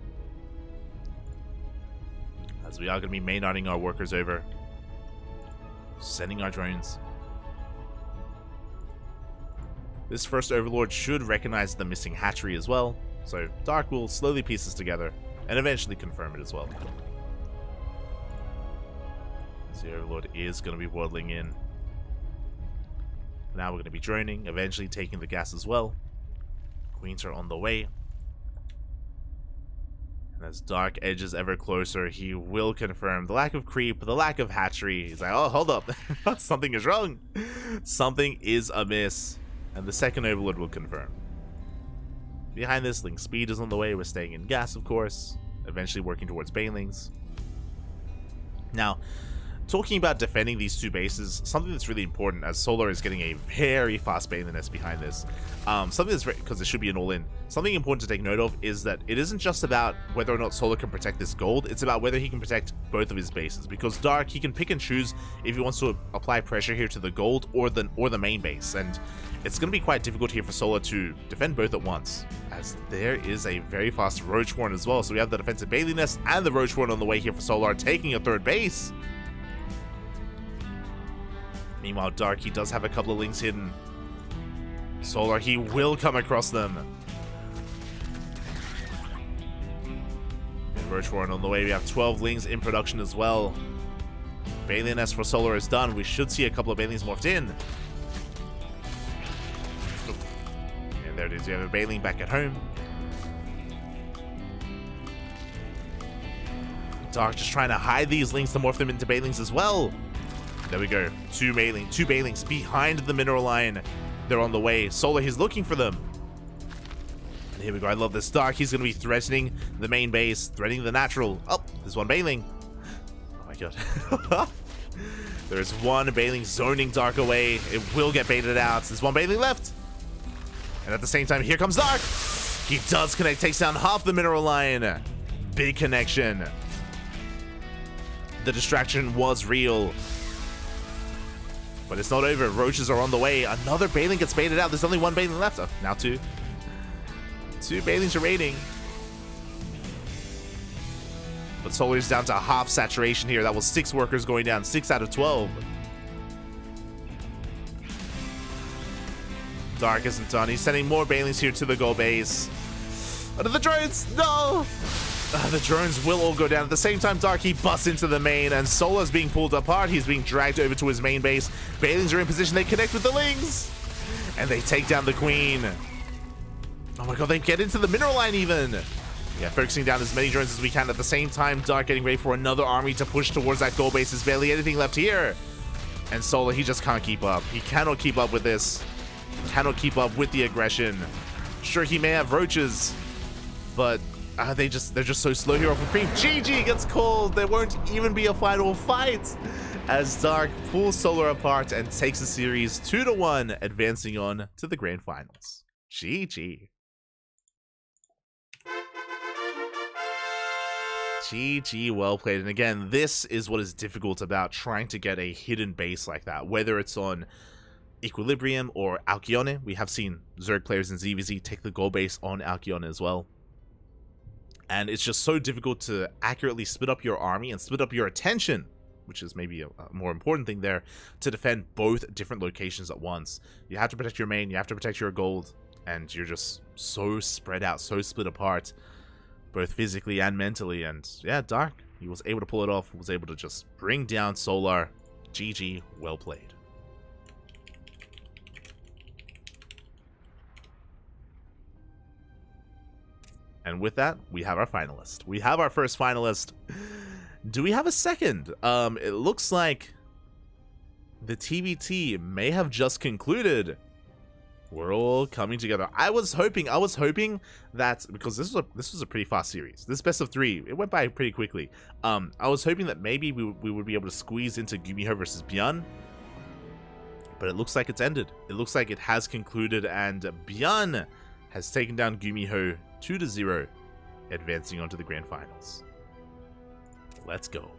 As we are going to be main-arting our workers over, sending our drones. This first Overlord should recognize the missing hatchery as well, so Dark will slowly piece this together and eventually confirm it as well. The Overlord is going to be waddling in. Now we're going to be droning, eventually taking the gas as well. Queens are on the way. And as Dark edges ever closer, he will confirm the lack of creep, the lack of hatchery. He's like, oh, hold up. Something is wrong. Something is amiss. And the second Overlord will confirm. Behind this, Link Speed is on the way. We're staying in gas, of course. Eventually working towards Banelings. Now, talking about defending these two bases, something that's really important, as Solar is getting a very fast Baneling Nest behind this. Something that's because it should be an all-in. Something important to take note of is that it isn't just about whether or not Solar can protect this gold, it's about whether he can protect both of his bases. Because Dark, he can pick and choose if he wants to apply pressure here to the gold or the main base. And it's going to be quite difficult here for Solar to defend both at once, as there is a very fast Roach Warren as well. So we have the defensive Bailey Nest and the Roach Warren on the way here for Solar, taking a third base. Meanwhile, Dark, he does have a couple of links hidden. Solar, he will come across them. And Roach Warren on the way. We have 12 lings in production as well. Bailey Nest for Solar is done. We should see a couple of Bailings morphed in. And there it is. We have a Bailing back at home. Dark just trying to hide these links to morph them into Bailings as well. There we go. Two Bailings behind the mineral line. They're on the way. Solar, he's looking for them. And here we go. I love this. Dark, he's going to be threatening the main base, threatening the natural. Oh, there's one Bailing. Oh my god. There's one Bailing zoning Dark away. It will get baited out. There's one Bailing left. And at the same time, here comes Dark. He does connect, takes down half the mineral line. Big connection. The distraction was real. But it's not over. Roaches are on the way. Another Bailing gets baited out. There's only one Bailing left. Oh, now two. Two Bailings remaining. But Solar's down to half saturation here. That was 6 workers going down. 6 out of 12. Dark isn't done. He's sending more Bailings here to the goal base. Under the drones! No! The drones will all go down. At the same time, Dark, he busts into the main, and Solar's being pulled apart. He's being dragged over to his main base. Bailings are in position. They connect with the Lings, and they take down the Queen. Oh my god, they get into the mineral line even. Yeah, focusing down as many drones as we can. At the same time, Dark getting ready for another army to push towards that goal base. There's barely anything left here. And Solar, he just can't keep up. He cannot keep up with this. Cannot keep up with the aggression. Sure, he may have roaches, but they're just so slow here off of creep. GG gets called. There won't even be a final fight as Dark pulls Solar apart and takes the series 2-1, advancing on to the grand finals. GG. GG, well played. And again, this is what is difficult about trying to get a hidden base like that, whether it's on Equilibrium or Alcyone. We have seen Zerg players in ZVZ take the goal base on Alcyone as well. And it's just so difficult to accurately split up your army and split up your attention, which is maybe a more important thing there, to defend both different locations at once. You have to protect your main, you have to protect your gold, and you're just so spread out, so split apart, both physically and mentally. And yeah, Dark, he was able to pull it off, was able to just bring down Solar. GG, well played. And with that, we have our finalist. We have our first finalist. Do we have a second? It looks like the TBT may have just concluded. We're all coming together. I was hoping that, because this was a pretty fast series. This best of 3, it went by pretty quickly. I was hoping that maybe we would be able to squeeze into Gumiho versus Byeon. But it looks like it's ended. It looks like it has concluded, and Byeon has taken down Gumiho 2-0, advancing on to the grand finals. Let's go.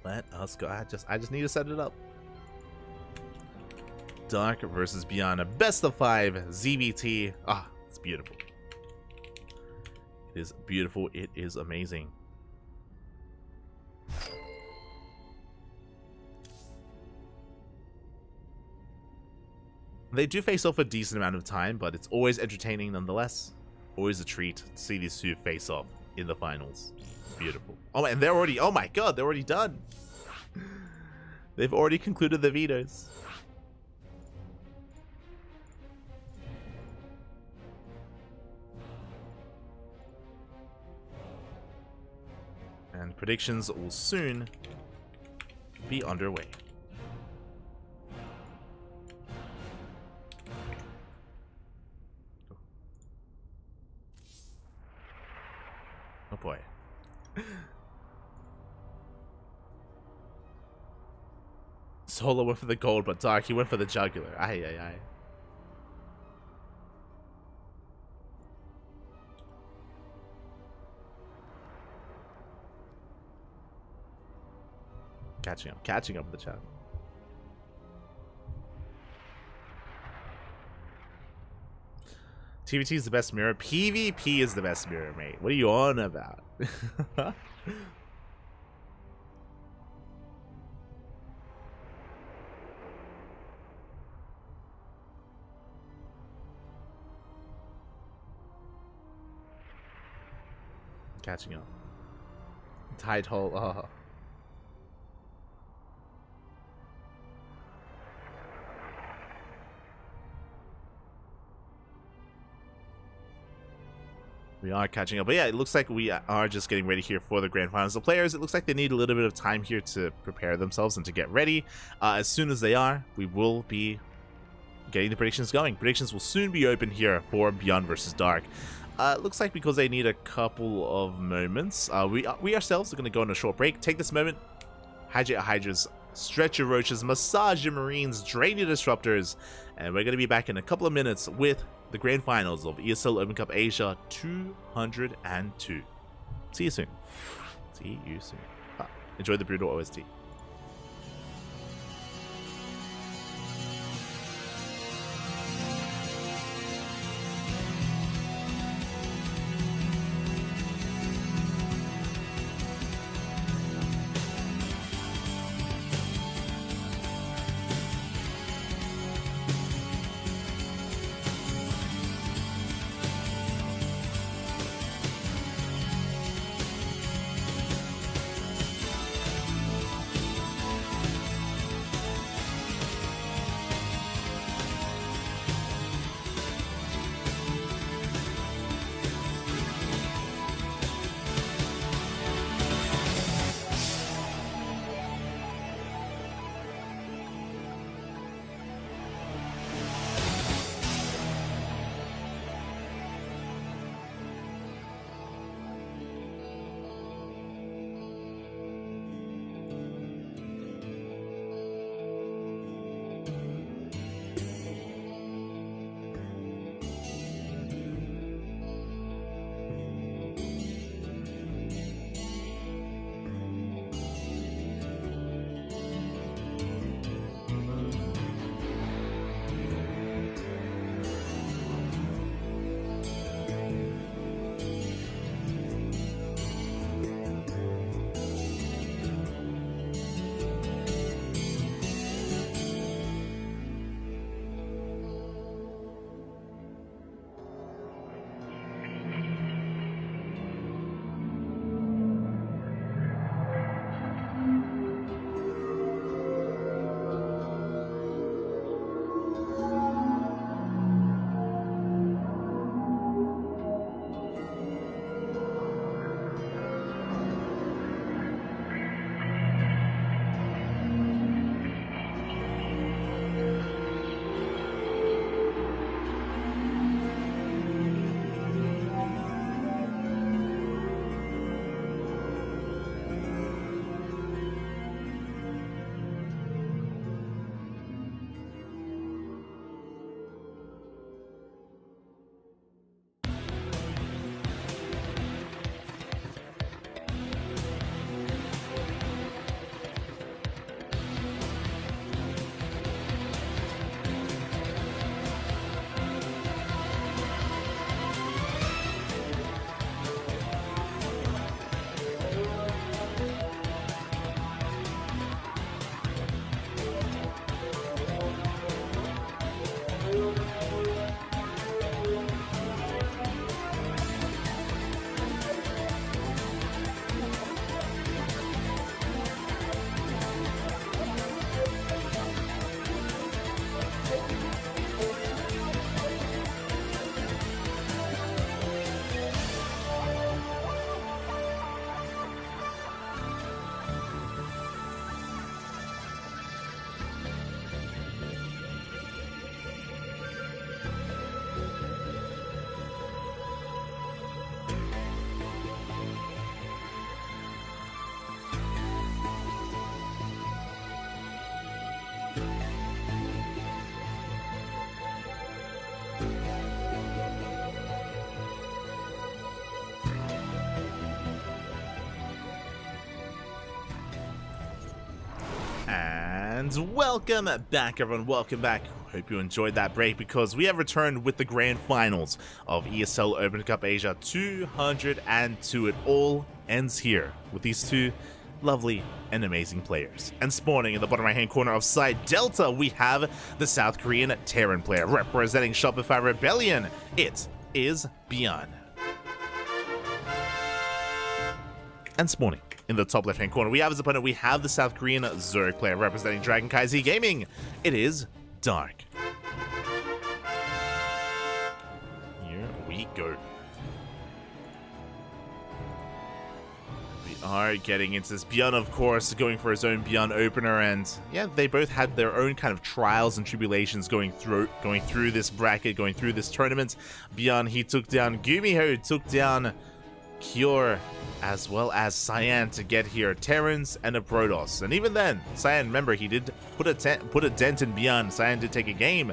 Let us go. I just need to set it up. Dark versus Byeon, a best of 5 ZBT. Ah, it's beautiful. It is beautiful. It is amazing. They do face off a decent amount of time, but it's always entertaining nonetheless. Always a treat to see these two face off in the finals. Beautiful. Oh, and they're already, oh my god, they're already done. They've already concluded the vetoes. And predictions will soon be underway. Oh boy. Solo went for the gold, but Dark, he went for the jugular. Aye, aye, aye. Catching up with the chat. TVT is the best mirror. PvP is the best mirror, mate. What are you on about? Catching up. Tide hole. Oh. We are catching up. But yeah, it looks like we are just getting ready here for the grand finals. The players, it looks like they need a little bit of time here to prepare themselves and to get ready. As soon as they are, we will be getting the predictions going. Predictions will soon be open here for Byeon versus Dark. It looks like because they need a couple of moments, we ourselves are going to go on a short break. Take this moment, hydrate your Hydras, stretch your Roaches, massage your Marines, drain your Disruptors, and we're going to be back in a couple of minutes with the grand finals of ESL Open Cup Asia 202. See you soon. See you soon. Enjoy the brutal OST. And welcome back, everyone. Welcome back. Hope you enjoyed that break, because we have returned with the grand finals of ESL Open Cup Asia 202. It all ends here with these two lovely and amazing players. And spawning in the bottom right hand corner of side Delta, we have the South Korean Terran player representing Shopify Rebellion. It is Byeon. And spawning in the top left hand corner, we have his opponent. We have the South Korean Zerg player representing CranKy Gaming. It is Dark. Here we go. We are getting into this. Byeon, of course, going for his own Byeon opener, and yeah, they both had their own kind of trials and tribulations going through this bracket, going through this tournament. Byeon, he took down Gumiho, took down Cure, as well as Cyan to get here, Terrans and a Protoss. And even then, Cyan, remember, he did put a dent in Byeon. Cyan did take a game,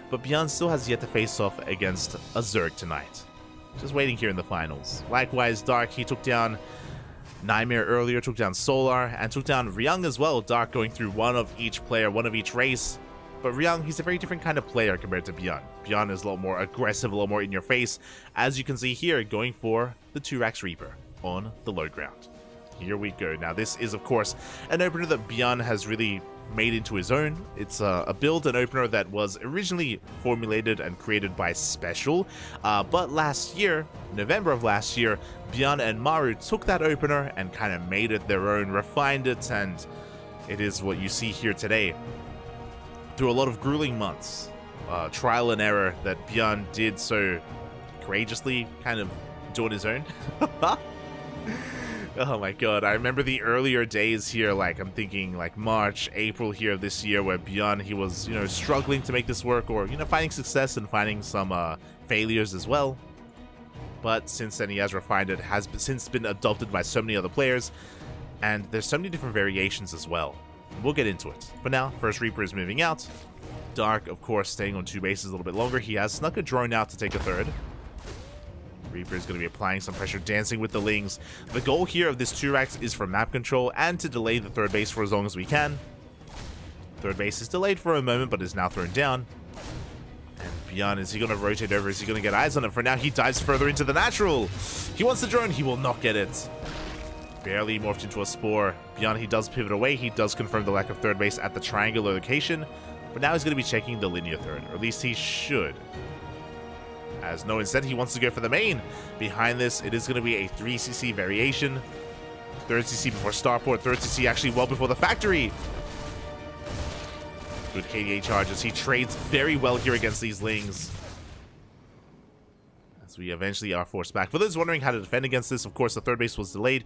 but Byeon still has yet to face off against a Zerg tonight. Just waiting here in the finals. Likewise, Dark, he took down Nightmare earlier, took down Solar, and took down Ryung as well. Dark going through one of each player, one of each race. But Ryung, he's a very different kind of player compared to Byeon. Byeon is a lot more aggressive, a lot more in your face. As you can see here, going for the 2-Rax Reaper on the low ground. Here we go. Now this is, of course, an opener that Byeon has really made into his own. It's a build, an opener that was originally formulated and created by Special. But last year, November of last year, Byeon and Maru took that opener and kind of made it their own, refined it, and it is what you see here today. Through a lot of grueling months, trial and error, that Byeon did so courageously kind of do on his own. Oh my god, I remember the earlier days here, like I'm thinking like March, April here of this year, where Byeon, he was, you know, struggling to make this work, or, you know, finding success and finding some failures as well. But since then he has refined it, has since been adopted by so many other players, and there's so many different variations as well. We'll get into it. For now, first Reaper is moving out. Dark, of course, staying on 2 bases a little bit longer. He has snuck a drone out to take a third. Reaper is going to be applying some pressure, dancing with the Lings. The goal here of this 2-Rax is for map control and to delay the third base for as long as we can. Third base is delayed for a moment, but is now thrown down. And Byeon, is he going to rotate over? Is he going to get eyes on it? For now, he dives further into the natural. He wants the drone. He will not get it. Barely morphed into a Spore. Byeon, he does pivot away. He does confirm the lack of third base at the triangular location. But now he's going to be checking the linear third, or at least he should. As no, instead he wants to go for the main. Behind this, it is going to be a 3cc variation. Third CC before starport, third CC actually well before the factory. Good KDA charges. He trades very well here against these Lings. As we eventually are forced back. For those wondering how to defend against this, of course, the third base was delayed.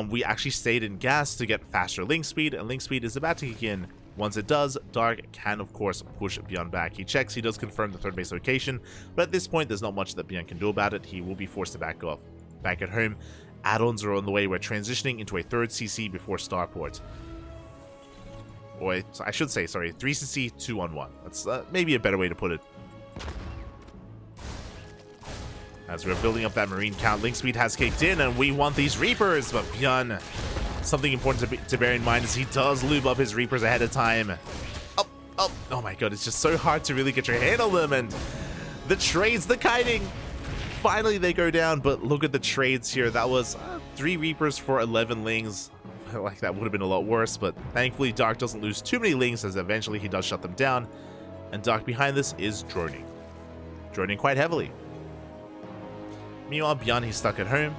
We actually stayed in gas to get faster link speed, and link speed is about to kick in. Once it does, Dark can, of course, push Byeon back. He checks, he does confirm the third base location, but at this point, there's not much that Byeon can do about it. He will be forced to back off. Back at home, add-ons are on the way. We're transitioning into a third CC before starport. Or, I should say, sorry, 3cc, 2-on-1. That's maybe a better way to put it. As we're building up that marine count, link speed has kicked in, and we want these Reapers, but Byeon, something important to bear in mind is he does lube up his Reapers ahead of time. Oh my god, it's just so hard to really get your hand on them, and the trades, the kiting, finally they go down, but look at the trades here. That was 3 Reapers for 11 Lings. Like, that would have been a lot worse, but thankfully Dark doesn't lose too many Lings, as eventually he does shut them down, and Dark behind this is droning quite heavily. Meanwhile, Byeon, he's stuck at home.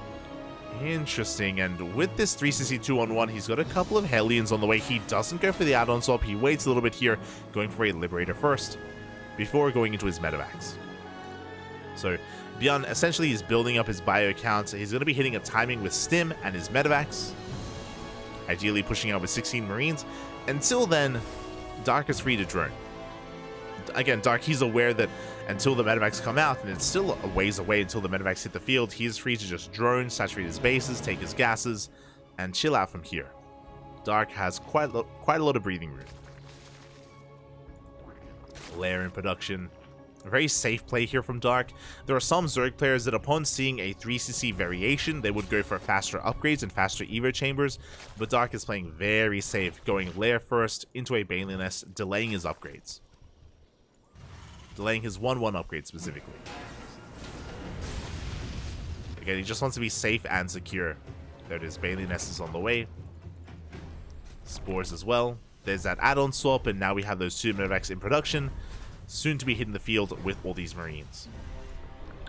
Interesting, and with this 3cc 2-on-1, he's got a couple of Hellions on the way. He doesn't go for the add-on swap. He waits a little bit here, going for a Liberator first, before going into his Medivacs. So, Byeon essentially is building up his bio count. He's going to be hitting a timing with Stim and his Medivacs, ideally pushing out with 16 Marines. Until then, Dark is free to drone. Again, Dark, he's aware that until the Medivacs come out, and it's still a ways away until the Medivacs hit the field, he's free to just drone, saturate his bases, take his gases, and chill out from here. Dark has quite a lot of breathing room. Lair in production. A very safe play here from Dark. There are some Zerg players that upon seeing a 3cc variation, they would go for faster upgrades and faster Evo chambers, but Dark is playing very safe, going lair first into a Baneling Nest, delaying his upgrades. Delaying his 1-1 upgrade specifically. Again, he just wants to be safe and secure. There it is, Baneling Nest is on the way. Spores as well. There's that add-on swap, and now we have those 2 medevacs in production, soon to be hitting the field with all these Marines.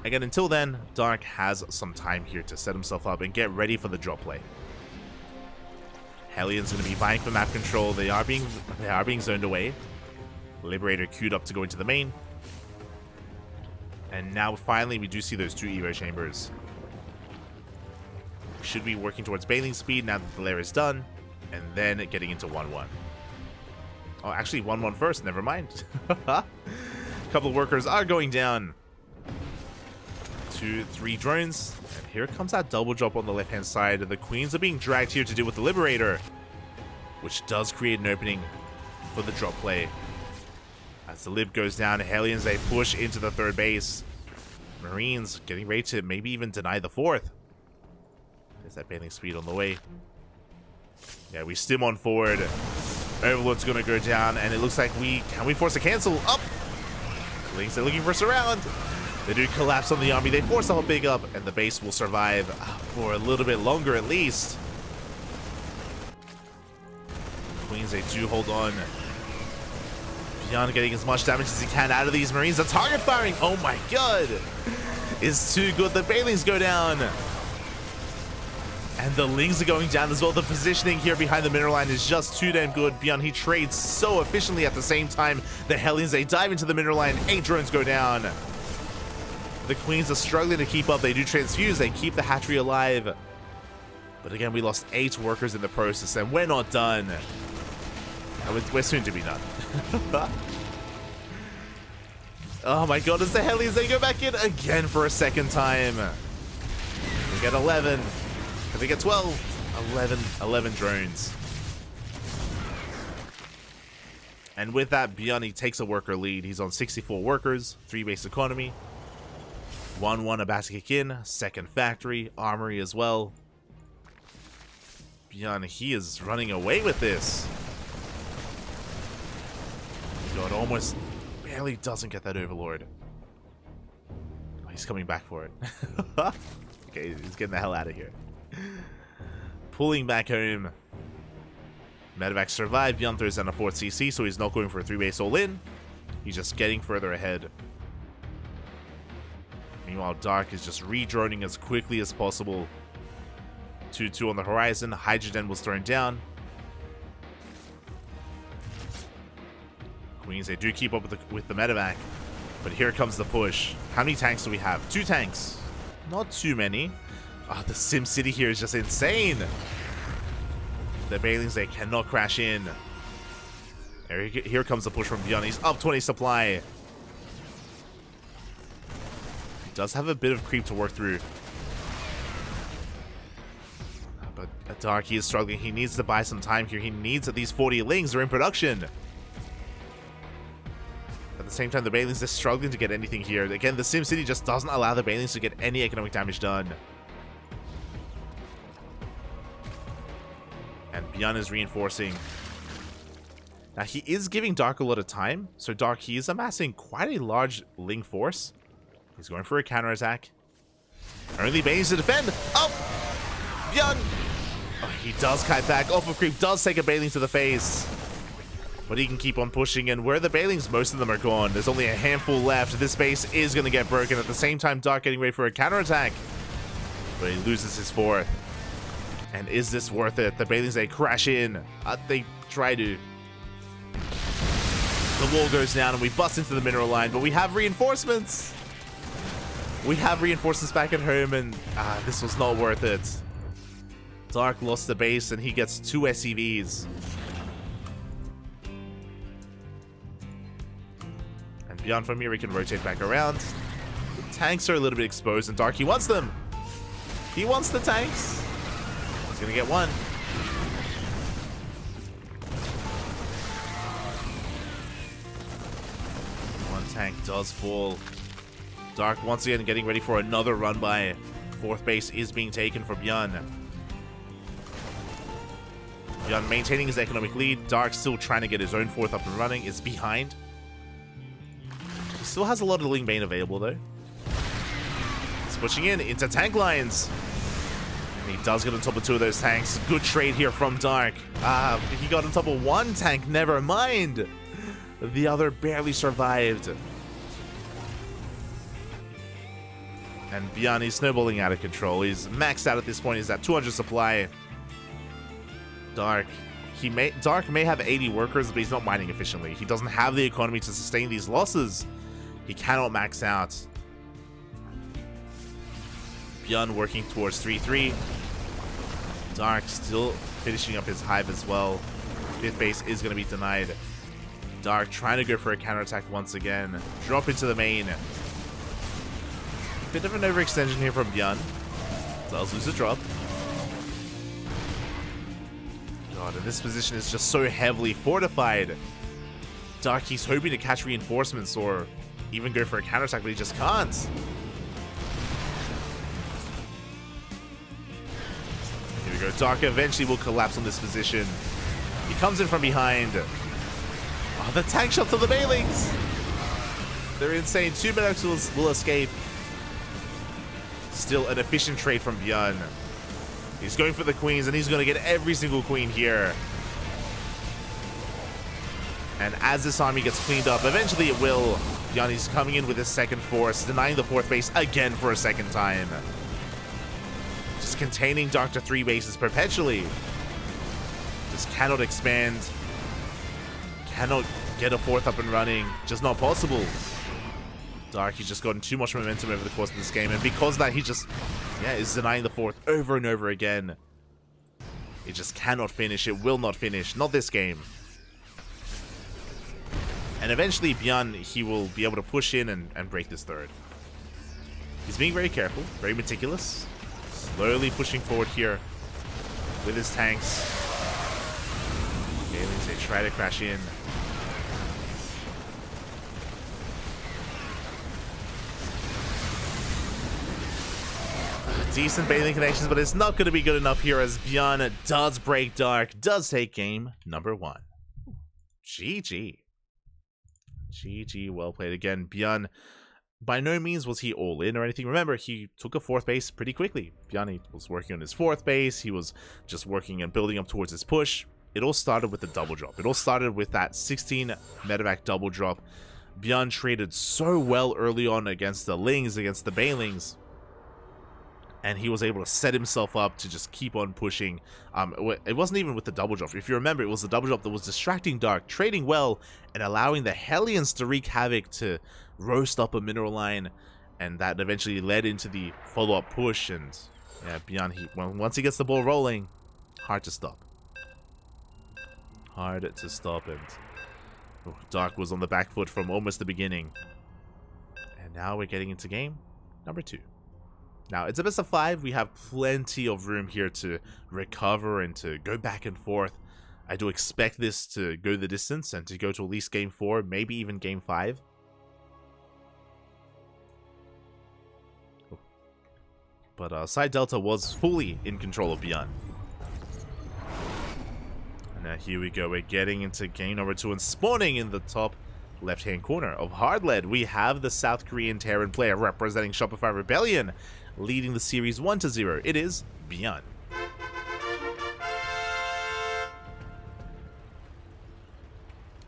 Again, until then, Dark has some time here to set himself up and get ready for the drop play. Hellions going to be vying for map control. They are being zoned away. Liberator queued up to go into the main. And now finally we do see those 2 Evo chambers. Should be working towards Baneling speed now that the lair is done, and then getting into 1-1. Oh, actually 1-1 first, never mind. A couple of workers are going down. 2, 3 drones. And here comes that double drop on the left-hand side. The Queens are being dragged here to deal with the Liberator, which does create an opening for the drop play. As the Lib goes down, Hellions, they push into the 3rd base. Marines getting ready to maybe even deny the 4th. There's that Baneling speed on the way. Yeah, we stim on forward. Overlord's gonna go down, and it looks like can we force a cancel? Up! Lings, they're looking for a surround. They do collapse on the army. They force up a big up, and the base will survive for a little bit longer at least. Queens, they do hold on. Beyond getting as much damage as he can out of these Marines. The target firing, oh my god, is too good. The Banelings go down. And the Lings are going down as well. The positioning here behind the mineral line is just too damn good. Beyond, he trades so efficiently at the same time. The Hellions, they dive into the mineral line. 8 drones go down. The Queens are struggling to keep up. They do transfuse. They keep the hatchery alive. But again, we lost 8 workers in the process, and we're not done. And we're soon to be done. Oh my god, it's the Hellions. They go back in again for a second time. We get 11. Can they get 12? 11 drones. And with that, Beyond, he takes a worker lead. He's on 64 workers, 3 base economy. 1-1 about to kick in. 2nd factory, armory as well. Beyond, he is running away with this. God, almost barely doesn't get that Overlord. Oh, he's coming back for it. Okay, he's getting the hell out of here. Pulling back home. Medevac survived. Beyond throws down a 4th CC, so he's not going for a 3 base all-in. He's just getting further ahead. Meanwhile, Dark is just redroning as quickly as possible. 2-2 on the horizon. Hydrogen was thrown down. Queens, they do keep up with the medevac. But here comes the push. How many tanks do we have? 2 tanks. Not too many. Oh, the Sim City here is just insane. The Banelings, they cannot crash in. Here comes the push from Beyond. He's up 20 supply. He does have a bit of creep to work through. But Dark, he is struggling. He needs to buy some time here. He needs at least 40 Lings. They're in production. At the same time, the Banelings are struggling to get anything here. Again, the Sim City just doesn't allow the Banelings to get any economic damage done. And Beyond is reinforcing. Now, he is giving Dark a lot of time. So Dark, he is amassing quite a large Ling force. He's going for a counterattack. Only Banelings to defend. Oh! Beyond! Oh, he does kite back. Off of creep does take a Baneling to the face. But he can keep on pushing, and where are the Banelings? Most of them are gone. There's only a handful left. This base is going to get broken. At the same time, Dark getting ready for a counterattack. But he loses his 4th. And is this worth it? The Banelings, they crash in. They try to. The wall goes down, and we bust into the mineral line, but we have reinforcements. We have reinforcements back at home, and this was not worth it. Dark lost the base, and he gets 2 SCVs. Beyond from here, we can rotate back around. The tanks are a little bit exposed, and Dark, he wants them. He wants the tanks. He's gonna get 1. tank does fall. Dark once again getting ready for another run by. Fourth base is being taken for Bjorn. Bjorn maintaining his economic lead. Dark still trying to get his own fourth up and running. Is behind. He still has a lot of Ling Bane available though. He's pushing in into tank lines. And he does get on top of two of those tanks. Good trade here from Dark. He got on top of one tank. Never mind. The other barely survived. And Bjorn is snowballing out of control. He's maxed out at this point. He's at 200 supply. Dark may have 80 workers, but he's not mining efficiently. He doesn't have the economy to sustain these losses. He cannot max out. Bjorn working towards 3-3. Dark still finishing up his hive as well. Fifth base is going to be denied. Dark trying to go for a counterattack once again. Drop into the main. Bit of an overextension here from Bjorn. Does lose a drop. God, and this position is just so heavily fortified. Dark, he's hoping to catch reinforcements or even go for a counterattack, but he just can't. Here we go. Dark eventually will collapse on this position. He comes in from behind. Oh, the tank shots of the Bailings. They're insane. Two medics will escape. Still an efficient trade from Bjorn. He's going for the queens, and he's going to get every single queen here. And as this army gets cleaned up, eventually it will. Bjorn is coming in with his second force, denying the fourth base again for a second time. Just containing Dark to 3 bases perpetually. Just cannot expand. Cannot get a fourth up and running. Just not possible. Dark, he's just gotten too much momentum over the course of this game, and because of that, he just, is denying the fourth over and over again. It just cannot finish. It will not finish. Not this game. And eventually, Bjorn, he will be able to push in and break this third. He's being very careful, very meticulous. Slowly pushing forward here with his tanks. Aliens, they try to crash in. Decent bathing connections, but it's not going to be good enough here as Bjorn does break Dark, does take game number 1. GG. GG, well played again. Bjorn, by no means was he all in or anything. Remember, he took a fourth base pretty quickly. Bjorn, he was working on his fourth base. He was just working and building up towards his push. It all started with the double drop. It all started with that 16 medevac double drop. Bjorn traded so well early on against the Lings, against the Bailings. And he was able to set himself up to just keep on pushing. It wasn't even with the double drop. If you remember, it was the double drop that was distracting Dark, trading well, and allowing the Hellions to wreak havoc, to roast up a mineral line. And that eventually led into the follow-up push. And yeah, Bjorn, once he gets the ball rolling, hard to stop. Hard to stop. And Dark was on the back foot from almost the beginning. And now we're getting into game number 2. Now, it's a best of 5. We have plenty of room here to recover and to go back and forth. I do expect this to go the distance and to go to at least game 4, maybe even game 5. But Side Delta was fully in control of Bjorn. And now here we go. We're getting into game number 2 and spawning in the top left-hand corner of Hardlead. We have the South Korean Terran player representing Shopify Rebellion, leading the series 1-0. It is Bjorn.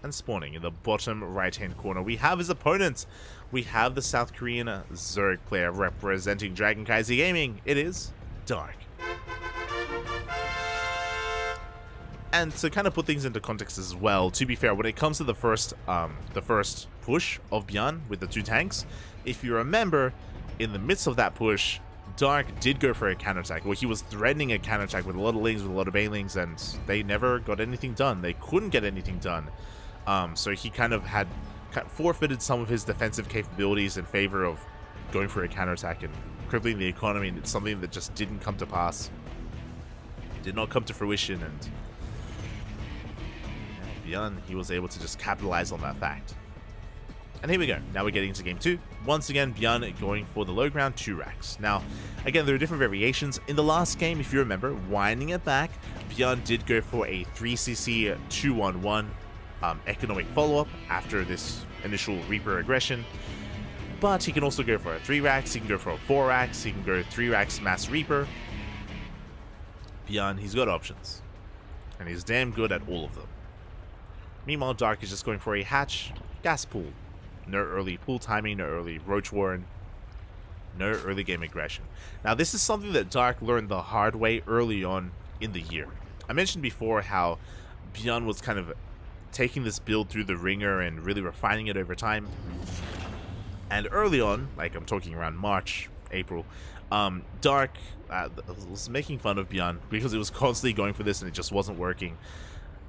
And spawning in the bottom right-hand corner, we have his opponent. We have the South Korean Zerg player representing CranKy Gaming. It is Dark. And to kind of put things into context as well, to be fair, when it comes to the first push of Bjorn with the 2 tanks, if you remember, in the midst of that push, Dark did go for a counterattack. Well, he was threatening a counterattack with a lot of Lings, with a lot of Banelings, and they never got anything done. They couldn't get anything done. So he kind of had forfeited some of his defensive capabilities in favor of going for a counterattack and crippling the economy, and it's something that just didn't come to pass. It did not come to fruition, and Bjorn, he was able to just capitalize on that fact. And here we go. Now we're getting into game 2. Once again, Bjorn going for the low ground 2 racks. Now, again, there are different variations. In the last game, if you remember, winding it back, Bjorn did go for a 3cc 2-1-1 economic follow-up after this initial Reaper aggression. But he can also go for a 3 racks, he can go for a 4 racks, he can go 3 racks mass Reaper. Bjorn, he's got options. And he's damn good at all of them. Meanwhile, Dark is just going for a hatch, gas pool. No early pool timing, no early roach warren, no early game aggression. Now this is something that Dark learned the hard way early on in the year. I mentioned before how Bjorn was kind of taking this build through the ringer and really refining it over time. And early on, like I'm talking around March, April, Dark was making fun of Bjorn because it was constantly going for this and it just wasn't working.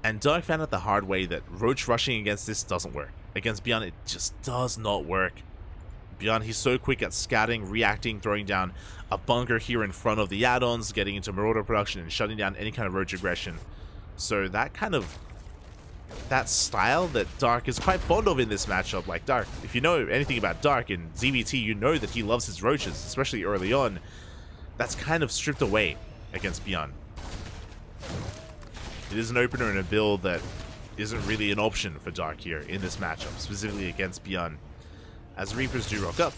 And Dark found out the hard way that roach rushing against this doesn't work. Against Bjorn, it just does not work. Bjorn, he's so quick at scouting, reacting, throwing down a bunker here in front of the add-ons, getting into marauder production and shutting down any kind of roach aggression. So that style that Dark is quite fond of in this matchup. Like Dark, if you know anything about Dark in ZBT, you know that he loves his roaches, especially early on. That's kind of stripped away against Bjorn. It is an opener and a build that isn't really an option for Dark here in this matchup, specifically against Bjorn. As Reapers do rock up.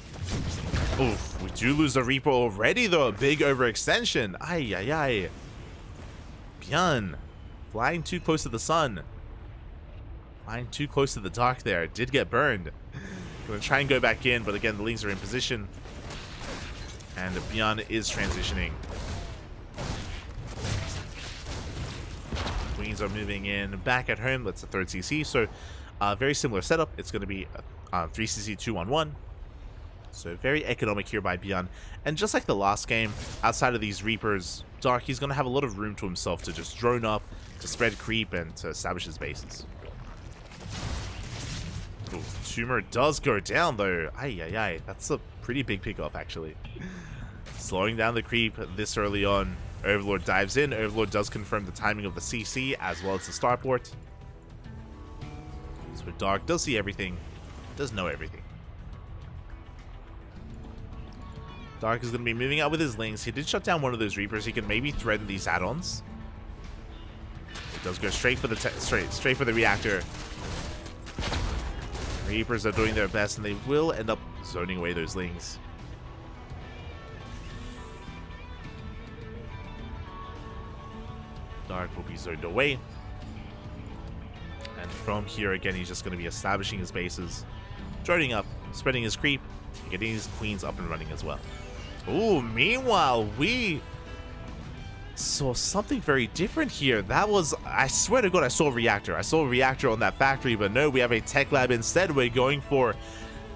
Oof, we do lose a Reaper already though, a big overextension. Ay, ay, ay. Bjorn, flying too close to the sun. Flying too close to the Dark there. It did get burned. Gonna try and go back in, but again, the Lings are in position. And Bjorn is transitioning. Queens are moving in back at home. That's the 3rd CC. So, very similar setup. It's going to be 3cc 2-1-1. So, very economic here by Bjorn. And just like the last game, outside of these Reapers, Dark, he's going to have a lot of room to himself to just drone up, to spread creep, and to establish his bases. Ooh, Tumor does go down, though. Ay, ay, ay. That's a pretty big pickoff, actually. Slowing down the creep this early on. Overlord dives in. Overlord does confirm the timing of the CC as well as the starport. So Dark does see everything, does know everything. Dark is going to be moving out with his Lings. He did shut down one of those Reapers. He can maybe threaten these add-ons. He does go straight for the straight for the reactor. Reapers are doing their best and they will end up zoning away those Lings. Dark will be zoned away. And from here, again, he's just going to be establishing his bases, droning up, spreading his creep, and getting his queens up and running as well. Ooh, meanwhile, we saw something very different here. That was, I swear to God, I saw a reactor. I saw a reactor on that factory, but no, we have a tech lab instead. We're going for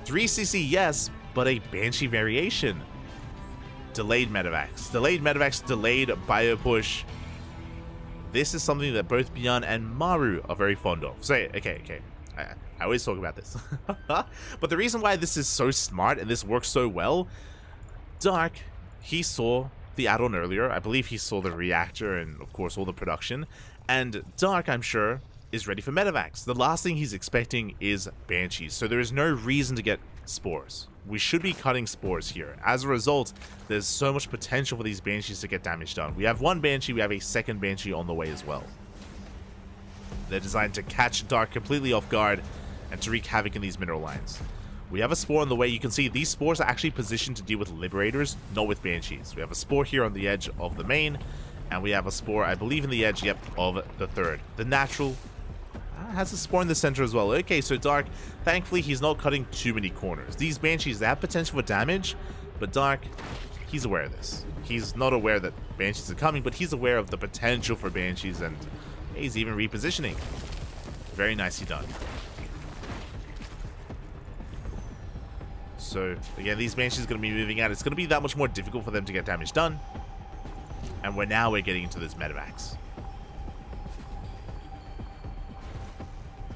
3cc, yes, but a Banshee variation. Delayed medevacs. Delayed medevacs, delayed biopush. This is something that both Bjorn and Maru are very fond of. So, okay. I always talk about this. But the reason why this is so smart and this works so well, Dark, he saw the add-on earlier. I believe he saw the reactor and, of course, all the production. And Dark, I'm sure, is ready for medevacs. The last thing he's expecting is Banshees. So there is no reason to get spores. We should be cutting spores here. As a result, there's so much potential for these Banshees to get damage done. We have one Banshee, we have a second Banshee on the way as well. They're designed to catch Dark completely off guard and to wreak havoc in these mineral lines. We have a spore on the way. You can see these spores are actually positioned to deal with Liberators, not with Banshees. We have a spore here on the edge of the main, and we have a spore, I believe, in the edge, yep, of the 3rd. The natural has a spore in the center as well. Okay, so Dark, thankfully, he's not cutting too many corners. These Banshees, they have potential for damage, but Dark, he's aware of this. He's not aware that Banshees are coming, but he's aware of the potential for Banshees, and he's even repositioning. Very nicely done. So, again, these Banshees are going to be moving out. It's going to be that much more difficult for them to get damage done. And we're getting into this medevacs.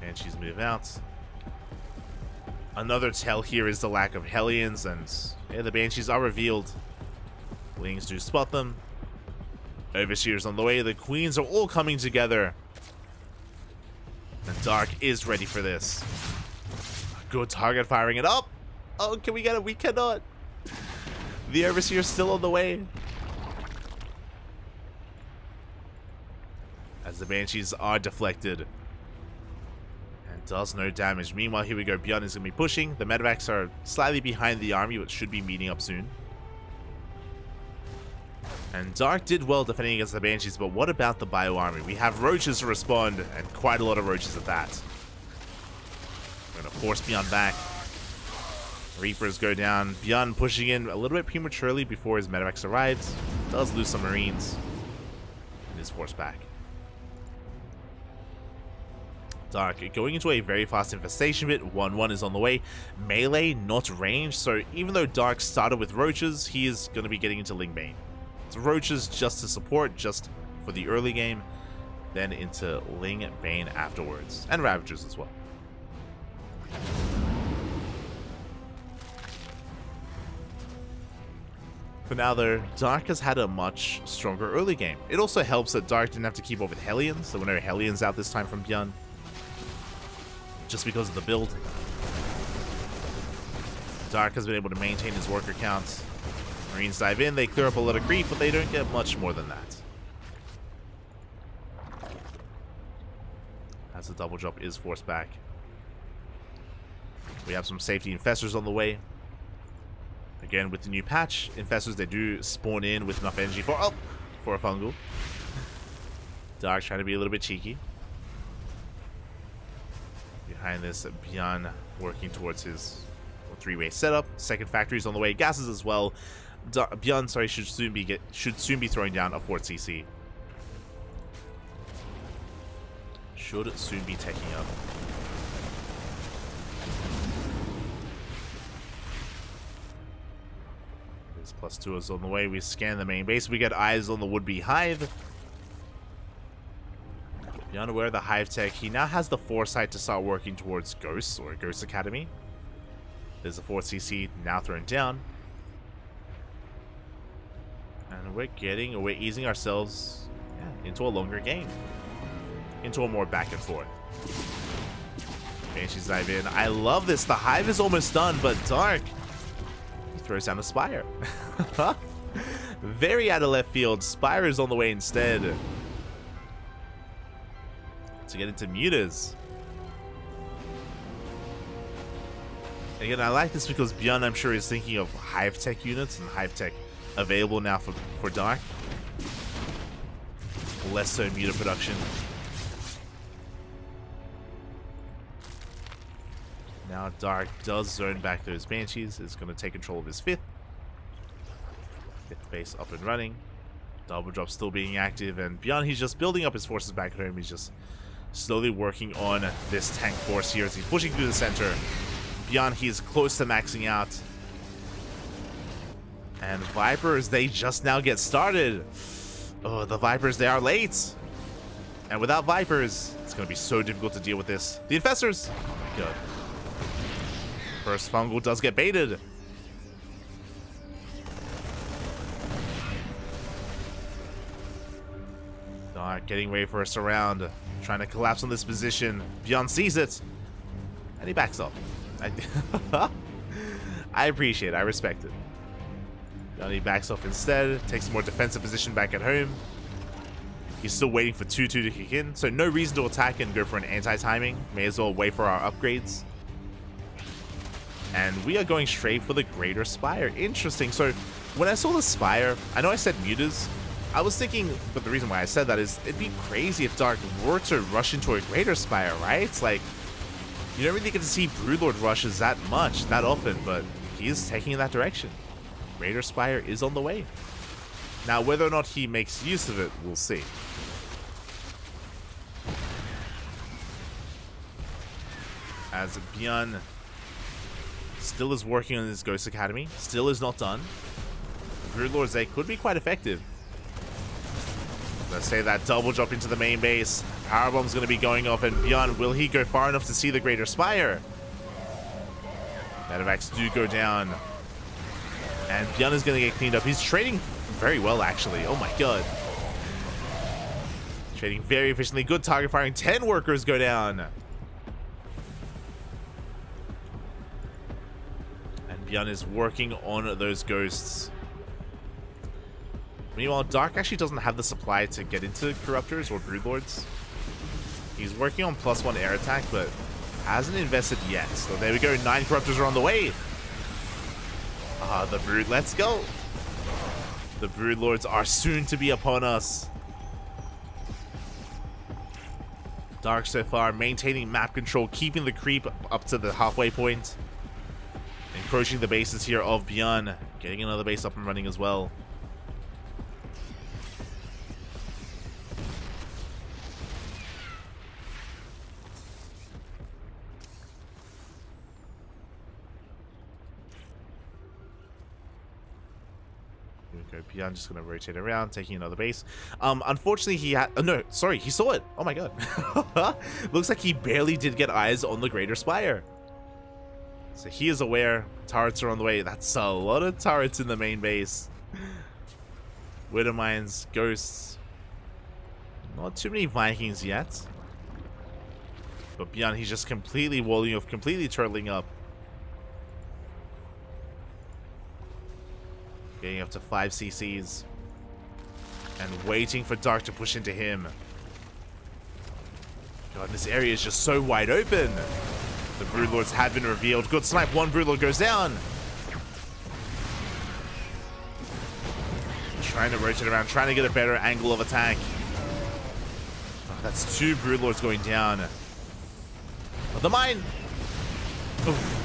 Banshees move out. Another tell here is the lack of Hellions, and yeah, the Banshees are revealed. Lings do spot them. Overseer's on the way. The Queens are all coming together. And Dark is ready for this. Good target firing it up. Oh, can we get it? We cannot. The Overseer is still on the way. As the Banshees are deflected. And does no damage. Meanwhile, here we go. Bjorn is going to be pushing. The medevacs are slightly behind the army, but should be meeting up soon. And Dark did well defending against the Banshees, but what about the Bio Army? We have Roaches to respond, and quite a lot of Roaches at that. We're going to force Bjorn back. Reapers go down. Bjorn pushing in a little bit prematurely before his medevacs arrives. Does lose some Marines. And is forced back. Dark going into a very fast infestation bit. 1-1 is on the way. Melee, not range. So even though Dark started with Roaches, he is going to be getting into Ling Bane. So Roaches just to support, just for the early game, then into Ling Bane afterwards, and Ravagers as well. For now though, Dark has had a much stronger early game. It also helps that Dark didn't have to keep up with Hellions. There were no Hellions out this time from Bjorn, just because of the build. Dark has been able to maintain his worker count. Marines dive in, they clear up a lot of creep, but they don't get much more than that. As the double drop is forced back. We have some safety infestors on the way. Again, with the new patch, infestors, they do spawn in with enough energy for a fungal. Dark trying to be a little bit cheeky. Behind this, Bjorn working towards his three-way setup. Second factory is on the way. Gases as well. Bjorn, sorry, should soon be throwing down a Fort CC. Should soon be taking up. This +2 is on the way. We scan the main base. We get eyes on the would-be hive. Bjorn aware of the hive tech. He now has the foresight to start working towards Ghosts or Ghost Academy. There's a Fort CC now thrown down. And we're easing ourselves into a longer game. Into a more back and forth. Banshees dive in. I love this. The hive is almost done, but Dark, he throws down a Spire. Very out of left field. Spire is on the way instead. To get into Mutas. Again, I like this because Bjorn, I'm sure, is thinking of hive tech units and hive tech available now for Dark. Less so Muta production. Now Dark does zone back those Banshees. Is going to take control of his fifth base up and running. Double drop still being active, and Bjorn, he's just building up his forces back at home. He's just slowly working on this tank force here as he's pushing through the center. Bjorn, he's close to maxing out. And Vipers, they just now get started. Oh, the Vipers, they are late. And without Vipers, it's going to be so difficult to deal with this. The Infestors. Oh my god. First Fungal does get baited. Dark getting ready for a surround. Trying to collapse on this position. Bjorn sees it. And he backs up. I appreciate it. I respect it. Bjorn, he backs off instead. Takes a more defensive position back at home. He's still waiting for 2-2 to kick in. So no reason to attack and go for an anti-timing. May as well wait for our upgrades. And we are going straight for the Greater Spire. Interesting. So when I saw the Spire, I know I said Mutas. I was thinking, but the reason why I said that is it'd be crazy if Dark were to rush into a Greater Spire, right? It's like, you don't really get to see Broodlord rushes that much, that often, but he is taking in that direction. Greater Spire is on the way. Now, whether or not he makes use of it, we'll see. As Bjorn still is working on his Ghost Academy, still is not done. Broodlords, they could be quite effective. Let's say that double drop into the main base. Powerbomb's going to be going off, and Bjorn, will he go far enough to see the Greater Spire? Medevacs do go down. And Bjorn is going to get cleaned up. He's trading very well, actually. Oh my god. Trading very efficiently. Good target firing. 10 workers go down. Bjorn is working on those ghosts. Meanwhile, Dark actually doesn't have the supply to get into Corruptors or Broodlords. He's working on +1 air attack, but hasn't invested yet. So there we go, 9 Corruptors are on the way. Ah, the Brood, let's go. The Broodlords are soon to be upon us. Dark so far, maintaining map control, keeping the creep up to the halfway point. Encroaching the bases here of Bjorn. Getting another base up and running as well. Bjorn just going to rotate around, taking another base. Unfortunately, he had... no, sorry, he saw it. Oh my god. Looks like he barely did get eyes on the Greater Spire. So he is aware. Turrets are on the way. That's a lot of turrets in the main base. Widow Mines, Ghosts. Not too many Vikings yet. But Bjorn, he's just completely walling off, completely turtling up. Getting up to 5 CCs. And waiting for Dark to push into him. God, this area is just so wide open. The Broodlords have been revealed. Good snipe. One Broodlord goes down. Trying to rotate around. Trying to get a better angle of attack. Oh, that's 2 Broodlords going down. Oh, the mine. Oof.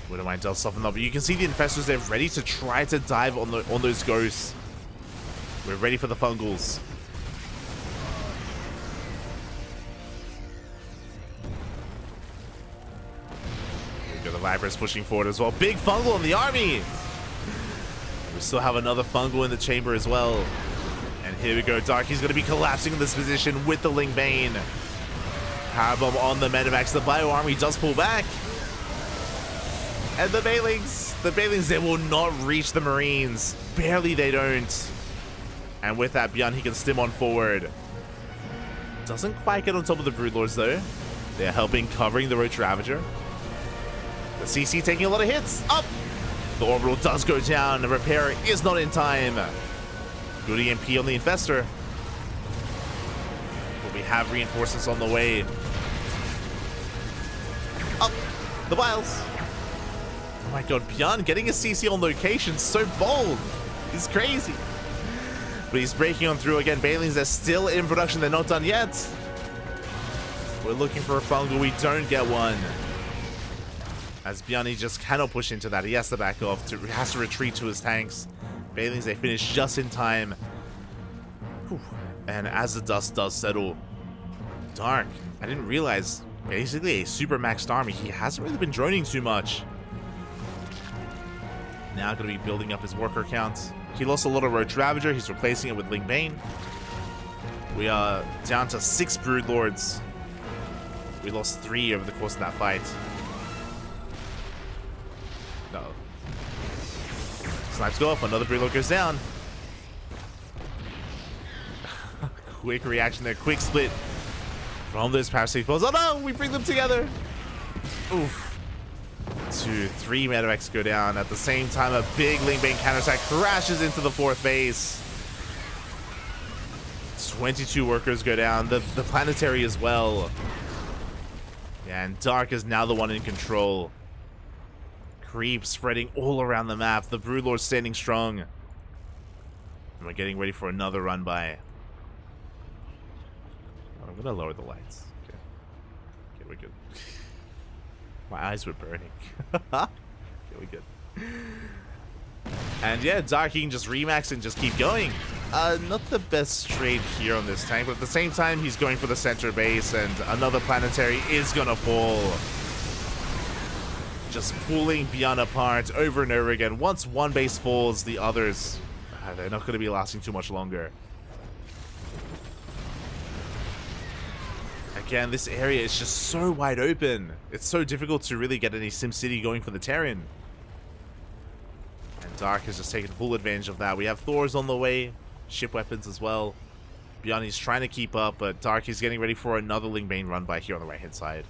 Widow Mine does soften up, but you can see the Infestors, they're ready to try to dive on those ghosts. We're ready for the fungals. We've got the Vipers pushing forward as well. Big fungal on the army! We still have another fungal in the chamber as well. And here we go, Dark, he's going to be collapsing in this position with the Ling Bane. Powerbomb on the Medivacs, the Bio Army does pull back. And the Bailings, they will not reach the Marines. Barely they don't. And with that, Bjorn, he can stim on forward. Doesn't quite get on top of the Broodlords, though. They're helping covering the Roach Ravager. The CC taking a lot of hits. Up! The Orbital does go down. The repair is not in time. Good EMP on the Infestor. But we have reinforcements on the way. Up! The Vials. Oh my god, Bjorn getting a CC on location, so bold. He's crazy. But he's breaking on through again. Bailings are still in production. They're not done yet. We're looking for a fungal. We don't get one. As Bjorn, he just cannot push into that. He has to back off. He has to retreat to his tanks. Bailings, they finish just in time. Whew. And as the dust does settle, Dark, I didn't realize, basically a super maxed army. He hasn't really been droning too much. Now going to be building up his worker count. He lost a lot of Roach Ravager. He's replacing it with Ling Bane. We are down to 6 Broodlords. We lost 3 over the course of that fight. No. Snipes go up. Another Broodlord goes down. Quick reaction there. Quick split from those parasitic balls. Oh no! We bring them together. Oof. 2, 3 Medivacs go down. At the same time, a big Ling Bane counterattack crashes into the 4th base. 22 workers go down. The planetary as well. Yeah, and Dark is now the one in control. Creep spreading all around the map. The Broodlord standing strong. And we're getting ready for another run by. I'm gonna lower the lights. Okay, we're good. My eyes were burning. Okay, we're good. And yeah, Dark, he can just remax and just keep going. Not the best trade here on this tank, but at the same time, he's going for the center base, and another planetary is gonna fall. Just pulling Bjorn apart over and over again. Once one base falls, the others, they're not gonna be lasting too much longer. Again, this area is just so wide open. It's so difficult to really get any SimCity going for the Terran. And Dark has just taken full advantage of that. We have Thors on the way, ship weapons as well. Bjorn is trying to keep up, but Dark is getting ready for another Ling Bane run by here on the right-hand side.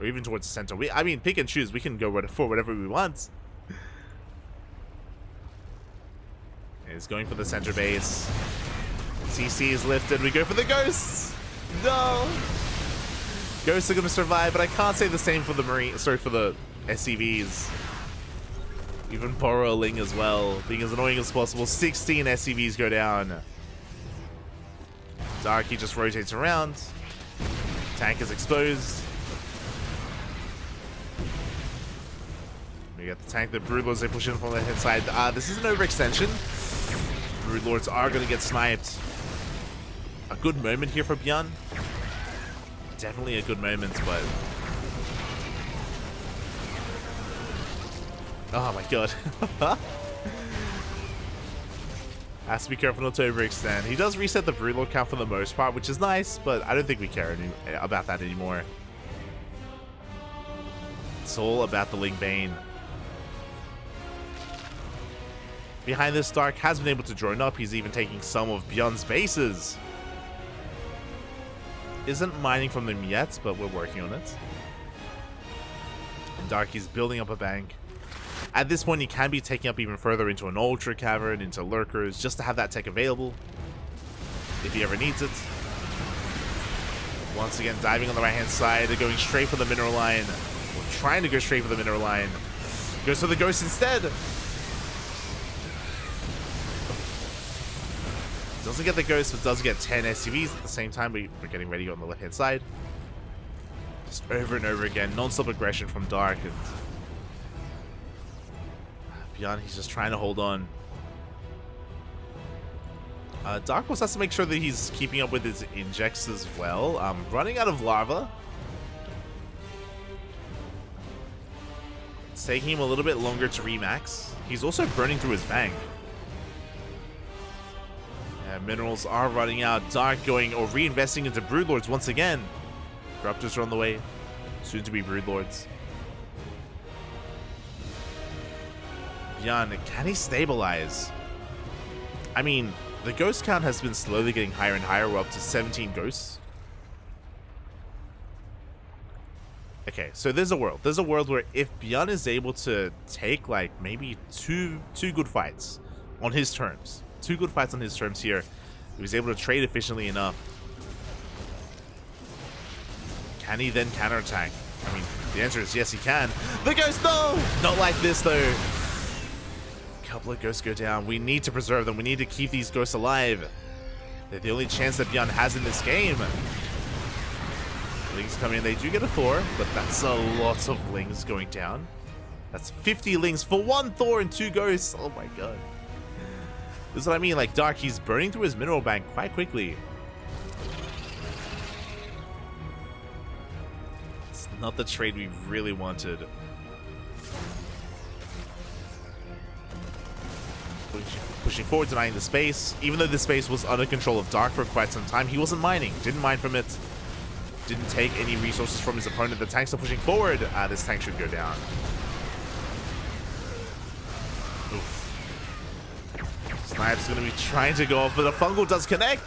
Or even towards the center. I mean, pick and choose. We can go for whatever we want. He's going for the center base. CC is lifted. We go for the ghosts. No. Ghosts are going to survive, but I can't say the same for the for the SCVs. Even borrow a Ling as well, being as annoying as possible. 16 SCVs go down. Darky just rotates around. Tank is exposed. We got the tank. The Broodlords, they push in from the head side. This is an overextension. Broodlords are going to get sniped. A good moment here for Bjorn. Definitely a good moment, but... oh my god. Has to be careful not to overextend. He does reset the Broodlord count for the most part, which is nice, but I don't think we care about that anymore. It's all about the Ling Bane. Behind this, Dark has been able to drone up. He's even taking some of Bjorn's bases. Isn't mining from them yet, but we're working on it. And Dark is building up a bank. At this point, he can be taking up even further into an Ultra Cavern, into Lurkers, just to have that tech available if he ever needs it. Once again, diving on the right-hand side. They're going straight for the mineral line. We're trying to go straight for the mineral line. Goes for the Ghost instead. Doesn't get the Ghost, but does get 10 SCVs. At the same time, we're getting ready on the left-hand side. Just over and over again. Non-stop aggression from Dark. And Bjorn, he's just trying to hold on. Dark also has to make sure that he's keeping up with his injects as well. Running out of lava. It's taking him a little bit longer to remax. He's also burning through his bank. Minerals are running out. Dark going or reinvesting into Broodlords once again. Corruptors are on the way. Soon to be Broodlords. Bjorn, can he stabilize? I mean, the ghost count has been slowly getting higher and higher. We're up to 17 ghosts. Okay, so there's a world. There's a world where if Bjorn is able to take like maybe two good fights on his terms. 2 good fights on his terms here. He was able to trade efficiently enough. Can he then counterattack? I mean, the answer is yes, he can. The ghost, no! Not like this, though. A couple of ghosts go down. We need to preserve them. We need to keep these ghosts alive. They're the only chance that Bjorn has in this game. Lings come in. They do get a Thor, but that's a lot of Lings going down. That's 50 Lings for 1 Thor and 2 ghosts. Oh my god. This is what I mean, like Dark, he's burning through his mineral bank quite quickly. It's not the trade we really wanted. Pushing forward, denying the space. Even though the space was under control of Dark for quite some time, he wasn't mining. Didn't mine from it. Didn't take any resources from his opponent. The tanks are pushing forward. This tank should go down. Oof. Snipe's going to be trying to go off, but the fungal does connect.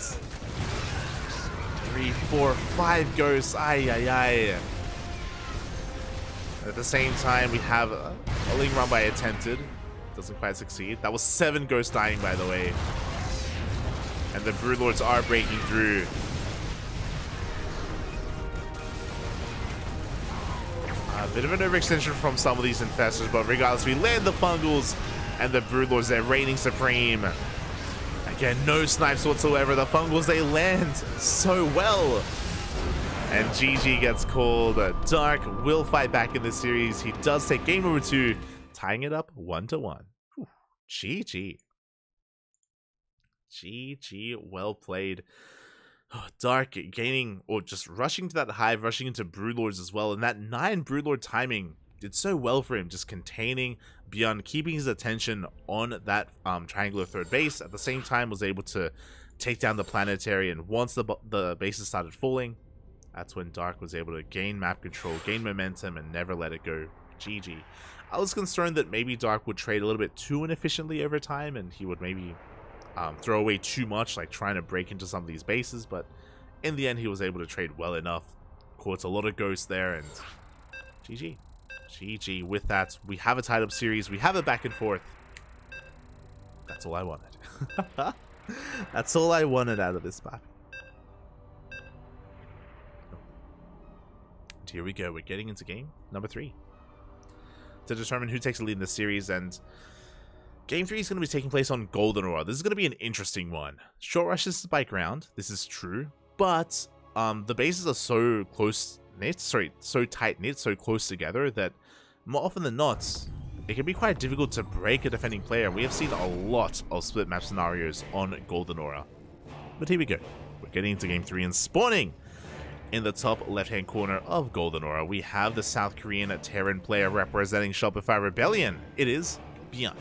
3, 4, 5 ghosts. Ay, ay, ay. At the same time, we have a Ling run by attempted. Doesn't quite succeed. That was 7 ghosts dying, by the way. And the Broodlords are breaking through. A bit of an overextension from some of these infestors, but regardless, we land the fungals. And the Broodlords, they're reigning supreme. Again, no snipes whatsoever. The fungals, they land so well. And GG gets called. Dark will fight back in this series. He does take game number 2, tying it up 1-1. Whew. GG. GG, well played. Oh, Dark gaining, or just rushing to that hive, rushing into Broodlords as well. And that 9 Broodlord timing did so well for him, just containing Bjorn, keeping his attention on that triangular third base. At the same time, was able to take down the planetary. And once the bases started falling, that's when Dark was able to gain map control, gain momentum, and never let it go. GG. I was concerned that maybe Dark would trade a little bit too inefficiently over time, and he would maybe throw away too much, like trying to break into some of these bases. But in the end, he was able to trade well enough. Caught a lot of ghosts there, and GG. GG. With that, we have a tied up series. We have a back and forth. That's all I wanted. That's all I wanted out of this map. And here we go. We're getting into game number 3 to determine who takes the lead in this series. And game 3 is going to be taking place on Golden Aura. This is going to be an interesting one. Short rush is the bike round. This is true. But the bases are so close-knit, so tight-knit, so close together that more often than not, it can be quite difficult to break a defending player. We have seen a lot of split map scenarios on Golden Aura. But here we go. We're getting into game 3 and spawning in the top left-hand corner of Golden Aura. We have the South Korean Terran player representing Shopify Rebellion. It is Byeon.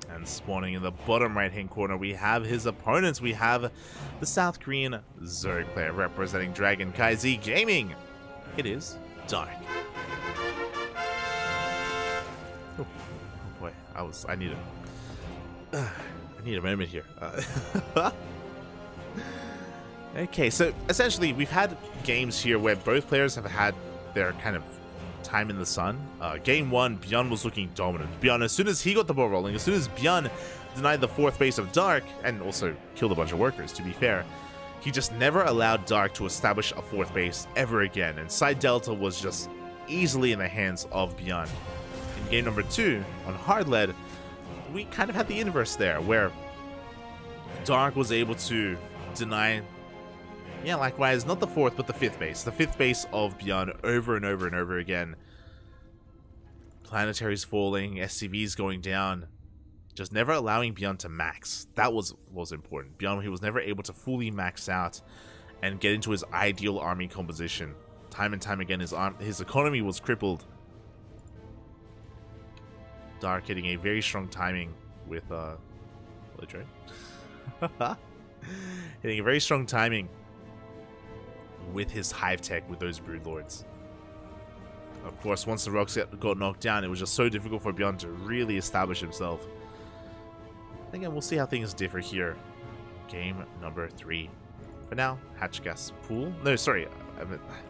And spawning in the bottom right-hand corner, we have his opponents. We have the South Korean Zerg player representing CranKy Z Gaming. It is Dark. Oh boy, I need a moment here. Okay, so essentially we've had games here where both players have had their kind of time in the sun. Game 1, Byeon was looking dominant. Byeon, as soon as he got the ball rolling, as soon as Byeon denied the 4th base of Dark, and also killed a bunch of workers, to be fair, he just never allowed Dark to establish a 4th base ever again, and Side Delta was just easily in the hands of Byeon. In game number 2, on Hard Lead, we kind of had the inverse there, where Dark was able to deny, yeah, likewise, not the 4th, but the 5th base. The 5th base of Byeon over and over and over again. Planetaries falling, SCVs going down. Just never allowing Byeon to max. That was important. Byeon, he was never able to fully max out and get into his ideal army composition. Time and time again, his economy was crippled. Dark hitting a very strong timing with hitting a very strong timing with his Hive Tech with those Broodlords. Of course, once the rocks got knocked down, it was just so difficult for Byeon to really establish himself. Again, we'll see how things differ here. Game number 3. For now, Hatch Gas Pool. No, sorry, I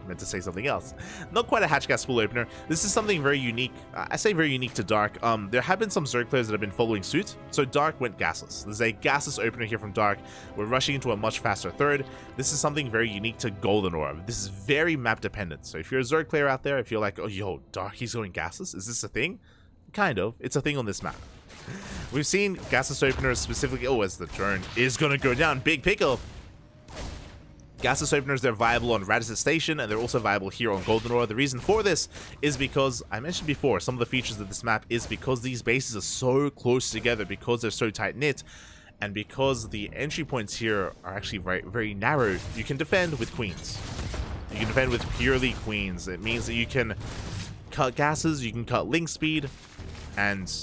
meant to say something else. Not quite a Hatch Gas Pool opener. This is something very unique. I say very unique to Dark. There have been some Zerg players that have been following suit. So Dark went gasless. There's a gasless opener here from Dark. We're rushing into a much faster 3rd. This is something very unique to Golden Aura. This is very map dependent. So if you're a Zerg player out there, if you're like, oh, yo, Dark, he's going gasless? Is this a thing? Kind of. It's a thing on this map. We've seen gasless openers specifically. Oh, as the drone is going to go down. Big pickle. Gasless openers, they're viable on Radisson Station, and they're also viable here on Golden Aura. The reason for this is because, I mentioned before, some of the features of this map is because these bases are so close together, because they're so tight-knit, and because the entry points here are actually very, very narrow. You can defend with queens. You can defend with purely queens. It means that you can cut gases, you can cut link speed, and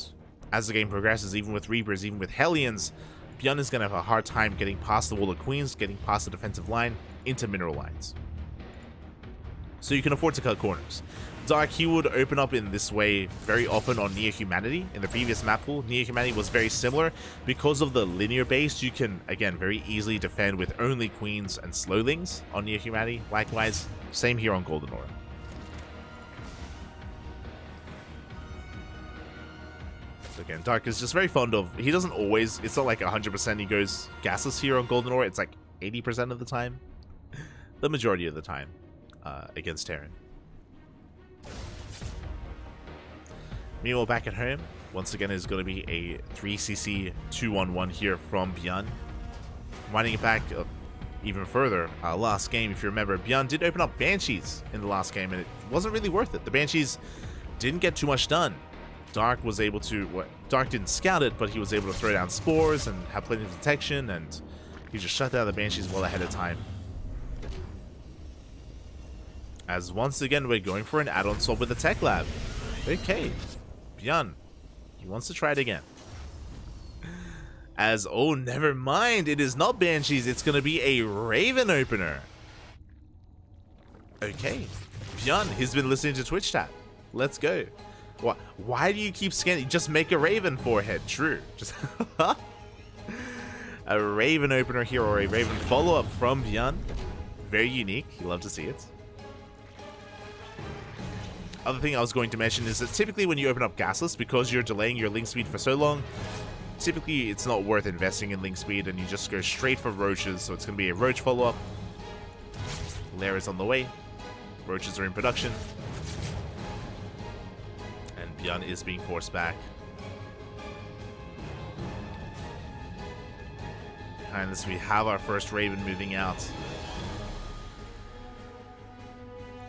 as the game progresses, even with Reapers, even with Hellions, Byeon is going to have a hard time getting past the wall of queens, getting past the defensive line into mineral lines. So you can afford to cut corners. Dark, he would open up in this way very often on Near Humanity. In the previous map pool, Near Humanity was very similar. Because of the linear base, you can, again, very easily defend with only queens and slowlings on Near Humanity. Likewise, same here on Golden Aura. So again, Dark is just very fond of, he doesn't always, it's not like 100% he goes gasless here on Golden Aura. It's like 80% of the time. The majority of the time against Terran. Meanwhile, back at home, once again, is going to be a 3cc 2-1-1 here from Byeon. Winding it back even further, last game, if you remember, Byeon did open up Banshees in the last game, and it wasn't really worth it. The Banshees didn't get too much done. Dark was able to, Dark didn't scout it, but he was able to throw down spores and have plenty of detection, and he just shut down the Banshees well ahead of time. As once again, we're going for an add-on swap with the Tech Lab. Okay. Byeon, he wants to try it again. As, oh, never mind, it is not Banshees, it's going to be a Raven opener. Okay, Byeon, he's been listening to Twitch chat. Let's go. Why do you keep scanning? Just make a Raven forehead, true. Just a Raven opener here, or a Raven follow-up from Byeon. Very unique. You love to see it. Other thing I was going to mention is that typically when you open up Gasless, because you're delaying your link speed for so long, typically it's not worth investing in link speed and you just go straight for roaches. So it's going to be a roach follow-up. Lair is on the way. Roaches are in production. And Bjorn is being forced back. Behind this, we have our first Raven moving out.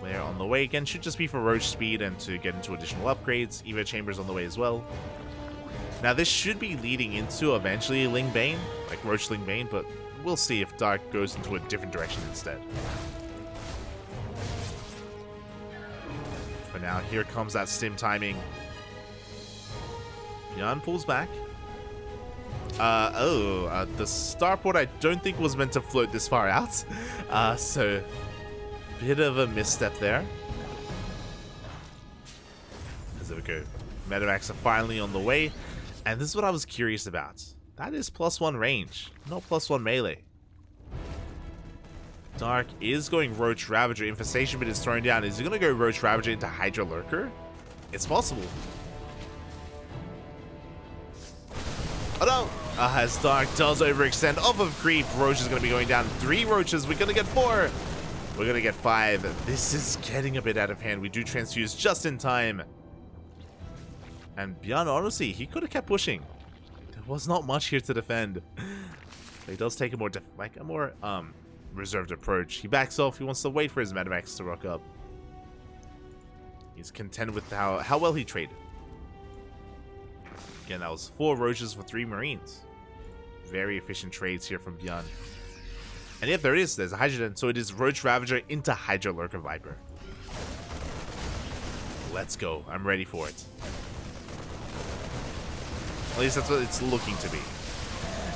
Lair on the way. Again, should just be for roach speed and to get into additional upgrades. Evo Chambers on the way as well. Now, this should be leading into eventually Ling Bane, like Roach Ling Bane, but we'll see if Dark goes into a different direction instead. For now, here comes that stim timing. Bjorn pulls back. The starport I don't think was meant to float this far out. So bit of a misstep there. As we go, Medivacs are finally on the way. And this is what I was curious about. That is +1 range, not +1 melee. Dark is going Roach Ravager. Infestation Bit is thrown down. Is he going to go Roach Ravager into Hydra Lurker? It's possible. Oh no! As Dark does overextend off of creep, Roach is going to be going down 3 roaches. We're going to get 4. We're going to get 5. This is getting a bit out of hand. We do transfuse just in time. And Bjorn, honestly, he could have kept pushing. There was not much here to defend. He does take a more reserved approach. He backs off. He wants to wait for his Medivacs to rock up. He's content with how well he traded. Again, that was 4 roaches for 3 marines. Very efficient trades here from Bjorn. And yep, there it is. There's a Hydra. So it is Roach Ravager into Hydra Lurker Viper. Let's go. I'm ready for it. At least that's what it's looking to be.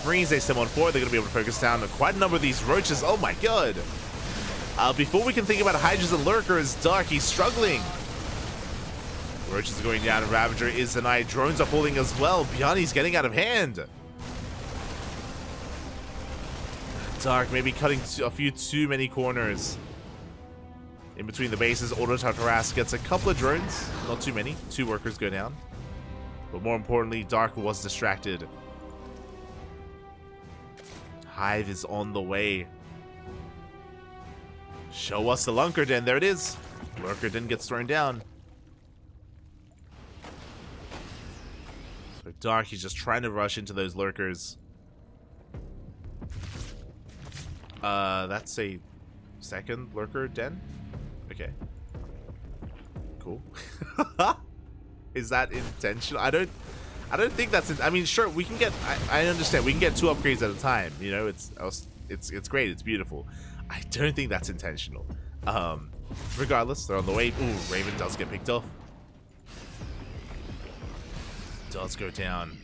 Marines, they stem on 4. They're going to be able to focus down on quite a number of these roaches. Oh my god. Before we can think about Hydras and Lurkers, Dark, he's struggling. Roaches are going down. Ravager is denied. Drones are falling as well. Bjarni's getting out of hand. Dark maybe cutting a few too many corners. In between the bases, Auto Harass gets a couple of drones. Not too many. 2 workers go down. But more importantly, Dark was distracted. Hive is on the way. Show us the Lunker Den. There it is. Lurker Den gets thrown down. So Dark, he's just trying to rush into those Lurkers. That's a second Lurker Den? Okay. Cool. Is that intentional? I don't think that's. I mean, sure, we can get. I understand. We can get 2 upgrades at a time. You know, it's great. It's beautiful. I don't think that's intentional. Regardless, they're on the way. Ooh, Raven does get picked off. Does go down.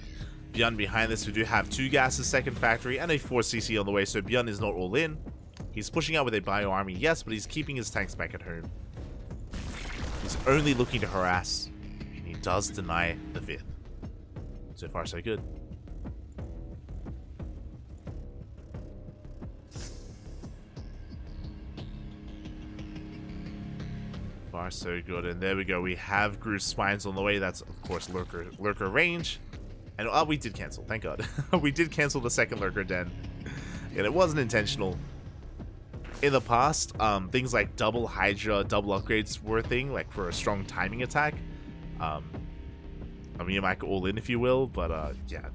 Bjorn behind this. We do have 2 gases, second factory, and a 4 CC on the way. So Bjorn is not all in. He's pushing out with a bio army, yes, but he's keeping his tanks back at home. He's only looking to harass. He does deny the 5th. So far, so good. Far, so good. And there we go. We have Groove Spines on the way. That's, of course, Lurker range. And we did cancel. Thank God. We did cancel the second Lurker Den. And it wasn't intentional. In the past, things like double Hydra, double upgrades were a thing, like for a strong timing attack. I mean, you might go all in if you will, but yeah,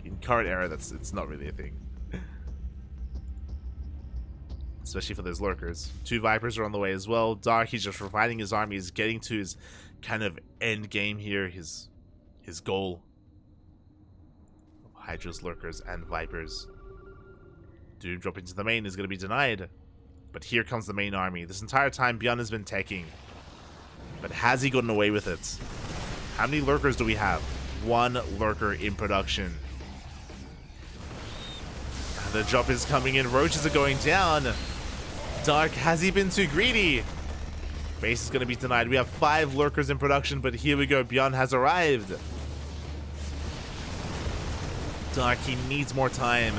in current era, it's not really a thing. Especially for those Lurkers. 2 Vipers are on the way as well. Dark, he's just refining his army. He's getting to his kind of end game here, his goal. Hydras, Lurkers, and Vipers. Doom drop into the main is going to be denied. But here comes the main army. This entire time, Bjorn has been teching. But has he gotten away with it? How many Lurkers do we have? 1 Lurker in production. And the drop is coming in. Roaches are going down. Dark, has he been too greedy? Base is going to be denied. We have 5 Lurkers in production, but here we go. Bjorn has arrived. Dark, he needs more time.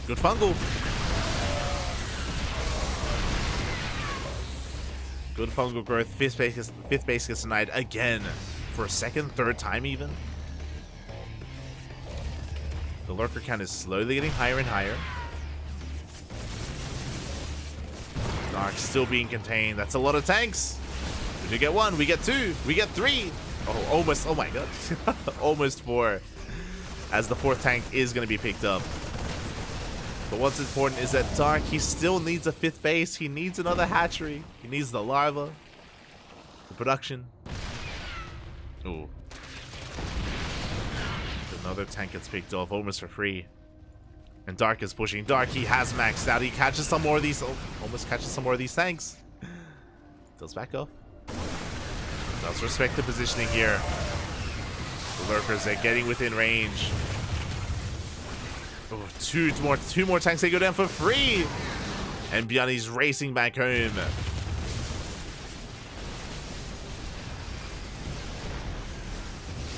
Good fungal. Good fungal growth. Fifth base gets denied again for a second, third time even. The lurker count is slowly getting higher and higher. Dark still being contained. That's a lot of tanks. We do get one. We get two. We get three. Oh, almost. Oh my god. Almost four. As the fourth tank is going to be picked up. But what's important is that Dark, he still needs a fifth base. He needs another hatchery. He needs the larva. The production. Ooh. Another tank gets picked off almost for free. And Dark is pushing. Dark, he has maxed out. He catches some more of these. Oh, almost catches some more of these tanks. Does back off. Does respect the positioning here. The lurkers, they're getting within range. Oh, two more tanks, they go down for free. And Bjorn's racing back home.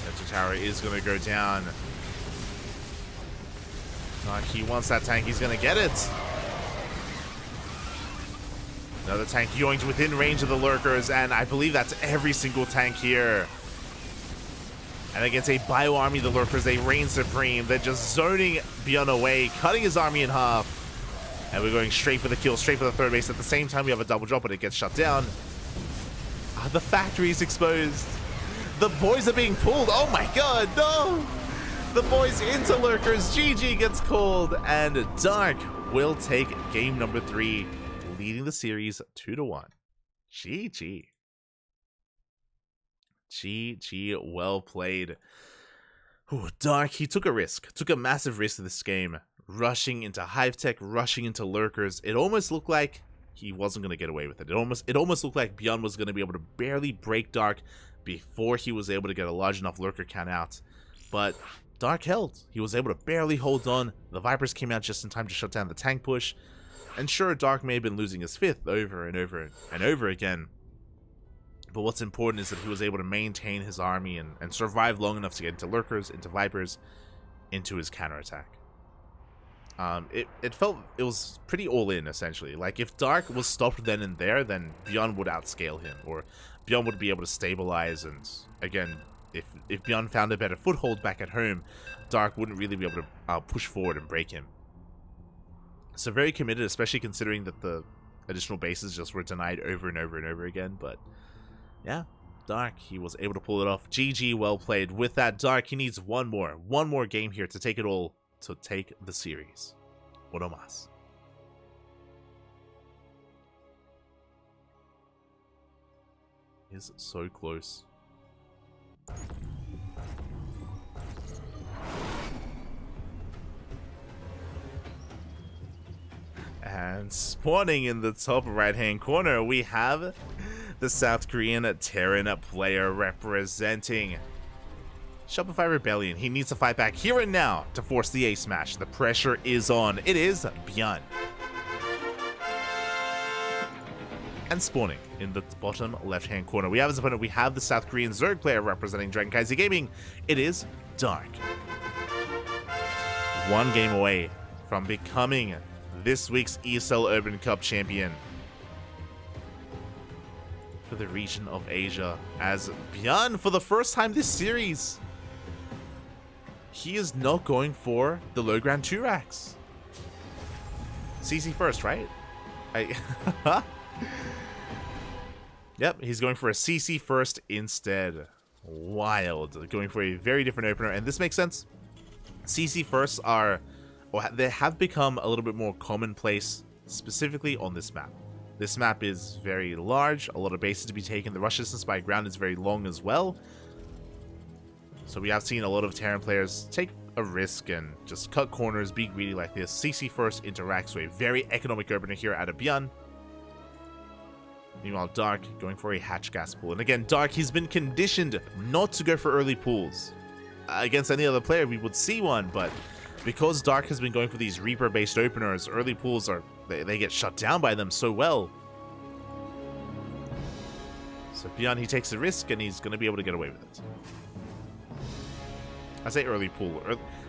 Center tower is going to go down. He wants that tank, he's going to get it. Another tank yoinked within range of the lurkers, and I believe that's every single tank here. And against a bio army, the lurkers, they reign supreme. They're just zoning Bjorn away, cutting his army in half. And we're going straight for the kill, straight for the third base. At the same time, we have a double drop, but it gets shut down. The factory is exposed. The boys are being pulled. Oh my god, no! The boys into lurkers. GG gets called, and Dark will take game number 3, leading the series 2-1. GG. GG, well played. Ooh, Dark, he took a risk. Took a massive risk in this game. Rushing into Hive Tech, rushing into lurkers. It almost looked like he wasn't going to get away with it. It almost looked like Bjorn was going to be able to barely break Dark before he was able to get a large enough lurker count out. But Dark held. He was able to barely hold on. The Vipers came out just in time to shut down the tank push. And sure, Dark may have been losing his fifth over and over and over again. But what's important is that he was able to maintain his army and survive long enough to get into lurkers, into Vipers, into his counterattack. It was pretty all in, essentially. Like, if Dark was stopped then and there, then Bjorn would outscale him, or Bjorn would be able to stabilize, and again, if Bjorn found a better foothold back at home, Dark wouldn't really be able to push forward and break him. So very committed, especially considering that the additional bases just were denied over and over and over again, but yeah, Dark, he was able to pull it off. GG, well played. With that, Dark, he needs one more game here to take it all, to take the series. Uno más. Is so close. And spawning in the top right hand corner, we have the South Korean Terran player representing Shopify Rebellion. He needs to fight back here and now to force the ace smash. The pressure is on. It is Bjorn. And spawning in the bottom left-hand corner, we have his opponent. We have the South Korean Zerg player representing CranKy Gaming. It is Dark. One game away from becoming this week's ESL Open Cup champion for the region of Asia, as Bjorn, for the first time this series, he is not going for the low ground 2 racks. CC first, right? Yep, he's going for a CC first instead. Wild. Going for a very different opener, and this makes sense. CC firsts are, or they have become a little bit more commonplace, specifically on this map. This map is very large, a lot of bases to be taken. The rush distance by ground is very long as well. So we have seen a lot of Terran players take a risk and just cut corners, be greedy like this. CC first into racks, so a very economic opener here out of Bjorn. Meanwhile, Dark going for a hatch gas pool. And again, Dark, he's been conditioned not to go for early pools. Against any other player, we would see one, but because Dark has been going for these Reaper-based openers, early pools are they get shut down by them so well. So Bjorn, he takes a risk, and he's going to be able to get away with it. I say early pool.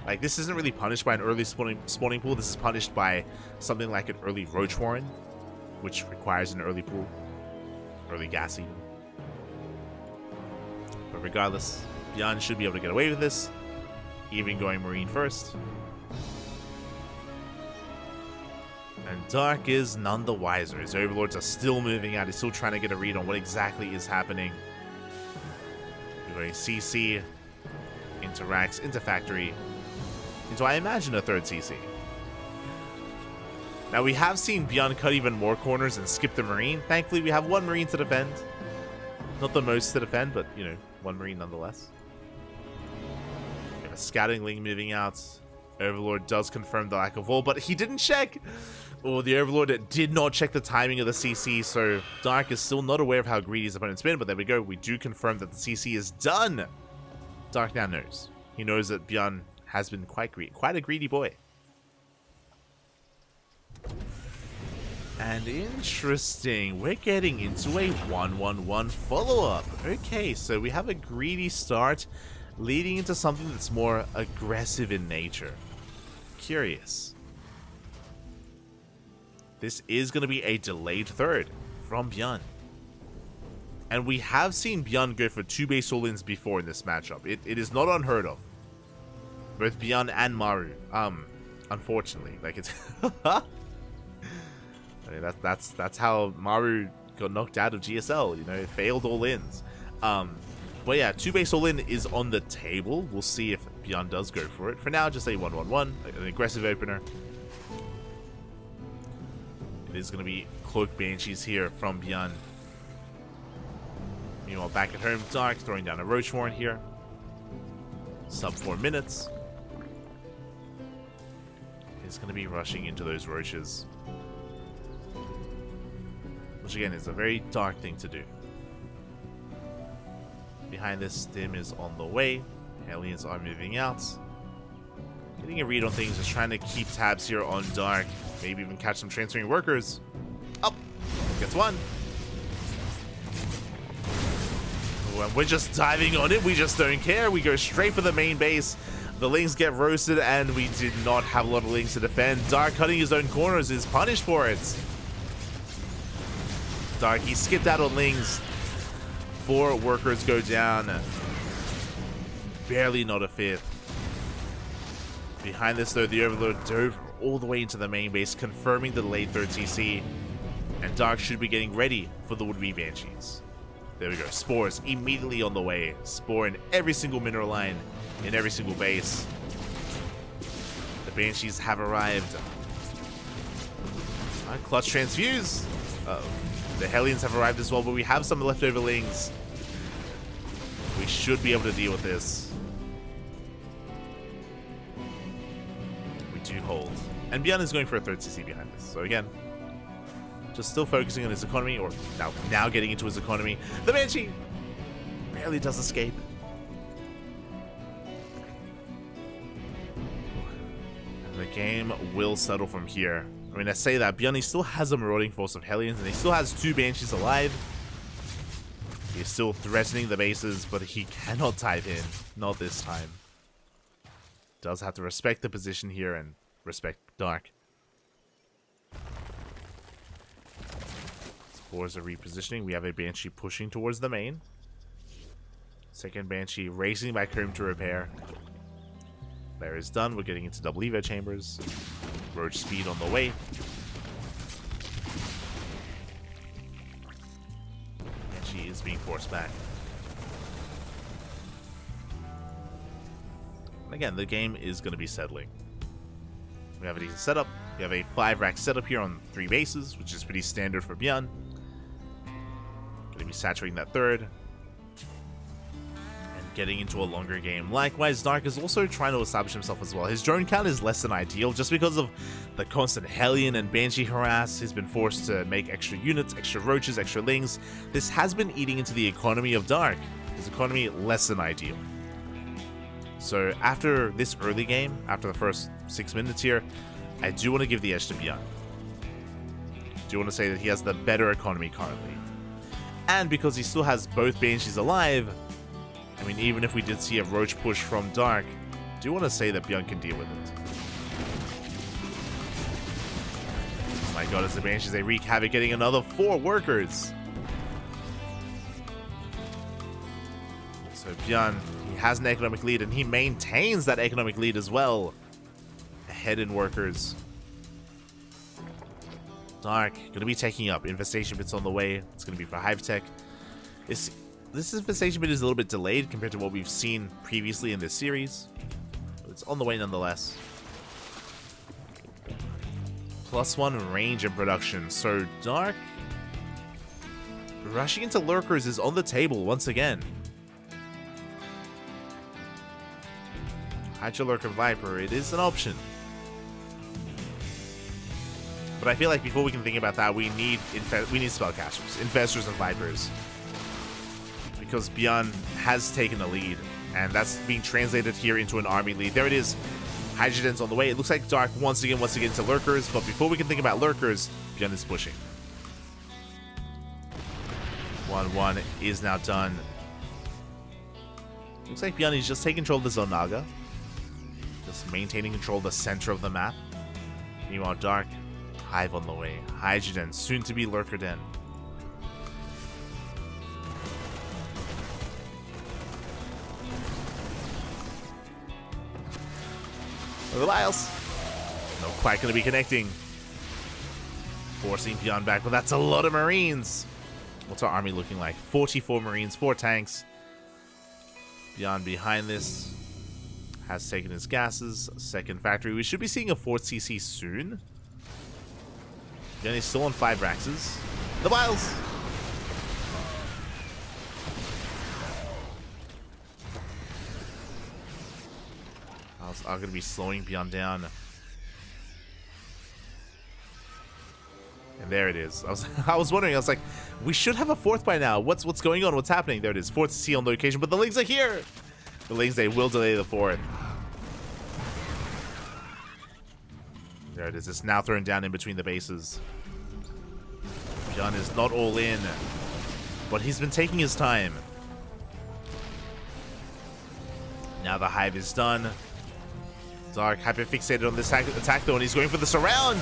Like, this isn't really punished by an early spawning pool. This is punished by something like an early Roach Warren, which requires an early pool. Early gas even. But regardless, Beyond should be able to get away with this. Even going Marine first. And Dark is none the wiser. His overlords are still moving out. He's still trying to get a read on what exactly is happening. We're going CC into Racks, into Factory, into, I imagine, a third CC. Now, we have seen Beyond cut even more corners and skip the Marine. Thankfully, we have one Marine to defend. Not the most to defend, but, you know, one Marine nonetheless. We have a Scouting Ling moving out. Overlord does confirm the lack of wall, but he didn't check. Oh, the Overlord did not check the timing of the CC, so Dark is still not aware of how greedy his opponent's been, but there we go. We do confirm that the CC is done. Dark now knows. He knows that Beyond has been quite a greedy boy. And interesting, we're getting into a 1-1-1 follow-up. Okay, so we have a greedy start leading into something that's more aggressive in nature. Curious. This is going to be a delayed third from Beyond. And we have seen Beyond go for 2 base all-ins before in this matchup. It is not unheard of. Both Beyond and Maru. Unfortunately. Like, it's... I mean, that's how Maru got knocked out of GSL, you know, failed all-ins. But yeah, 2 base all-in is on the table. We'll see if Beyond does go for it. For now, just a 1-1-1, an aggressive opener. It is going to be Cloak Banshees here from Beyond. Meanwhile, back at home, Dark throwing down a Roach Warren here. Sub 4 minutes. He's going to be rushing into those Roaches. Which again is a very Dark thing to do. Behind this, Stim is on the way. Aliens are moving out. Getting a read on things, just trying to keep tabs here on Dark. Maybe even catch some transferring workers. Oh, gets one. Oh, and we're just diving on it. We just don't care. We go straight for the main base. The Lings get roasted, and we did not have a lot of Lings to defend. Dark cutting his own corners is punished for it. Dark, he skipped out on Lings. 4 workers go down. Barely not a 5th. Behind this, though, the Overlord dove all the way into the main base, confirming the delayed 3rd CC. And Dark should be getting ready for the would-be Banshees. There we go. Spores immediately on the way. Spore in every single mineral line, in every single base. The Banshees have arrived. Clutch Transfuse. The Hellions have arrived as well, but we have some leftover Lings. We should be able to deal with this. We do hold. And Beyond is going for a 3rd CC behind this. So again, just still focusing on his economy, or now getting into his economy. The Banshee barely does escape. And the game will settle from here. I mean, I say that, Beyond still has a marauding force of Hellions, and he still has 2 Banshees alive. He's still threatening the bases, but he cannot dive in. Not this time. Does have to respect the position here and respect Dark. Spores are repositioning. We have a Banshee pushing towards the main. Second Banshee racing back home to repair. There is done. We're getting into double Evo chambers. Roach speed on the way. And she is being forced back. And again, the game is going to be settling. We have a decent setup. We have a 5-rack setup here on 3 bases, which is pretty standard for Beyond. Going to be saturating that 3rd. Getting into a longer game. Likewise, Dark is also trying to establish himself as well. His drone count is less than ideal just because of the constant Hellion and Banshee harass. He's been forced to make extra units, extra Roaches, extra Lings. This has been eating into the economy of Dark. His economy less than ideal. So after this early game, after the first 6 minutes here, I do want to give the edge to Beyond. I do want to say that he has the better economy currently. And because he still has both Banshees alive, I mean, even if we did see a Roach push from Dark, I do want to say that Beyond can deal with it. Oh my god, as the Banshees, they wreak havoc, getting another 4 workers. So Björn, he has an economic lead, and he maintains that economic lead as well. Ahead in workers. Dark, going to be taking up. Infestation bit's on the way. It's going to be for Hive Tech. This infestation bit is a little bit delayed compared to what we've seen previously in this series. But it's on the way nonetheless. +1 range in production. So Dark rushing into lurkers is on the table once again. Hydra Lurker Viper, it is an option. But I feel like before we can think about that, we need spellcasters, infestors, and vipers. Because Björn has taken a lead, and that's being translated here into an army lead. There it is. Hydrogen's on the way. It looks like Dark once again wants to get into lurkers, but before we can think about lurkers, Björn is pushing. 1-1 is now done. Looks like Björn is just taking control of the Zonaga. Just maintaining control of the center of the map. Meanwhile, Dark, Hive on the way. Hydrogen, soon to be Lurker Den. The Lyles. No, quite going to be connecting. Forcing Björn back, but that's a lot of Marines. What's our army looking like? 44 Marines, 4 tanks. Björn behind this. Has taken his gases. Second factory. We should be seeing a 4th CC soon. Björn is still on 5 Raxes. The Lyles. Are going to be slowing Björn down. And there it is. I was wondering. I was like, we should have a 4th by now. What's going on? What's happening? There it is. 4th CC on location, but the Lings are here. The Lings, they will delay the 4th. There it is. It's now thrown down in between the bases. Björn is not all in, but he's been taking his time. Now the Hive is done. Dark hyper-fixated on this attack though, and he's going for the surround.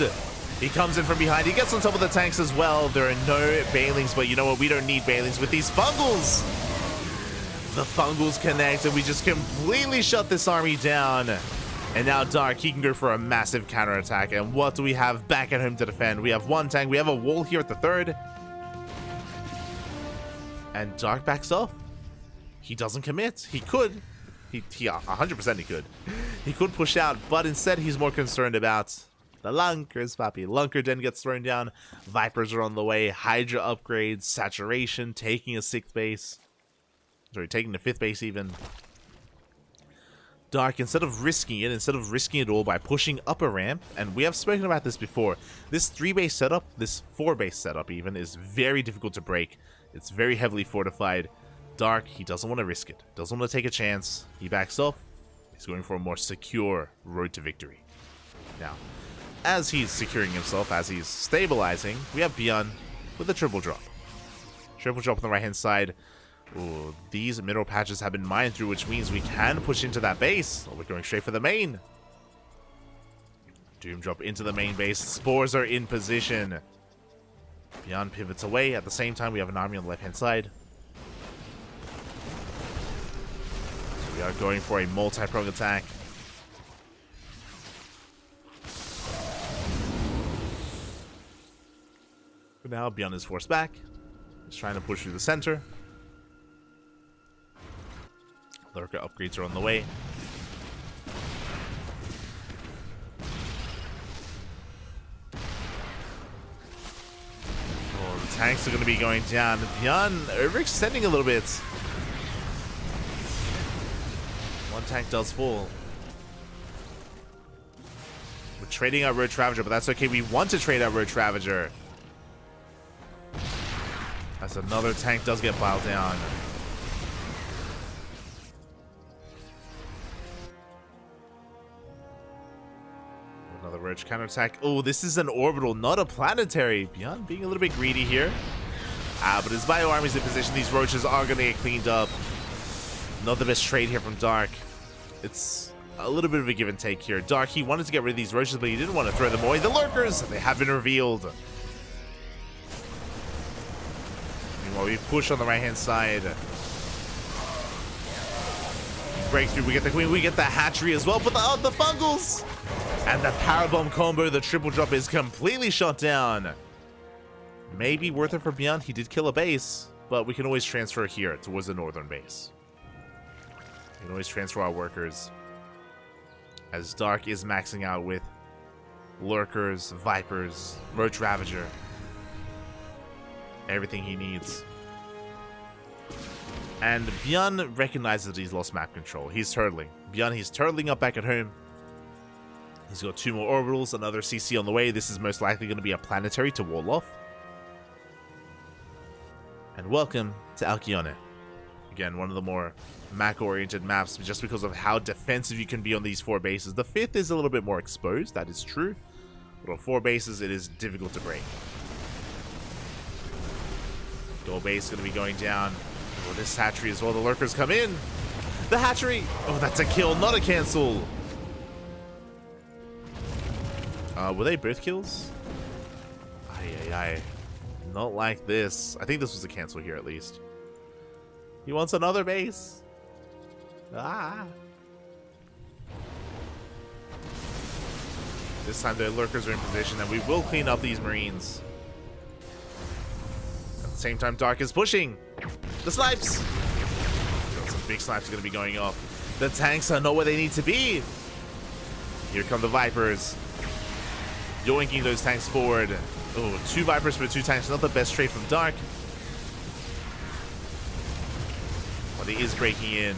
He comes in from behind. He gets on top of the tanks as well. There are no Banelings, but you know what? We don't need Banelings with these Fungals. The Fungals connect, and we just completely shut this army down. And now Dark, he can go for a massive counterattack. And what do we have back at home to defend? We have 1 tank. We have a wall here at the 3rd. And Dark backs off. He doesn't commit. He could. He 100% he could. He could push out, but instead he's more concerned about the Lunkers, Papi. Lunker Den gets thrown down. Vipers are on the way. Hydra upgrades. Saturation. Taking a 6th base. Sorry, taking the 5th base even. Dark, instead of risking it all by pushing up a ramp, and we have spoken about this before, this 3-base setup, this 4-base setup even, is very difficult to break. It's very heavily fortified. Dark, he doesn't want to risk it. Doesn't want to take a chance. He backs off. He's going for a more secure road to victory. Now, as he's securing himself, as he's stabilizing, we have Björn with a triple drop. Triple drop on the right-hand side. Ooh, these mineral patches have been mined through, which means we can push into that base. Oh, we're going straight for the main. Doom drop into the main base. Spores are in position. Björn pivots away. At the same time, we have an army on the left-hand side. So we are going for a multi-prong attack. For now, Björn is forced back. He's trying to push through the center. Lurker upgrades are on the way. Oh, the tanks are going to be going down. Björn overextending a little bit. 1 tank does fall. We're trading our Road Ravager, but that's okay. We want to trade our Road Ravager. As another tank does get piled down. Another Roach counterattack. Oh, this is an orbital, not a planetary. Björn being a little bit greedy here. But his bio army's in position. These roaches are going to get cleaned up. Not the best trade here from Dark. It's a little bit of a give and take here. Dark, he wanted to get rid of these roaches, but he didn't want to throw them away. The lurkers, they have been revealed. Meanwhile, we push on the right-hand side. breakthrough. We get the queen. We get the hatchery as well. But the fungals and the powerbomb combo. The triple drop is completely shot down. Maybe worth it for Beyond. He did kill a base, but we can always transfer here towards the northern base. We can always transfer our workers. As Dark is maxing out with Lurkers, Vipers, Roach Ravager. Everything he needs. And Beyond recognizes that he's lost map control. He's turtling. Beyond, he's turtling up back at home. He's got 2 more orbitals, another CC on the way. This is most likely going to be a planetary to wall off. And welcome to Alcyone. Again, one of the more Mac-oriented maps just because of how defensive you can be on these 4 bases. The 5th is a little bit more exposed, that is true. But on 4 bases, it is difficult to break. Door base is going to be going down. Oh, this hatchery as well. The lurkers come in. The hatchery. Oh, that's a kill, not a cancel. Were they both kills? Aye. Not like this. I think this was a cancel here at least. He wants another base. Ah. This time the lurkers are in position and we will clean up these marines. At the same time, Dark is pushing. The snipes. Some big snipes are going to be going off. The tanks are not where they need to be. Here come the Vipers. Yoinking those tanks forward. Oh, 2 Vipers for 2 tanks. Not the best trade from Dark. But he is breaking in.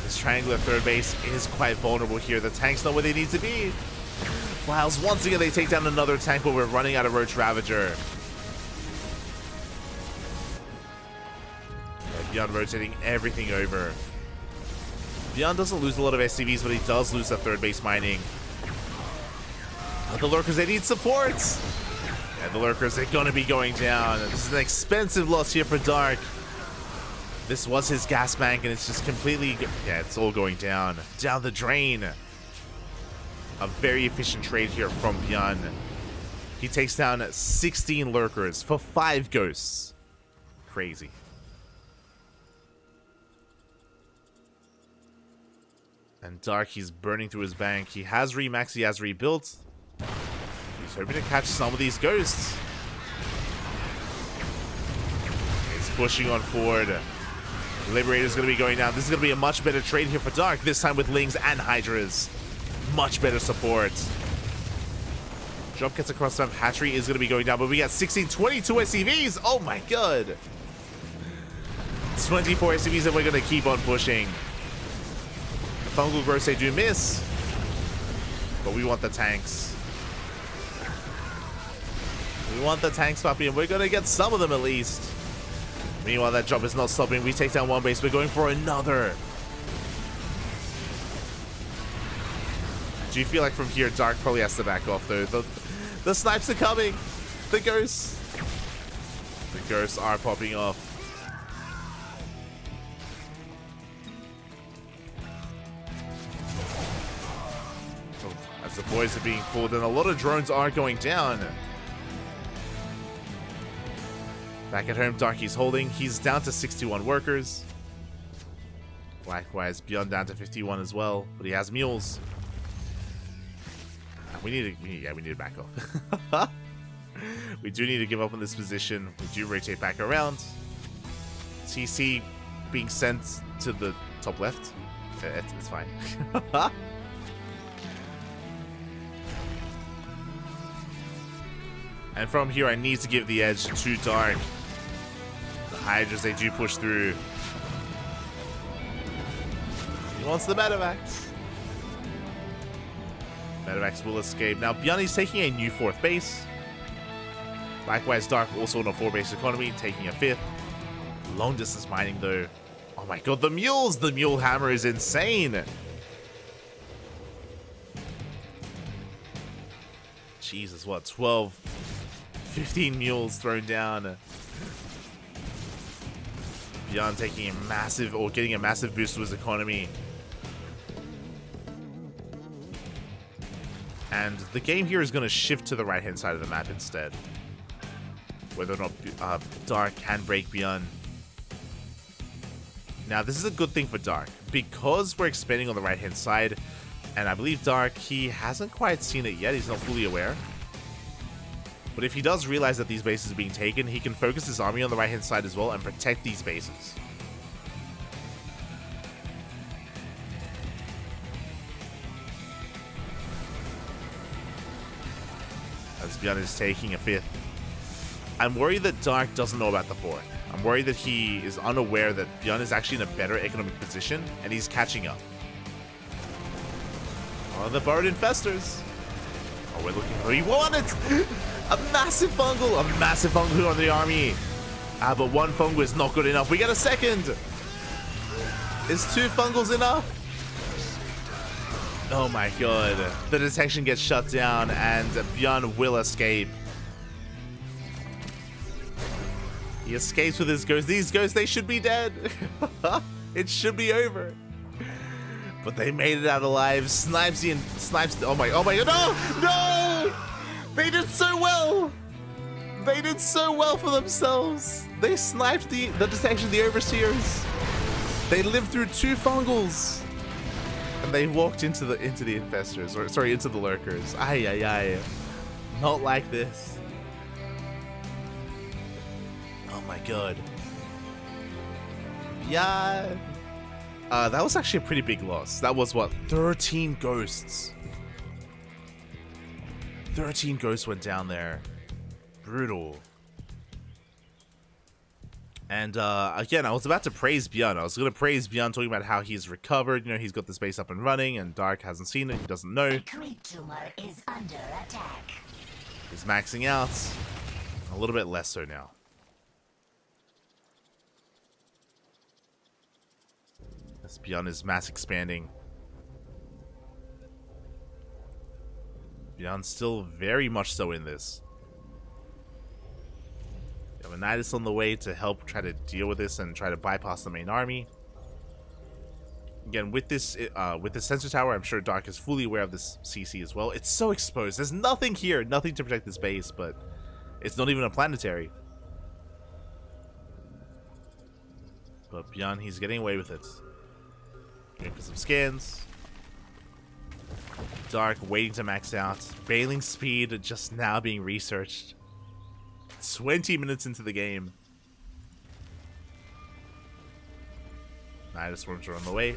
This triangular third base is quite vulnerable here. The tank's not where they need to be. Whilst once again they take down another tank, but we're running out of Roach Ravager. Beyond rotating everything over. Beyond doesn't lose a lot of SCVs, but he does lose that third base mining. The lurkers, they need support. And the lurkers, they're going to be going down. This is an expensive loss here for Dark. This was his gas bank, and it's just completely... Yeah, it's all going down. Down the drain. A very efficient trade here from Beyond. He takes down 16 lurkers for 5 ghosts. Crazy. And Dark, he's burning through his bank. He has remaxed, he has rebuilt. He's hoping to catch some of these ghosts. He's pushing on forward. Liberator's going to be going down. This is going to be a much better trade here for Dark. This time with Lings and Hydras. Much better support. Drop gets across the map. Hatchery is going to be going down, but we got 16, 22 SCVs. Oh my god. 24 SCVs and we're going to keep on pushing. The fungal growths, they do miss. But we want the tanks. We want the tanks, puppy, and we're going to get some of them at least. Meanwhile, that drop is not stopping. We take down 1 base. We're going for another. Do you feel like from here, Dark probably has to back off, though? The snipes are coming. The ghosts. The ghosts are popping off. Oh, as the boys are being pulled, and a lot of drones are going down. Back at home, Darky's holding. He's down to 61 workers. Likewise, Beyond down to 51 as well, but he has mules. We need to back off. We do need to give up on this position. We do rotate back around. TC being sent to the top left. It's fine. And from here, I need to give the edge to Dark. The Hydras, they do push through. He wants the medevacs. Medevacs will escape. Now, Beyondi's taking a new 4th base. Likewise, Dark also on a 4-base economy, taking a 5th. Long distance mining, though. Oh my god, the mules! The mule hammer is insane! Jesus, what? 12, 15 mules thrown down. Beyond taking a massive, or getting a massive boost to his economy. And the game here is going to shift to the right-hand side of the map instead. Whether or not Dark can break Beyond. Now, this is a good thing for Dark, because we're expanding on the right-hand side, and I believe Dark, he hasn't quite seen it yet, he's not fully aware. But if he does realize that these bases are being taken, he can focus his army on the right-hand side as well and protect these bases. As Bjorn is taking a 5th. I'm worried that Dark doesn't know about the 4th. I'm worried that he is unaware that Bjorn is actually in a better economic position, and he's catching up. Oh, the borrowed infestors. Oh, we're looking. We want it! A massive fungal on the army. But one fungal is not good enough. We get a second. Is 2 fungals enough? Oh my god. The detection gets shut down, and Bjorn will escape. He escapes with his ghosts. These ghosts, they should be dead. It should be over. But they made it out alive. Snipes. Oh my god, no! They did so well. They did so well for themselves. They sniped the detection of the overseers. They lived through 2 fungals. And they walked into the infestors, or sorry, into the lurkers. Ay. Not like this. Oh my god. Yeah. That was actually a pretty big loss. That was what? 13 ghosts. 13 ghosts went down there. Brutal. And again, I was about to praise Bjorn. I was going to praise Bjorn, talking about how he's recovered. You know, he's got the base up and running, and Dark hasn't seen it. He doesn't know. The creep tumor is under attack. He's maxing out. A little bit less so now. As Bjorn is mass expanding. Bjorn's still very much so in this. We have a Nidus on the way to help try to deal with this and try to bypass the main army. Again, with this sensor tower, I'm sure Dark is fully aware of this CC as well. It's so exposed. There's nothing here, nothing to protect this base, but it's not even a planetary. But Bjorn, he's getting away with it. Going for some scans. Dark waiting to max out. Bailing speed just now being researched. 20 minutes into the game. Nidus Worms are on the way.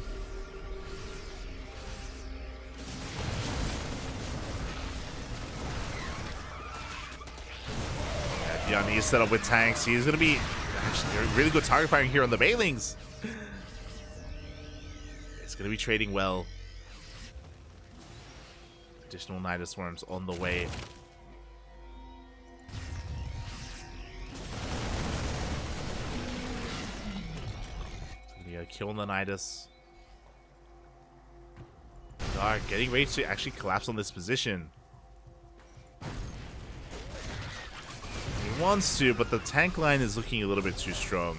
Bjorn is set up with tanks. He's going to be actually really good target firing here on the Bailings. It's going to be trading well. Additional Nidus Worms on the way. Killing the Nidus. Dark getting ready to actually collapse on this position. He wants to, but the tank line is looking a little bit too strong.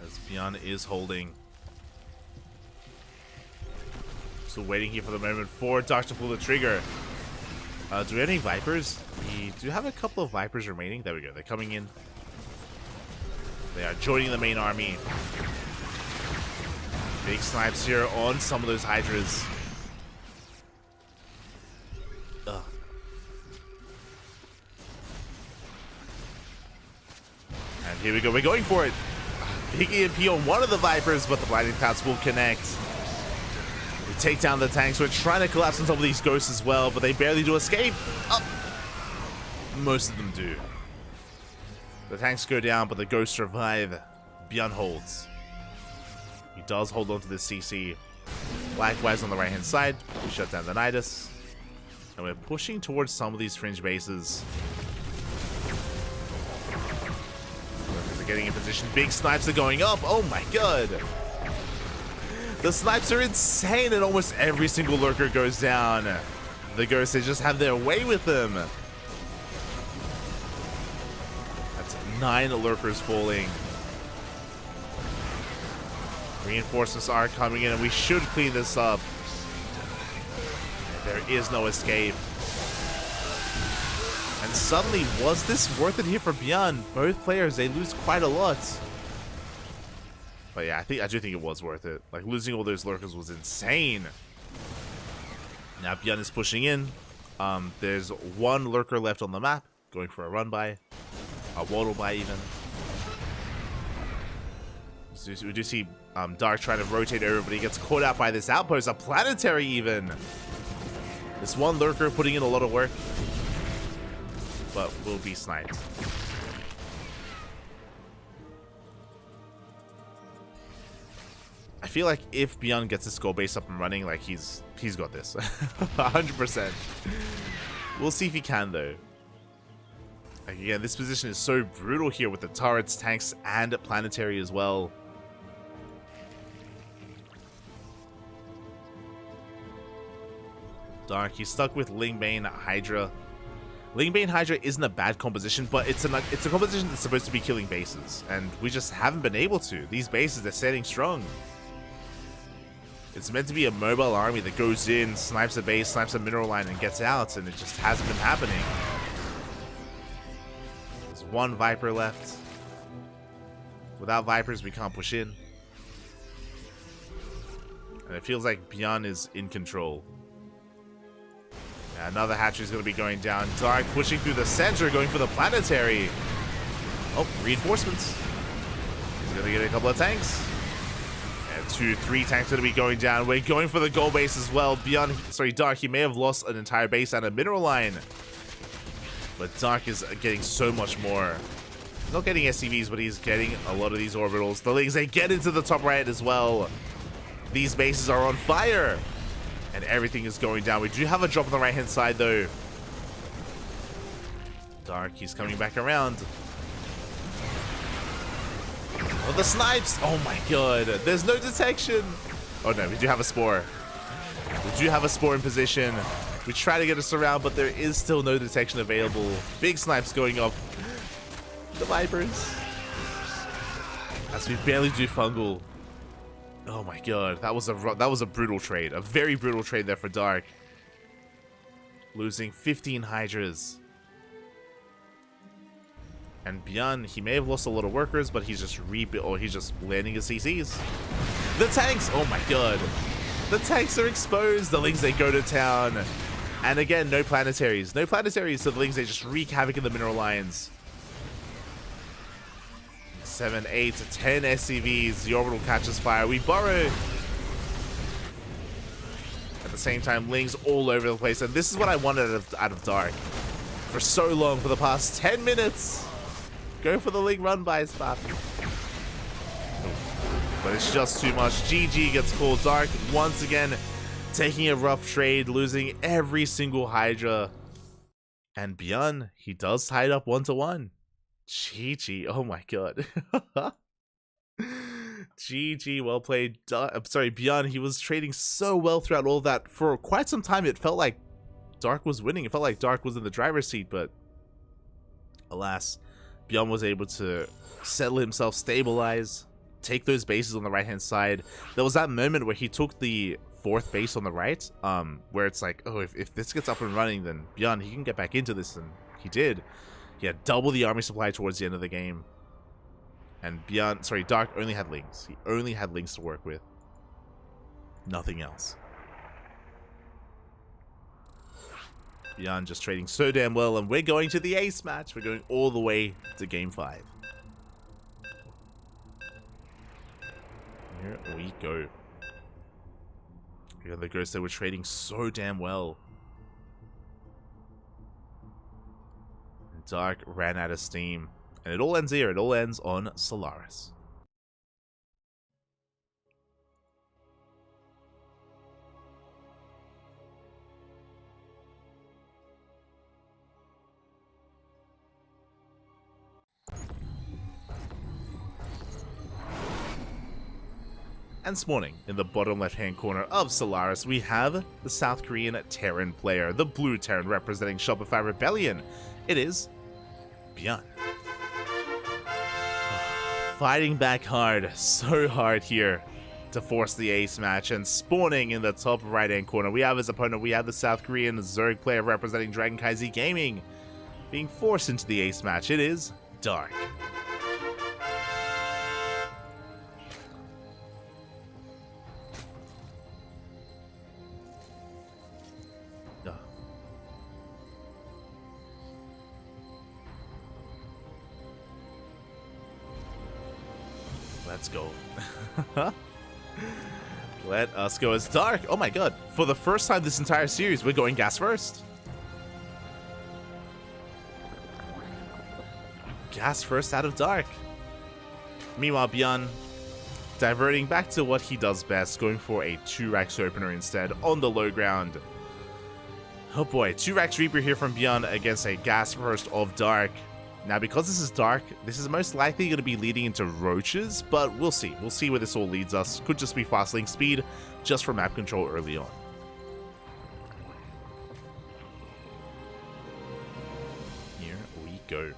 As Bjorn is holding. Still waiting here for the moment for Dark to pull the trigger. Do we have any Vipers? We do have a couple of Vipers remaining. There we go. They're coming in. They are joining the main army. Big snipes here on some of those Hydras. Ugh. And here we go. We're going for it. Big EMP on one of the Vipers, but the Blinding Clouds will connect. We take down the tanks. We're trying to collapse on some of these ghosts as well, but they barely do escape. Most of them do. The tanks go down, but the ghosts survive. Bjorn holds. He does hold on to this CC. Likewise on the right-hand side, we shut down the Nidus. And we're pushing towards some of these fringe bases. They're getting in position. Big snipes are going up. Oh my god. The snipes are insane, and almost every single lurker goes down. The ghosts, they just have their way with them. 9 lurkers falling. Reinforcements are coming in, and we should clean this up. There is no escape. And suddenly, was this worth it here for Beyond? Both players, they lose quite a lot. But yeah, I do think it was worth it. Like, losing all those lurkers was insane. Now Beyond is pushing in. There's one lurker left on the map, going for a run by, a waddle by even. So we do see Dark trying to rotate over, but he gets caught out by this outpost, a planetary even. This one lurker putting in a lot of work, but will be sniped. I feel like if Beyond gets his skull base up and running, like he's got this. 100%. We'll see if he can though. Like, again, this position is so brutal here with the turrets, tanks, and planetary as well. Dark, he's stuck with Lingbane Hydra. Lingbane Hydra isn't a bad composition, but it's a composition that's supposed to be killing bases, and we just haven't been able to. These bases, they're standing strong. It's meant to be a mobile army that goes in, snipes a base, snipes a mineral line, and gets out, and it just hasn't been happening. There's one Viper left. Without Vipers, we can't push in. And it feels like Beyond is in control. Yeah, another hatchery is going to be going down. Dark pushing through the center, going for the planetary. Oh, reinforcements. He's going to get a couple of tanks. And 2-3 tanks going to be going down. We're going for the goal base as well. Dark, he may have lost an entire base and a mineral line. But Dark is getting so much more. He's not getting SCVs, but he's getting a lot of these orbitals. The Lings, they get into the top right as well. These bases are on fire. And everything is going down. We do have a drop on the right-hand side, though. Dark, he's coming back around. Oh, the snipes! Oh my god. There's no detection. Oh no, we do have a spore. We do have a spore in position. We try to get us around, but there is still no detection available. Big snipes going up. The Vipers. As we barely do fungal. Oh my god, that was a brutal trade. A very brutal trade there for Dark. Losing 15 Hydras. And Beyond, he may have lost a lot of workers, but he's just he's just landing his CCs. The tanks! Oh my god. The tanks are exposed. The Lings, they go to town. And again, no planetaries. No planetaries, so the Lings, they just wreak havoc in the mineral lines. 7, 8, 10 SCVs. The orbital catches fire. We burrow. At the same time, Lings all over the place. And this is what I wanted out of Dark. For so long, for the past 10 minutes. Go for the Ling run by spot. But it's just too much. GG gets called. Dark once again taking a rough trade, losing every single Hydra. And Beyond, he does tie it up 1-1. GG, oh my god. GG, well played. I'm sorry, Beyond, he was trading so well throughout all of that. For quite some time, it felt like Dark was winning. It felt like Dark was in the driver's seat, but alas, Beyond was able to settle himself, stabilize, take those bases on the right-hand side. There was that moment where he took the 4th base on the right, where it's like, oh, if this gets up and running, then Beyond, he can get back into this, and he did. He had double the army supply towards the end of the game. And Dark only had Lings. He only had Lings to work with. Nothing else. Beyond just trading so damn well, and we're going to the ace match. We're going all the way to game 5. Here we go. Here the Ghosts, they were trading so damn well. Dark ran out of steam. And it all ends here. It all ends on Solaris. And spawning in the bottom left-hand corner of Solaris, we have the South Korean Terran player, the blue Terran representing Shopify Rebellion. It is Beyond. Fighting back hard, so hard here to force the ace match, and spawning in the top right-hand corner, we have his opponent. We have the South Korean Zerg player representing CranKy Gaming. being forced into the ace match. It is Dark. Ugh. Let's go. Let us go as Dark. Oh my god. For the first time this entire series, we're going gas first. Gas first out of Dark. Meanwhile, Bjorn diverting back to what he does best, going for a 2-Rax opener instead on the low ground. Oh boy, 2-Rax Reaper here from Bjorn against a gas first of Dark. Now, because this is Dark, this is most likely going to be leading into Roaches, but we'll see. We'll see where this all leads us. Could just be fast link speed, just for map control early on. Here we go.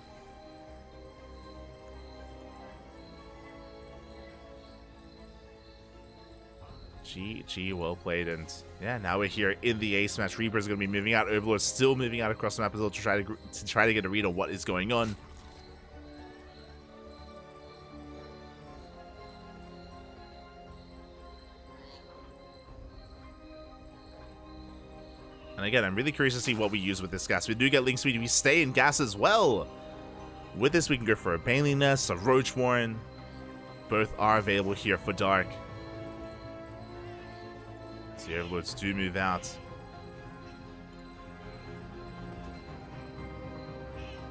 GG, well played, and yeah, now we're here in the ace match. Reaper is going to be moving out. Overlord still moving out across the map as well to try to get a read on what is going on. And again, I'm really curious to see what we use with this gas. We do get link speed. We stay in gas as well. With this, we can go for a Baneling Nest, a Roach Warren. Both are available here for Dark. The Overlords do move out.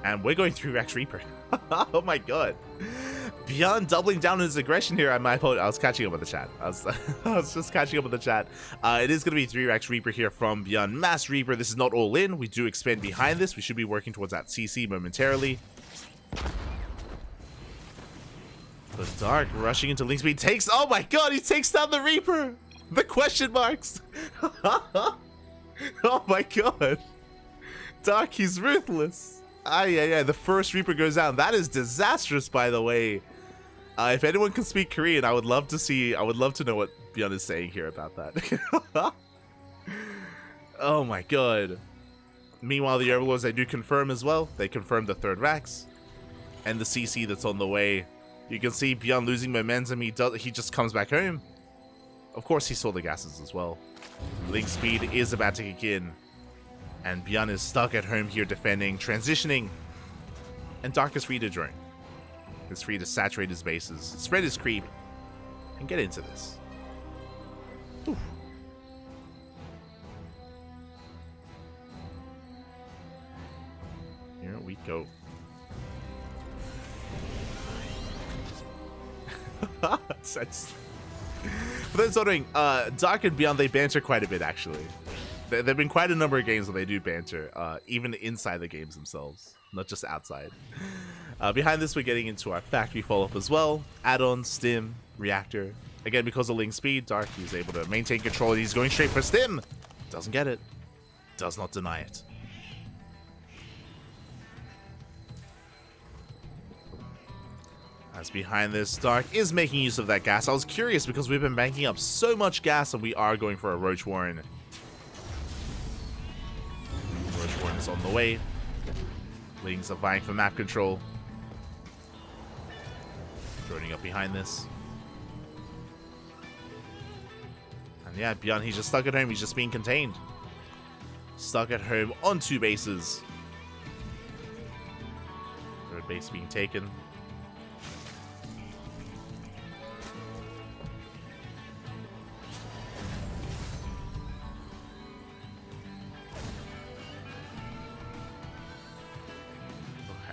And we're going through Rex Reaper. Oh my god. Beyond doubling down on his aggression here, I was catching up with the chat. I was just catching up with the chat. It is going to be 3-Rex Reaper here from Beyond Mass Reaper. This is not all in. We do expand behind this. We should be working towards that CC momentarily. But Dark rushing into link speed takes... Oh my god, he takes down the Reaper! The question marks! Oh my god. Dark, he's ruthless. Yeah, the first Reaper goes down. That is disastrous, by the way. If anyone can speak Korean, I would love to know what Beyond is saying here about that. Oh my god. Meanwhile, the Overlords, they do confirm as well. They confirm the 3rd Rax. And the CC that's on the way. You can see Beyond losing momentum. He just comes back home. Of course, he saw the gases as well. Link speed is about to kick in. And Bjorn is stuck at home here defending, transitioning. And Dark is free to drone. He's free to saturate his bases, spread his creep, and get into this. Oof. Here we go. For those wondering, Dark and Beyond, they banter quite a bit, actually. There have been quite a number of games where they do banter, even inside the games themselves, not just outside. Behind this, we're getting into our factory follow-up as well. Add-on, Stim, Reactor. Again, because of link speed, Dark is able to maintain control, and he's going straight for Stim. Doesn't get it. Does not deny it. As behind this, Dark is making use of that gas. I was curious because we've been banking up so much gas and we are going for a Roach Warren. Roach Warren is on the way. Lings are vying for map control. Joining up behind this. And yeah, Beyond, he's just stuck at home. He's just being contained. Stuck at home on 2 bases. 3rd base being taken.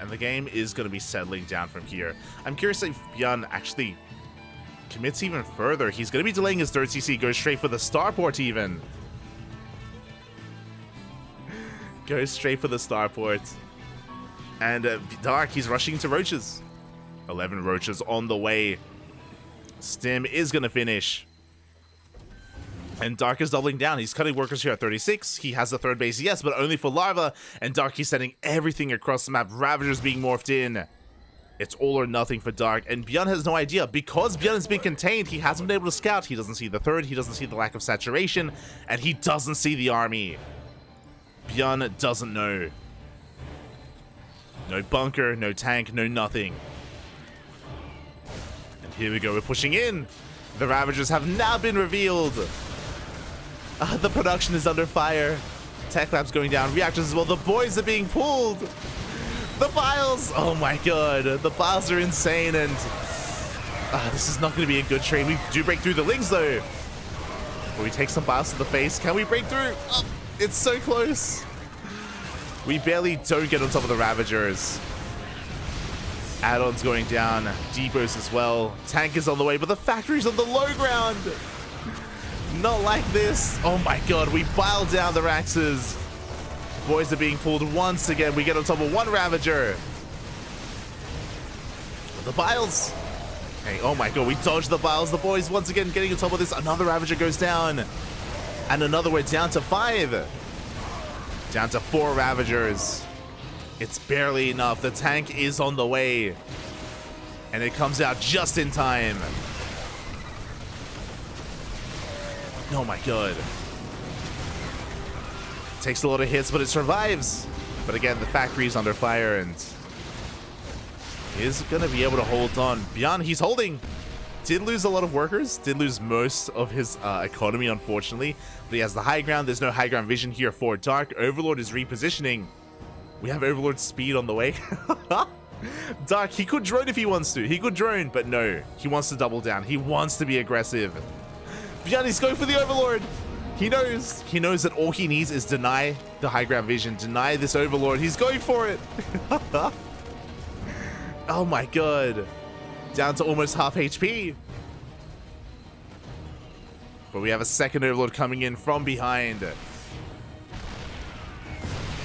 And the game is going to be settling down from here. I'm curious if Bjorn actually commits even further. He's going to be delaying his 3rd CC, goes straight for the starport even. Goes straight for the starport. And Dark, he's rushing into Roaches. 11 Roaches on the way. Stim is going to finish. And Dark is doubling down. He's cutting workers here at 36. He has the 3rd base, yes, but only for Larva. And Dark, he's sending everything across the map. Ravagers being morphed in. It's all or nothing for Dark. And Bjorn has no idea. Because Bjorn has been contained, he hasn't been able to scout. He doesn't see the 3rd. He doesn't see the lack of saturation. And he doesn't see the army. Bjorn doesn't know. No bunker, no tank, no nothing. And here we go, we're pushing in. The Ravagers have now been revealed. The production is under fire. Tech lab's going down, reactors as well. The boys are being pulled. The files, oh my god. The files are insane, and this is not going to be a good trade. We do break through the links though. But we take some files to the face. Can we break through? Oh, it's so close. We barely don't get on top of the Ravagers. Add-ons going down. Depots as well. Tank is on the way, but the factory's on the low ground. Not like this. Oh my god, we pile down the Raxes. Boys are being pulled once again. We get on top of one Ravager. The Biles. Hey, oh my god, we dodged the Biles. The boys once again getting on top of this. Another Ravager goes down. And another, we're down to 5. Down to 4 Ravagers. It's barely enough. The tank is on the way. And it comes out just in time. Oh my god. Takes a lot of hits, but it survives. But again, the factory is under fire and is going to be able to hold on. Beyond, he's holding. Did lose a lot of workers. Did lose most of his economy, unfortunately. But he has the high ground. There's no high ground vision here for Dark. Overlord is repositioning. We have Overlord speed on the way. Dark, he could drone if he wants to. He could drone, but no. He wants to double down. He wants to be aggressive. Beyond, he's going for the Overlord. He knows. He knows that all he needs is deny the high ground vision. Deny this Overlord. He's going for it. Oh my god. Down to almost half HP. But we have a second Overlord coming in from behind.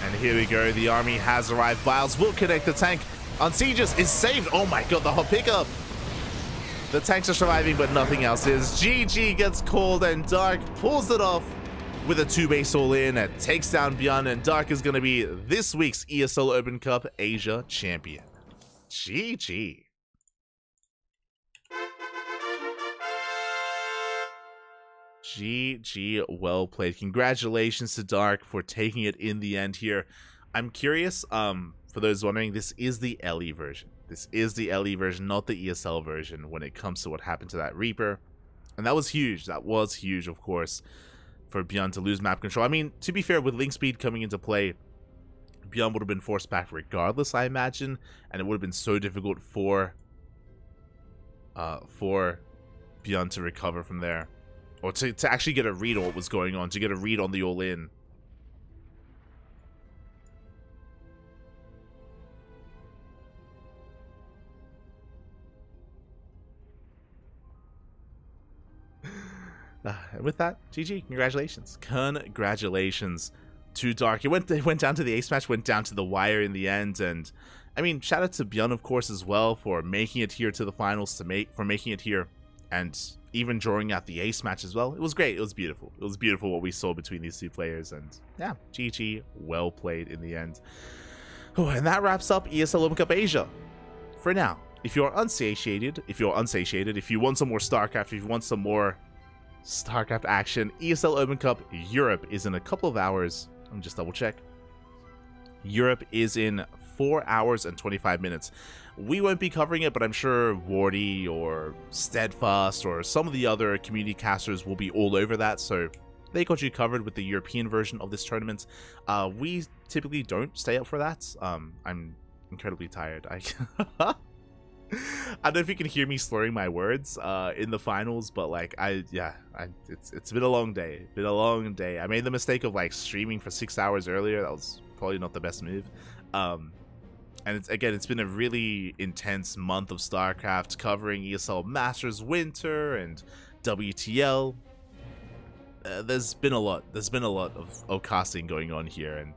And here we go. The army has arrived. Biles will connect the tank. Unsieges is saved. Oh my god, the hot pickup. The tanks are surviving, but nothing else is. GG gets called, and Dark pulls it off with a 2-base all-in. It takes down Beyond, and Dark is going to be this week's ESL Open Cup Asia champion. GG. GG, well played. Congratulations to Dark for taking it in the end here. I'm curious, for those wondering, this is the LE version. This is the LE version, not the ESL version when it comes to what happened to that Reaper. And that was huge. That was huge, of course, for Beyond to lose map control. I mean, to be fair, with link speed coming into play, Beyond would have been forced back regardless, I imagine. And it would have been so difficult for Beyond to recover from there. Or to actually get a read on what was going on, to get a read on the all-in. And with that, GG, congratulations. Congratulations to Dark. It went down to the ace match, went down to the wire in the end, and I mean, shout out to Beyond, of course, as well, for making it here to the finals, for making it here, and even drawing out the ace match as well. It was great. It was beautiful. It was beautiful what we saw between these two players, and yeah, GG, well played in the end. Oh, and that wraps up ESL Open Cup Asia for now. If you're unsatiated, if you want some more StarCraft, if you want some more StarCraft action, ESL Open Cup Europe is in a couple of hours. Let me just double check. Europe is in 4 hours and 25 minutes. We won't be covering it, but I'm sure Wardy or Steadfast or some of the other community casters will be all over that, so they got you covered with the European version of this tournament. We typically don't stay up for that. I'm incredibly tired. I don't know if you can hear me slurring my words in the finals, but like it's been a long day. I made the mistake of like streaming for 6 hours earlier. That was probably not the best move. And it's been a really intense month of StarCraft, covering ESL Masters Winter and WTL. There's been a lot of casting going on here, and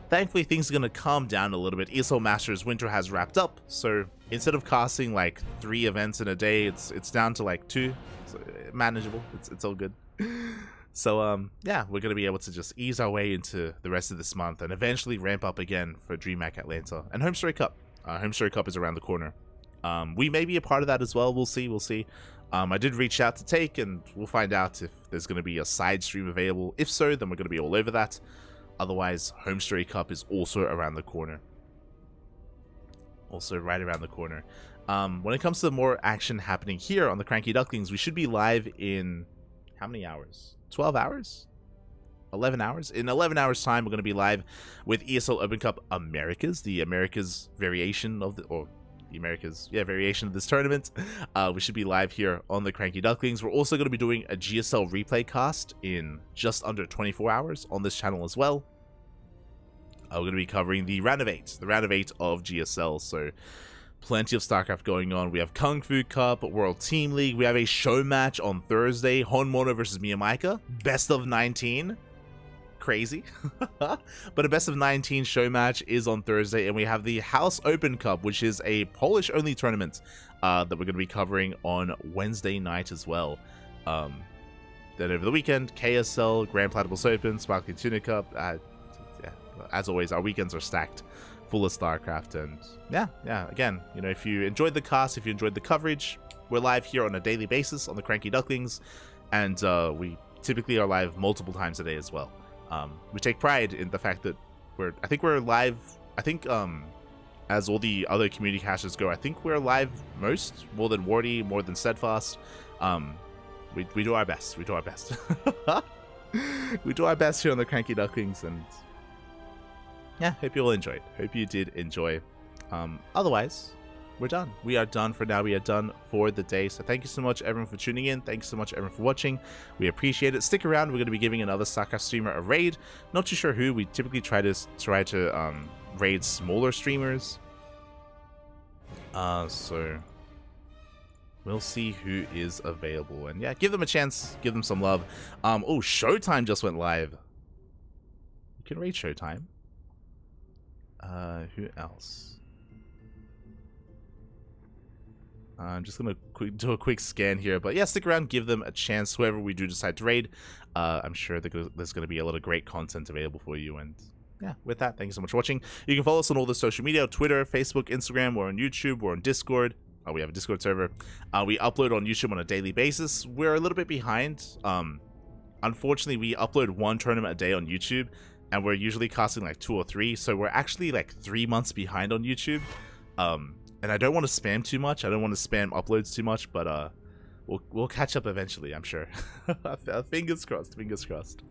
thankfully things are going to calm down a little bit. ESL Masters Winter has wrapped up, so instead of casting like 3 events in a day, it's down to like 2. So manageable. It's all good. So yeah, we're going to be able to just ease our way into the rest of this month and eventually ramp up again for DreamHack Atlanta and Home Story Cup. Home Story Cup is around the corner. We may be a part of that as well. We'll see. I did reach out to Take, and we'll find out if there's going to be a side stream available. If so, then we're going to be all over that. Otherwise, Home Story Cup is also around the corner. also right around the corner. When it comes to more action happening here on the CranKy Ducklings, we should be live in how many hours? 12 hours? 11 hours? In 11 hours time, we're going to be live with ESL Open Cup Americas, the Americas variation of the, or the Americas, yeah, variation of this tournament. We should be live here on the CranKy Ducklings. We're also going to be doing a GSL replay cast in just under 24 hours on this channel as well. We're going to be covering the round of 8 of GSL, so plenty of StarCraft going on. We have Kung Fu Cup, World Team League. We have a show match on Thursday, Honmono versus Miyamaika, best of 19. Crazy. But a best of 19 show match is on Thursday, and we have the House Open Cup, which is a Polish only tournament that we're going to be covering on Wednesday night as well. Then over the weekend, KSL, Grand Platypus Open, Sparkly Tuna Cup. Yeah, as always, our weekends are stacked full of StarCraft. And yeah, again, you know, if you enjoyed the cast, if you enjoyed the coverage, we're live here on a daily basis on the CranKy Ducklings, and we typically are live multiple times a day as well. We take pride in the fact that I think we're live, as all the other community casters go, I think we're live more than Wardy, more than Steadfast. We do our best. We do our best. We do our best here on the CranKy Ducklings, and yeah, hope you all enjoyed. Hope you did enjoy. Otherwise, we're done. We are done for now. We are done for the day. So thank you so much, everyone, for tuning in. Thanks so much, everyone, for watching. We appreciate it. Stick around. We're going to be giving another StarCraft streamer a raid. Not too sure who. We typically try to raid smaller streamers. So we'll see who is available. And yeah, give them a chance. Give them some love. Oh, Showtime just went live. You can raid Showtime. Who else? I'm just gonna do a quick scan here, but yeah, stick around, give them a chance. Whoever we do decide to raid, I'm sure there's gonna be a lot of great content available for you. And yeah, with that, thank you so much for watching. You can follow us on all the social media: Twitter, Facebook, Instagram. We're on YouTube. We're on Discord. We have a Discord server. We upload on YouTube on a daily basis. We're a little bit behind. Unfortunately, we upload one tournament a day on YouTube, and we're usually casting like 2 or 3, so we're actually like 3 months behind on YouTube. And I don't want to spam too much. I don't want to spam uploads too much, but we'll catch up eventually, I'm sure. Fingers crossed, fingers crossed.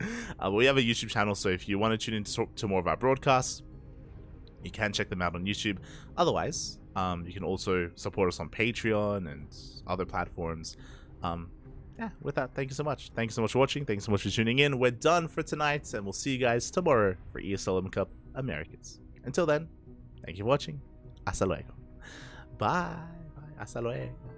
We have a YouTube channel, so if you want to tune in to more of our broadcasts, you can check them out on YouTube. Otherwise, you can also support us on Patreon and other platforms. Yeah, with that, thank you so much. Thank you so much for watching. Thanks so much for tuning in. We're done for tonight, and we'll see you guys tomorrow for ESL Open Cup Americas. Until then, thank you for watching. Hasta luego. Bye. Hasta luego.